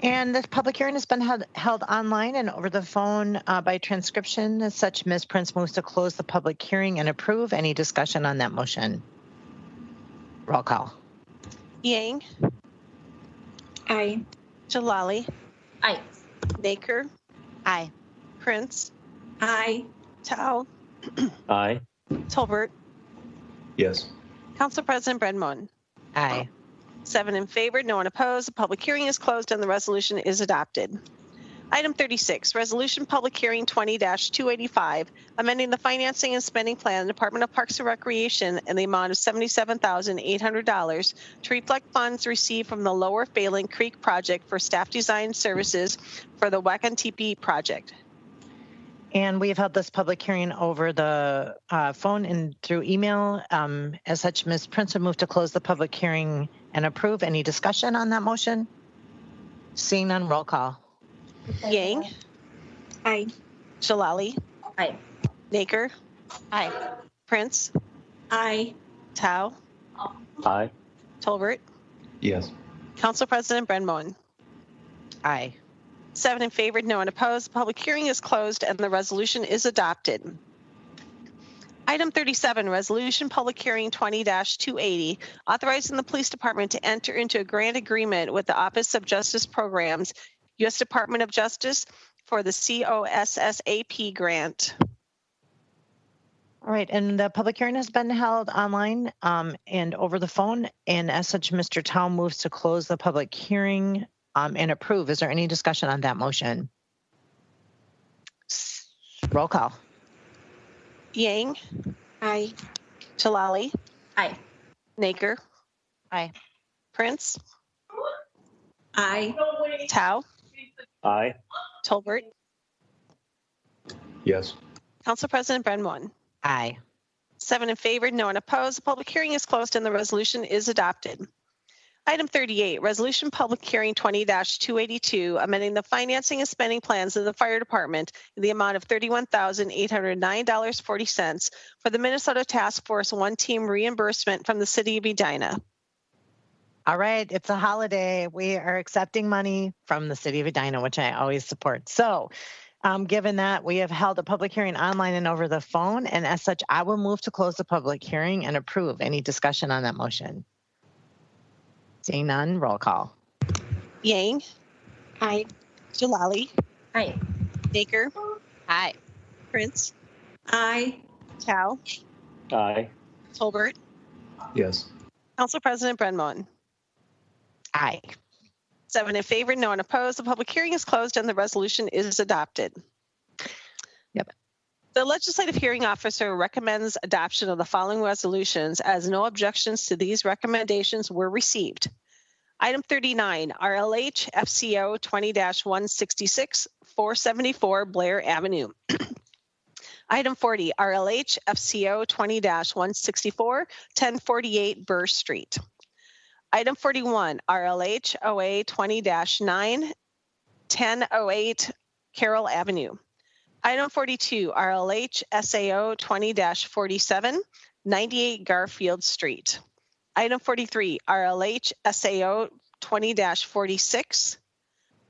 And this public hearing has been held online and over the phone by transcription. As such, Ms. Prince moves to close the public hearing and approve. Any discussion on that motion? Roll call. Yang. Aye. Jalali. Aye. Naker. Aye. Prince. Aye. Tao. Aye. Tolbert. Yes. Council President Brenmon. Aye. 7 in favor, no one opposed. The public hearing is closed and the resolution is adopted. Item 36, Resolution Public Hearing 20-285, amending the financing and spending plan of the Department of Parks and Recreation in the amount of $77,800 to reflect funds received from the Lower Phelan Creek project for staff design services for the Wakantipi project. And we have held this public hearing over the phone and through email. As such, Ms. Prince would move to close the public hearing and approve. Any discussion on that motion? Seeing none, roll call. Yang. Aye. Jalali. Aye. Naker. Aye. Prince. Aye. Tao. Aye. Tolbert. Yes. Council President Brenmon. Aye. 7 in favor, no one opposed. The public hearing is closed and the resolution is adopted. Item 37, Resolution Public Hearing 20-280, authorizing the Police Department to enter into a grant agreement with the Office of Justice Programs, U.S. Department of Justice, for the COSSAP grant. All right, and the public hearing has been held online and over the phone. And as such, Mr. Tao moves to close the public hearing and approve. Is there any discussion on that motion? Roll call. Yang. Aye. Jalali. Aye. Naker. Aye. Prince. Aye. Tao. Aye. Tolbert. Yes. Council President Brenmon. Aye. 7 in favor, no one opposed. The public hearing is closed and the resolution is adopted. Item 38, Resolution Public Hearing 20-282, amending the financing and spending plans of the Fire Department in the amount of $31,809.40 for the Minnesota Task Force One Team reimbursement from the City of Edina. All right, it's a holiday. We are accepting money from the City of Edina, which I always support. So Given that we have held a public hearing online and over the phone, and as such, I will move to close the public hearing and approve. Any discussion on that motion? Seeing none, roll call. Yang. Aye. Jalali. Aye. Baker. Aye. Prince. Aye. Chow. Aye. Tolbert. Yes. Council President Brenmon. Aye. 7 in favor, no one opposed. The public hearing is closed and the resolution is adopted. Yep. The legislative hearing officer recommends adoption of the following resolutions as no objections to these recommendations were received. Item 39, RLH FCO 20-166, 474 Blair Avenue. Item 40, RLH FCO 20-164, 1048 Burr Street. Item 41, RLH OA 20-9, 1008 Carroll Avenue. Item 42, RLH SAO 20-47, 98 Garfield Street. Item 43, RLH SAO 20-46,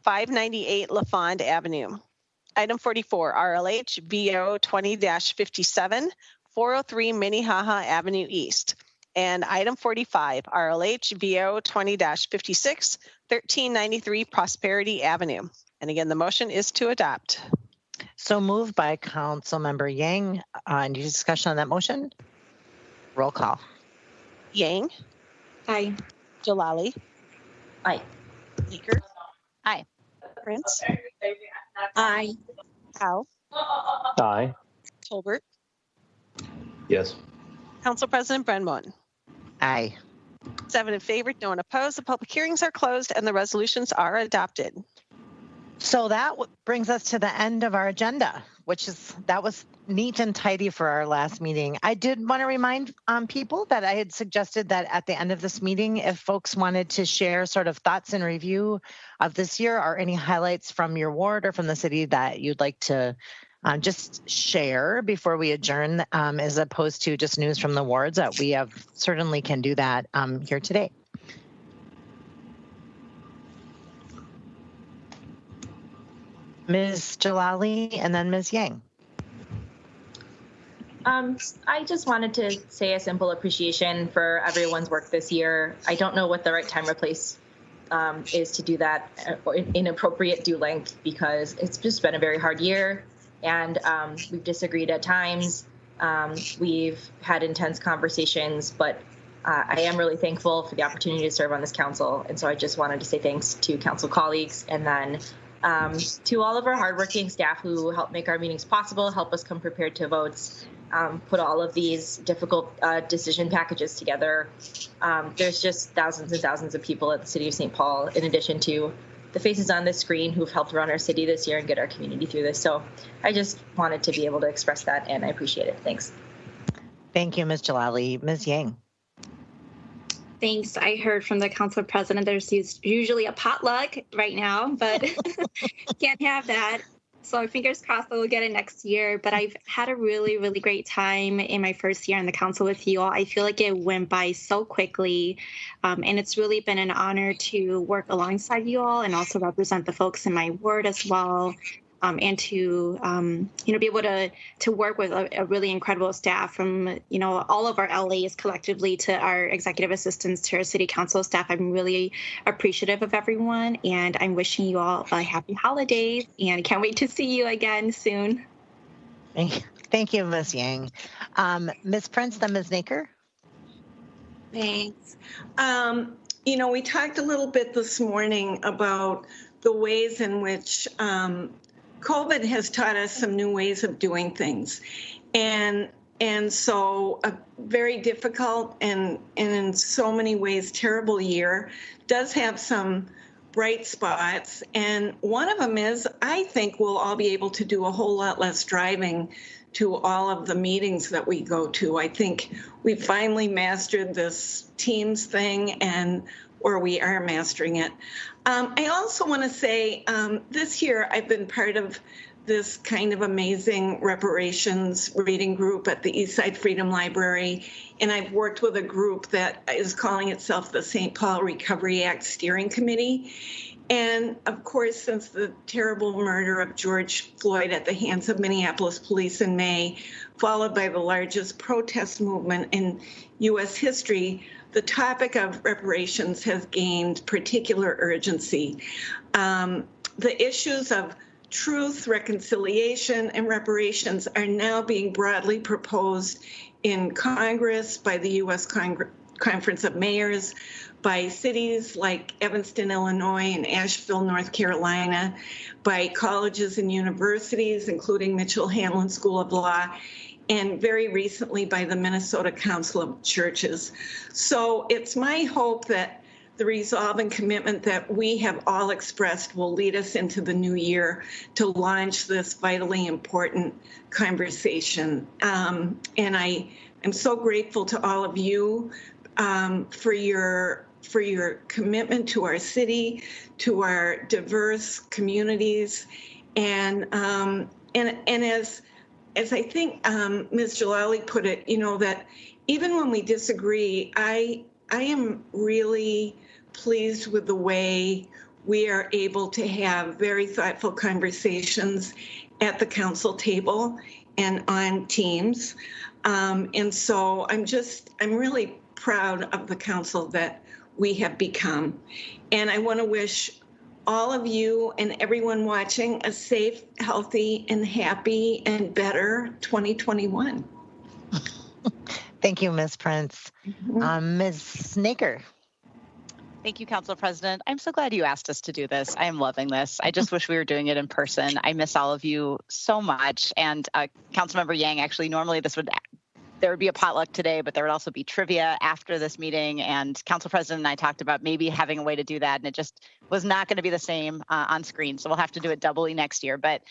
598 LaFond Avenue. Item 44, RLH VO 20-57, 403 Minnehaha Avenue East. And item 45, RLH VO 20-56, 1393 Prosperity Avenue. And again, the motion is to adopt. So moved by Councilmember Yang. Any discussion on that motion? Roll call. Yang. Aye. Jalali. Aye. Baker. Aye. Prince. Aye. Howe. Aye. Tolbert. Yes. Council President Brenmon. Aye. 7 in favor, no one opposed. The public hearings are closed and the resolutions are adopted. So that brings us to the end of our agenda, that was neat and tidy for our last meeting. I did want to remind people that I had suggested that at the end of this meeting, if folks wanted to share sort of thoughts and review of this year or any highlights from your ward or from the city that you'd like to just share before we adjourn, as opposed to just news from the wards, that we have certainly can do that here today. Ms. Jalali and then Ms. Yang. I just wanted to say a simple appreciation for everyone's work this year. I don't know what the right time or place is to do that in appropriate due length, because it's just been a very hard year, and we've disagreed at times. We've had intense conversations, but I am really thankful for the opportunity to serve on this council. And so I just wanted to say thanks to council colleagues, and then to all of our hardworking staff who help make our meetings possible, help us come prepared to votes, put all of these difficult decision packages together. There's just thousands and thousands of people at the City of St. Paul, in addition to the faces on this screen, who've helped run our city this year and get our community through this. So I just wanted to be able to express that, and I appreciate it. Thanks. Thank you, Ms. Jalali. Ms. Yang. Thanks. I heard from the council president there's usually a potluck right now, but can't have that. So fingers crossed that we'll get it next year. But I've had a really, really great time in my first year on the council with you all. I feel like it went by so quickly. And it's really been an honor to work alongside you all and also represent the folks in my ward as well. And to, be able to work with a really incredible staff from, all of our LAs collectively to our executive assistants to our city council staff. I'm really appreciative of everyone, and I'm wishing you all a happy holidays, and can't wait to see you again soon. Thank you, Ms. Yang. Ms. Prince, then Ms. Naker. Thanks. We talked a little bit this morning about the ways in which COVID has taught us some new ways of doing things. And so a very difficult and in so many ways terrible year does have some bright spots. And one of them is, I think we'll all be able to do a whole lot less driving to all of the meetings that we go to. I think we finally mastered this Teams thing, or we are mastering it. I also want to say this year I've been part of this kind of amazing reparations reading group at the Eastside Freedom Library, and I've worked with a group that is calling itself the St. Paul Recovery Act Steering Committee. And of course, since the terrible murder of George Floyd at the hands of Minneapolis police in May, followed by the largest protest movement in U.S. history, the topic of reparations has gained particular urgency. The issues of truth, reconciliation, and reparations are now being broadly proposed in Congress by the U.S. Conference of Mayors, by cities like Evanston, Illinois, and Asheville, North Carolina, by colleges and universities, including Mitchell Hamlin School of Law, and very recently by the Minnesota Council of Churches. So it's my hope that the resolve and commitment that we have all expressed will lead us into the new year to launch this vitally important conversation. And I am so grateful to all of you for your commitment to our city, to our diverse communities, and as I think Ms. Jalali put it, that even when we disagree, I am really pleased with the way we are able to have very thoughtful conversations at the council table and on teams. And so I'm really proud of the council that we have become. And I want to wish all of you and everyone watching a safe, healthy, and happy and better 2021. Thank you, Ms. Prince. Ms. Snaker. Thank you, Council President. I'm so glad you asked us to do this. I am loving this. I just wish we were doing it in person. I miss all of you so much. And Councilmember Yang, actually, normally there would be a potluck today, but there would also be trivia after this meeting. And Council President and I talked about maybe having a way to do that, and it just was not going to be the same on screen. So we'll have to do it doubly next year. But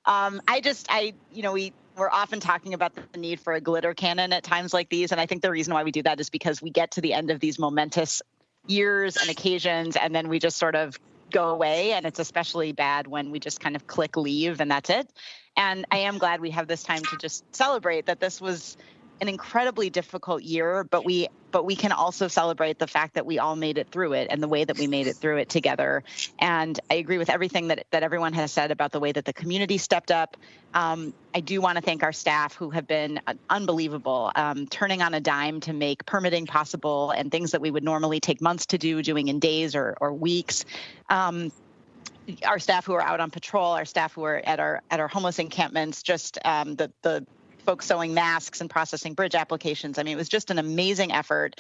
we're often talking about the need for a glitter cannon at times like these. And I think the reason why we do that is because we get to the end of these momentous years and occasions, and then we just sort of go away. And it's especially bad when we just kind of click leave and that's it. And I am glad we have this time to just celebrate that this was an incredibly difficult year, but we can also celebrate the fact that we all made it through it and the way that we made it through it together. And I agree with everything that everyone has said about the way that the community stepped up. I do want to thank our staff who have been unbelievable, turning on a dime to make permitting possible and things that we would normally take months to do, doing in days or weeks. Our staff who are out on patrol, our staff who are at our homeless encampments, just the folks sewing masks and processing bridge applications. I mean, it was just an amazing effort.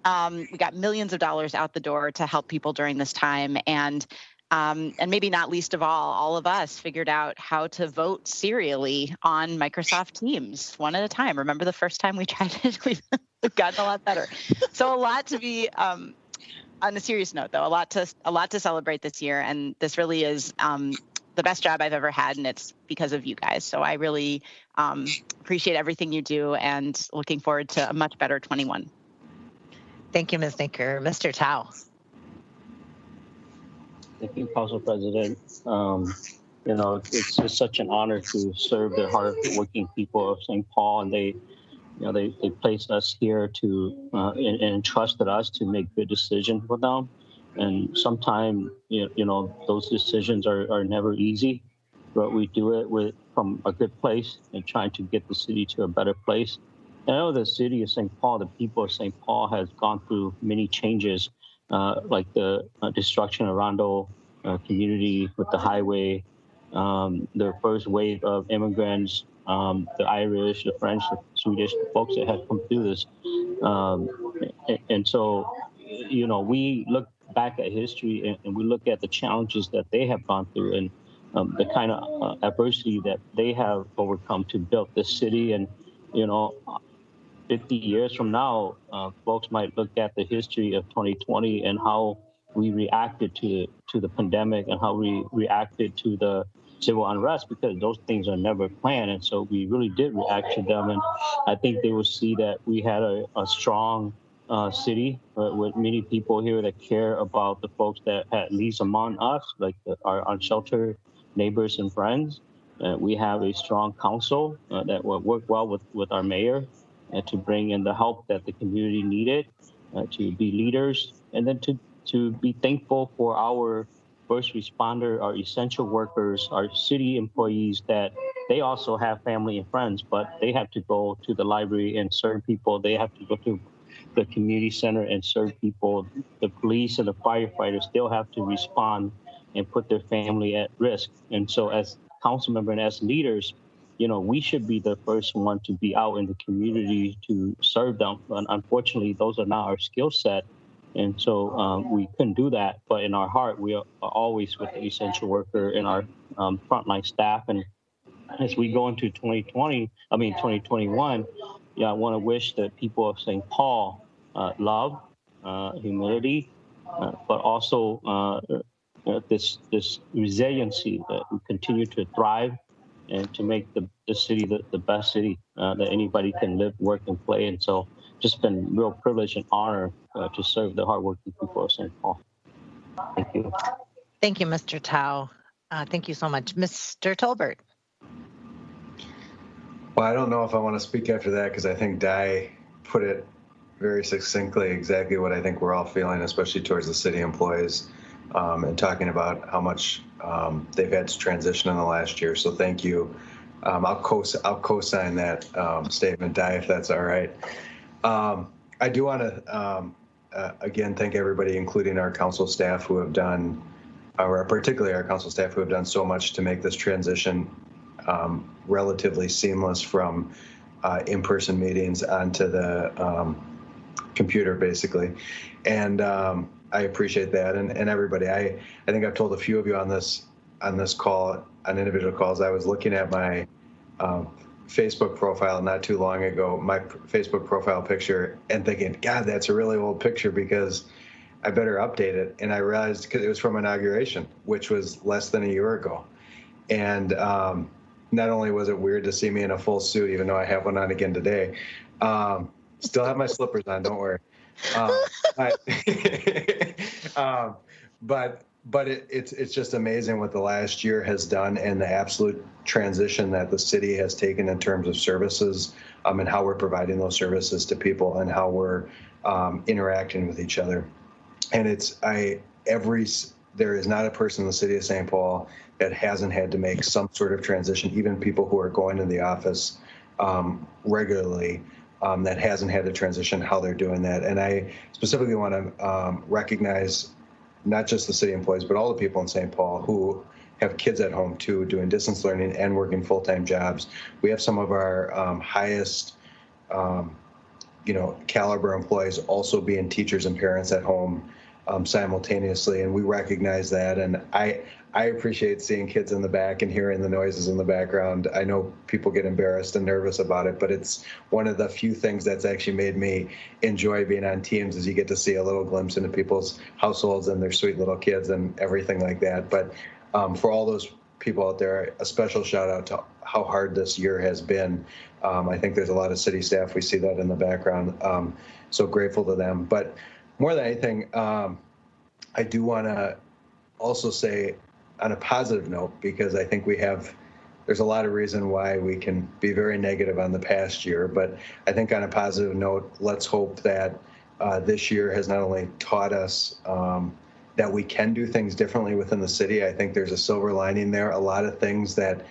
We got millions of dollars out the door to help people during this time. And maybe not least of all of us figured out how to vote serially on Microsoft Teams one at a time. Remember the first time we tried it? We've gotten a lot better. So a lot to be, on a serious note though, a lot to celebrate this year. And this really is the best job I've ever had, and it's because of you guys. So I really appreciate everything you do and looking forward to a much better 21. Thank you, Ms. Snaker. Mr. Tao. Thank you, Council President. It's just such an honor to serve the hardworking people of St. Paul, and they placed us here to and entrusted us to make good decisions for them. And sometimes, those decisions are never easy, but we do it from a good place and trying to get the city to a better place. And I know the city of St. Paul, the people of St. Paul has gone through many changes, like the destruction of Rondo community with the highway, the first wave of immigrants, the Irish, the French, the Swedish, the folks that have come through this. And so, we look back at history and we look at the challenges that they have gone through and the kind of adversity that they have overcome to build this city. And 50 years from now, folks might look at the history of 2020 and how we reacted to the pandemic and how we reacted to the civil unrest, because those things are never planned. And so we really did react to them. And I think they will see that we had a strong city with many people here that care about the folks that had least among us, like our unsheltered neighbors and friends. We have a strong council that will work well with our mayor to bring in the help that the community needed, to be leaders, and then to be thankful for our first responder, our essential workers, our city employees that they also have family and friends, but they have to go to the library and serve people. They have to go to the community center and serve people. The police and the firefighters still have to respond and put their family at risk. And so as council member and as leaders, you know, we should be the first one to be out in the community to serve them. And unfortunately, those are not our skill set. And so we couldn't do that. But in our heart, we are always with the essential worker and our frontline staff. And as we go into 2021, yeah, I want to wish the people of St. Paul love, humility, but also this resiliency that we continue to thrive and to make the city the best city that anybody can live, work, and play. And so just been real privilege and honor to serve the hardworking people of St. Paul. Thank you. Thank you, Mr. Tao. Thank you so much. Mr. Tolbert. Well, I don't know if I want to speak after that because I think Di put it very succinctly exactly what I think we're all feeling, especially towards the city employees, and talking about how much they've had to transition in the last year. So thank you. I'll co-sign that statement, Di, if that's all right. I do want to again thank everybody, including our council staff who have done, or particularly our council staff who have done so much to make this transition relatively seamless from in-person meetings onto the computer, basically. And I appreciate that. And everybody, I think I've told a few of you on this call, on individual calls, I was looking at my Facebook profile not too long ago, my Facebook profile picture, and thinking, God, that's a really old picture because I better update it. And I realized because it was from inauguration, which was less than a year ago. And not only was it weird to see me in a full suit, even though I have one on again today, still have my slippers on, don't worry. But it's just amazing what the last year has done and the absolute transition that the city has taken in terms of services and how we're providing those services to people and how we're interacting with each other. And there is not a person in the city of St. Paul that hasn't had to make some sort of transition, even people who are going to the office regularly, that hasn't had to transition how they're doing that. And I specifically want to recognize not just the city employees, but all the people in St. Paul who have kids at home too, doing distance learning and working full-time jobs. We have some of our highest caliber employees also being teachers and parents at home simultaneously, and we recognize that. And I appreciate seeing kids in the back and hearing the noises in the background. I know people get embarrassed and nervous about it, but it's one of the few things that's actually made me enjoy being on Teams, is you get to see a little glimpse into people's households and their sweet little kids and everything like that. But for all those people out there, a special shout out to how hard this year has been. I think there's a lot of city staff. We see that in the background. So grateful to them. But more than anything, I do want to also say on a positive note, because I think there's a lot of reason why we can be very negative on the past year, but I think on a positive note, let's hope that this year has not only taught us that we can do things differently within the city. I think there's a silver lining there. A lot of things that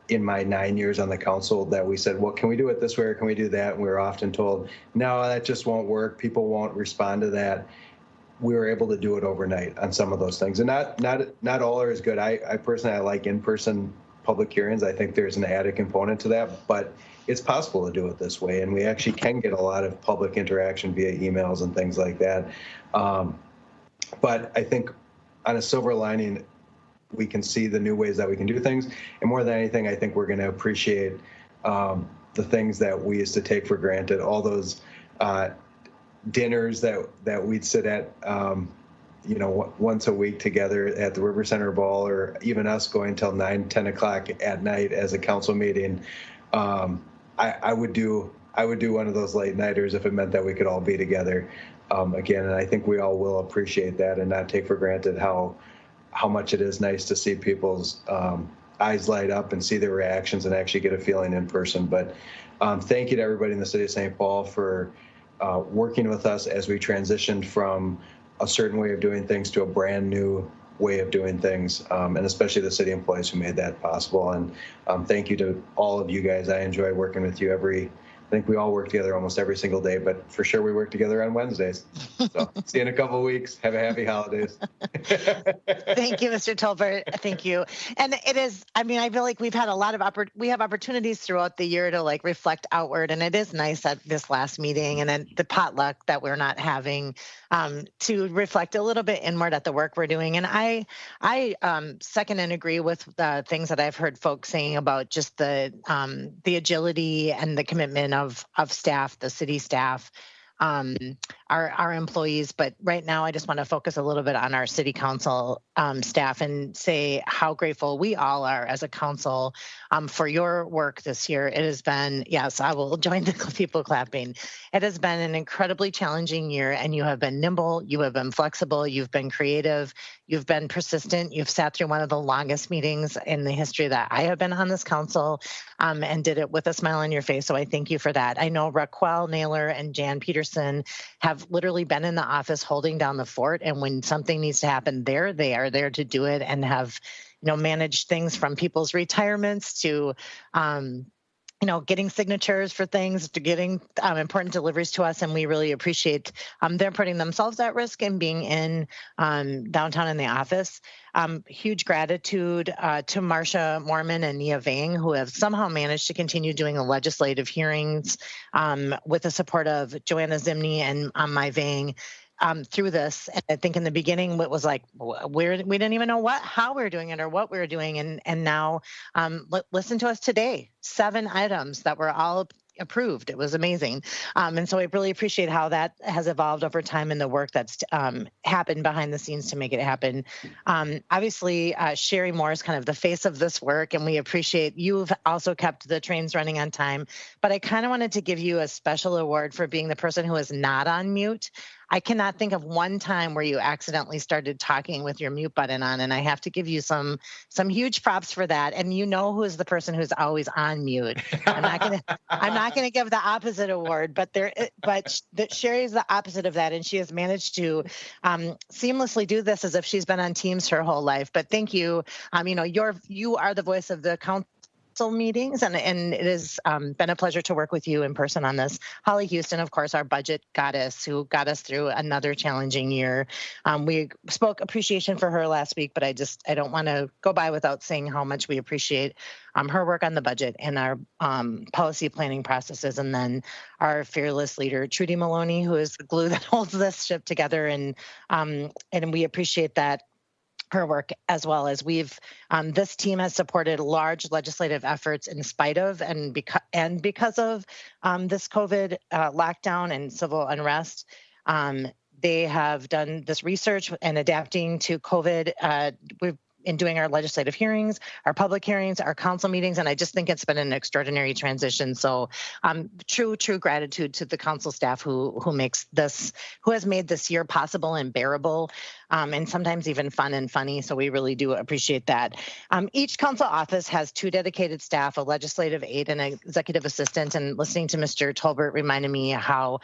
in my 9 years on the council that we said, well, can we do it this way or can we do that? And we were often told, no, that just won't work. People won't respond to that. We were able to do it overnight on some of those things. And not all are as good. I personally, I like in-person public hearings. I think there's an added component to that, but it's possible to do it this way. And we actually can get a lot of public interaction via emails and things like that. But I think on a silver lining, we can see the new ways that we can do things. And more than anything, I think we're going to appreciate the things that we used to take for granted, all those dinners that we'd sit at, once a week together at the River Center Ball, or even us going till 9-10 o'clock at night as a council meeting. I would do one of those late nighters if it meant that we could all be together again. And I think we all will appreciate that and not take for granted how much it is nice to see people's eyes light up and see their reactions and actually get a feeling in person. But thank you to everybody in the city of St. Paul for working with us as we transitioned from a certain way of doing things to a brand new way of doing things, and especially the city employees who made that possible. And thank you to all of you guys. I enjoy working with you I think we all work together almost every single day, but for sure we work together on Wednesdays. So see you in a couple of weeks. Have a happy holidays. Thank you, Mr. Tolbert. Thank you. And it is, I mean, I feel like we've had a lot of we have opportunities throughout the year to like reflect outward. And it is nice at this last meeting and then the potluck that we're not having to reflect a little bit inward at the work we're doing. And I second and agree with the things that I've heard folks saying about just the agility and the commitment of staff, the city staff, our employees. But right now, I just want to focus a little bit on our city council staff and say how grateful we all are as a council for your work this year. It has been, yes, I will join the people clapping. It has been an incredibly challenging year, and you have been nimble, you have been flexible, you've been creative, you've been persistent, you've sat through one of the longest meetings in the history that I have been on this council and did it with a smile on your face. So I thank you for that. I know Raquel Naylor and Jan Peterson have literally been in the office holding down the fort. And when something needs to happen there, they are there to do it and have, managed things from people's retirements to, getting signatures for things, to getting important deliveries to us. And we really appreciate them putting themselves at risk and being in downtown in the office. Huge gratitude to Marsha Mormon and Nia Vang, who have somehow managed to continue doing the legislative hearings with the support of Joanna Zimney and Mai Vang. Through this. And I think in the beginning, it was like, we didn't even know how we were doing it or what we were doing. And now listen to us today, 7 items that were all approved. It was amazing. And so I really appreciate how that has evolved over time and the work that's happened behind the scenes to make it happen. Obviously, Sherry Moore is kind of the face of this work, and we appreciate you've also kept the trains running on time. But I kind of wanted to give you a special award for being the person who is not on mute. I cannot think of one time where you accidentally started talking with your mute button on, and I have to give you some huge props for that. And you know who is the person who's always on mute. I'm not gonna give the opposite award, but Sherry is the opposite of that, and she has managed to seamlessly do this as if she's been on Teams her whole life. But thank you. You are the voice of the council meetings, and it has been a pleasure to work with you in person on this. Holly Houston, of course, our budget goddess, who got us through another challenging year. We spoke appreciation for her last week, but I don't want to go by without saying how much we appreciate her work on the budget and our policy planning processes. And then our fearless leader, Trudy Maloney, who is the glue that holds this ship together. And we appreciate that. Her work, as well as this team has supported large legislative efforts in spite of and because of this COVID lockdown and civil unrest. They have done this research and adapting to COVID. In doing our legislative hearings, our public hearings, our council meetings, and I just think it's been an extraordinary transition. So true gratitude to the council staff who has made this year possible and bearable, and sometimes even fun and funny. So we really do appreciate that. Each council office has 2 dedicated staff, a legislative aide and an executive assistant. And listening to Mr. Tolbert reminded me how,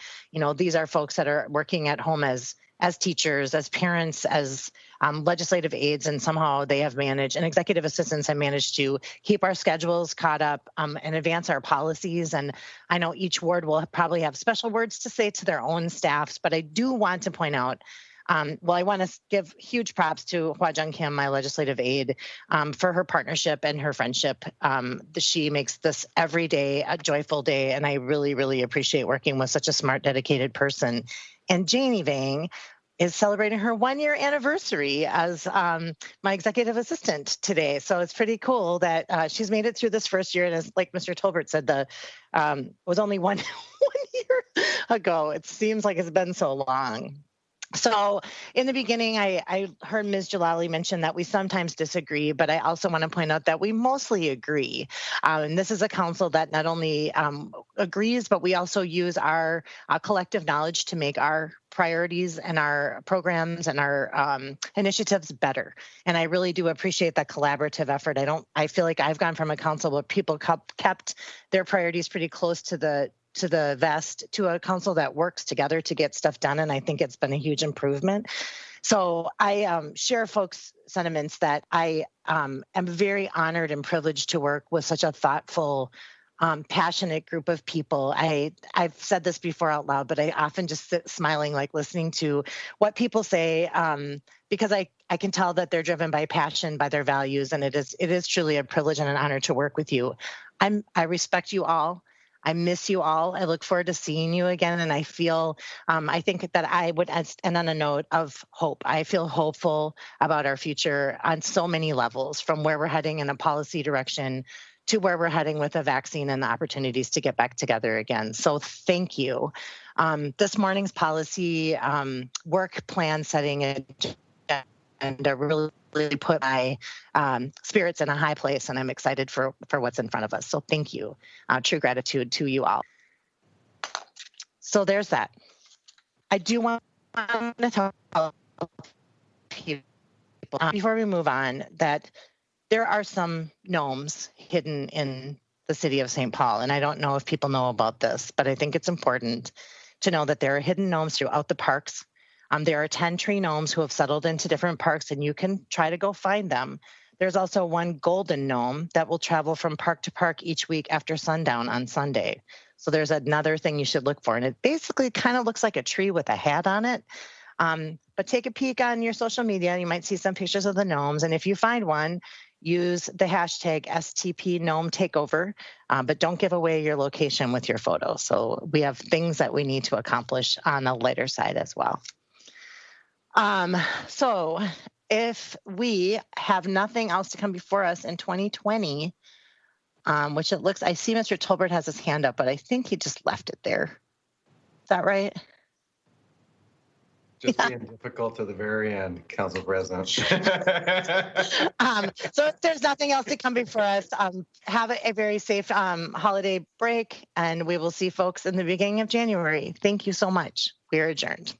these are folks that are working at home as teachers, as parents, as legislative aides, and somehow they have managed, and executive assistants have managed to keep our schedules caught up and advance our policies. And I know each ward will probably have special words to say to their own staffs, but I do want to point out, I want to give huge props to Hua Jung Kim, my legislative aide, for her partnership and her friendship. She makes this every day a joyful day, and I really, really appreciate working with such a smart, dedicated person. And Janie Vang is celebrating her 1-year anniversary as my executive assistant today. So it's pretty cool that she's made it through this first year. And as like Mr. Tolbert said, it was only one year ago. It seems like it's been so long. So in the beginning, I heard Ms. Jalali mention that we sometimes disagree, but I also want to point out that we mostly agree. And this is a council that not only agrees, but we also use our collective knowledge to make our priorities and our programs and our initiatives better. And I really do appreciate that collaborative effort. I feel like I've gone from a council where people kept their priorities pretty close to the vest to a council that works together to get stuff done. And I think it's been a huge improvement. So I share folks' sentiments that I am very honored and privileged to work with such a thoughtful, passionate group of people. I've said this before out loud, but I often just sit smiling, like listening to what people say, because I can tell that they're driven by passion, by their values, and it is truly a privilege and an honor to work with you. I respect you all. I miss you all. I look forward to seeing you again. And I feel, I think that I would end on a note of hope. I feel hopeful about our future on so many levels, from where we're heading in a policy direction to where we're heading with a vaccine and the opportunities to get back together again. So thank you. This morning's policy work plan setting and really put my spirits in a high place, and I'm excited for what's in front of us. So thank you. True gratitude to you all. So there's that. I do want to tell people before we move on that there are some gnomes hidden in the city of St. Paul, and I don't know if people know about this, but I think it's important to know that there are hidden gnomes throughout the parks. There are 10 tree gnomes who have settled into different parks, and you can try to go find them. There's also one golden gnome that will travel from park to park each week after sundown on Sunday. So there's another thing you should look for. And it basically kind of looks like a tree with a hat on it. But take a peek on your social media. You might see some pictures of the gnomes. And if you find one, use the hashtag STP Gnome Takeover, but don't give away your location with your photo. So we have things that we need to accomplish on the lighter side as well. So if we have nothing else to come before us in 2020, which it looks, I see Mr. Tolbert has his hand up, but I think he just left it there. Is that right? Just being difficult to the very end, Council President. So if there's nothing else to come before us, have a very safe holiday break, and we will see folks in the beginning of January. Thank you so much. We are adjourned.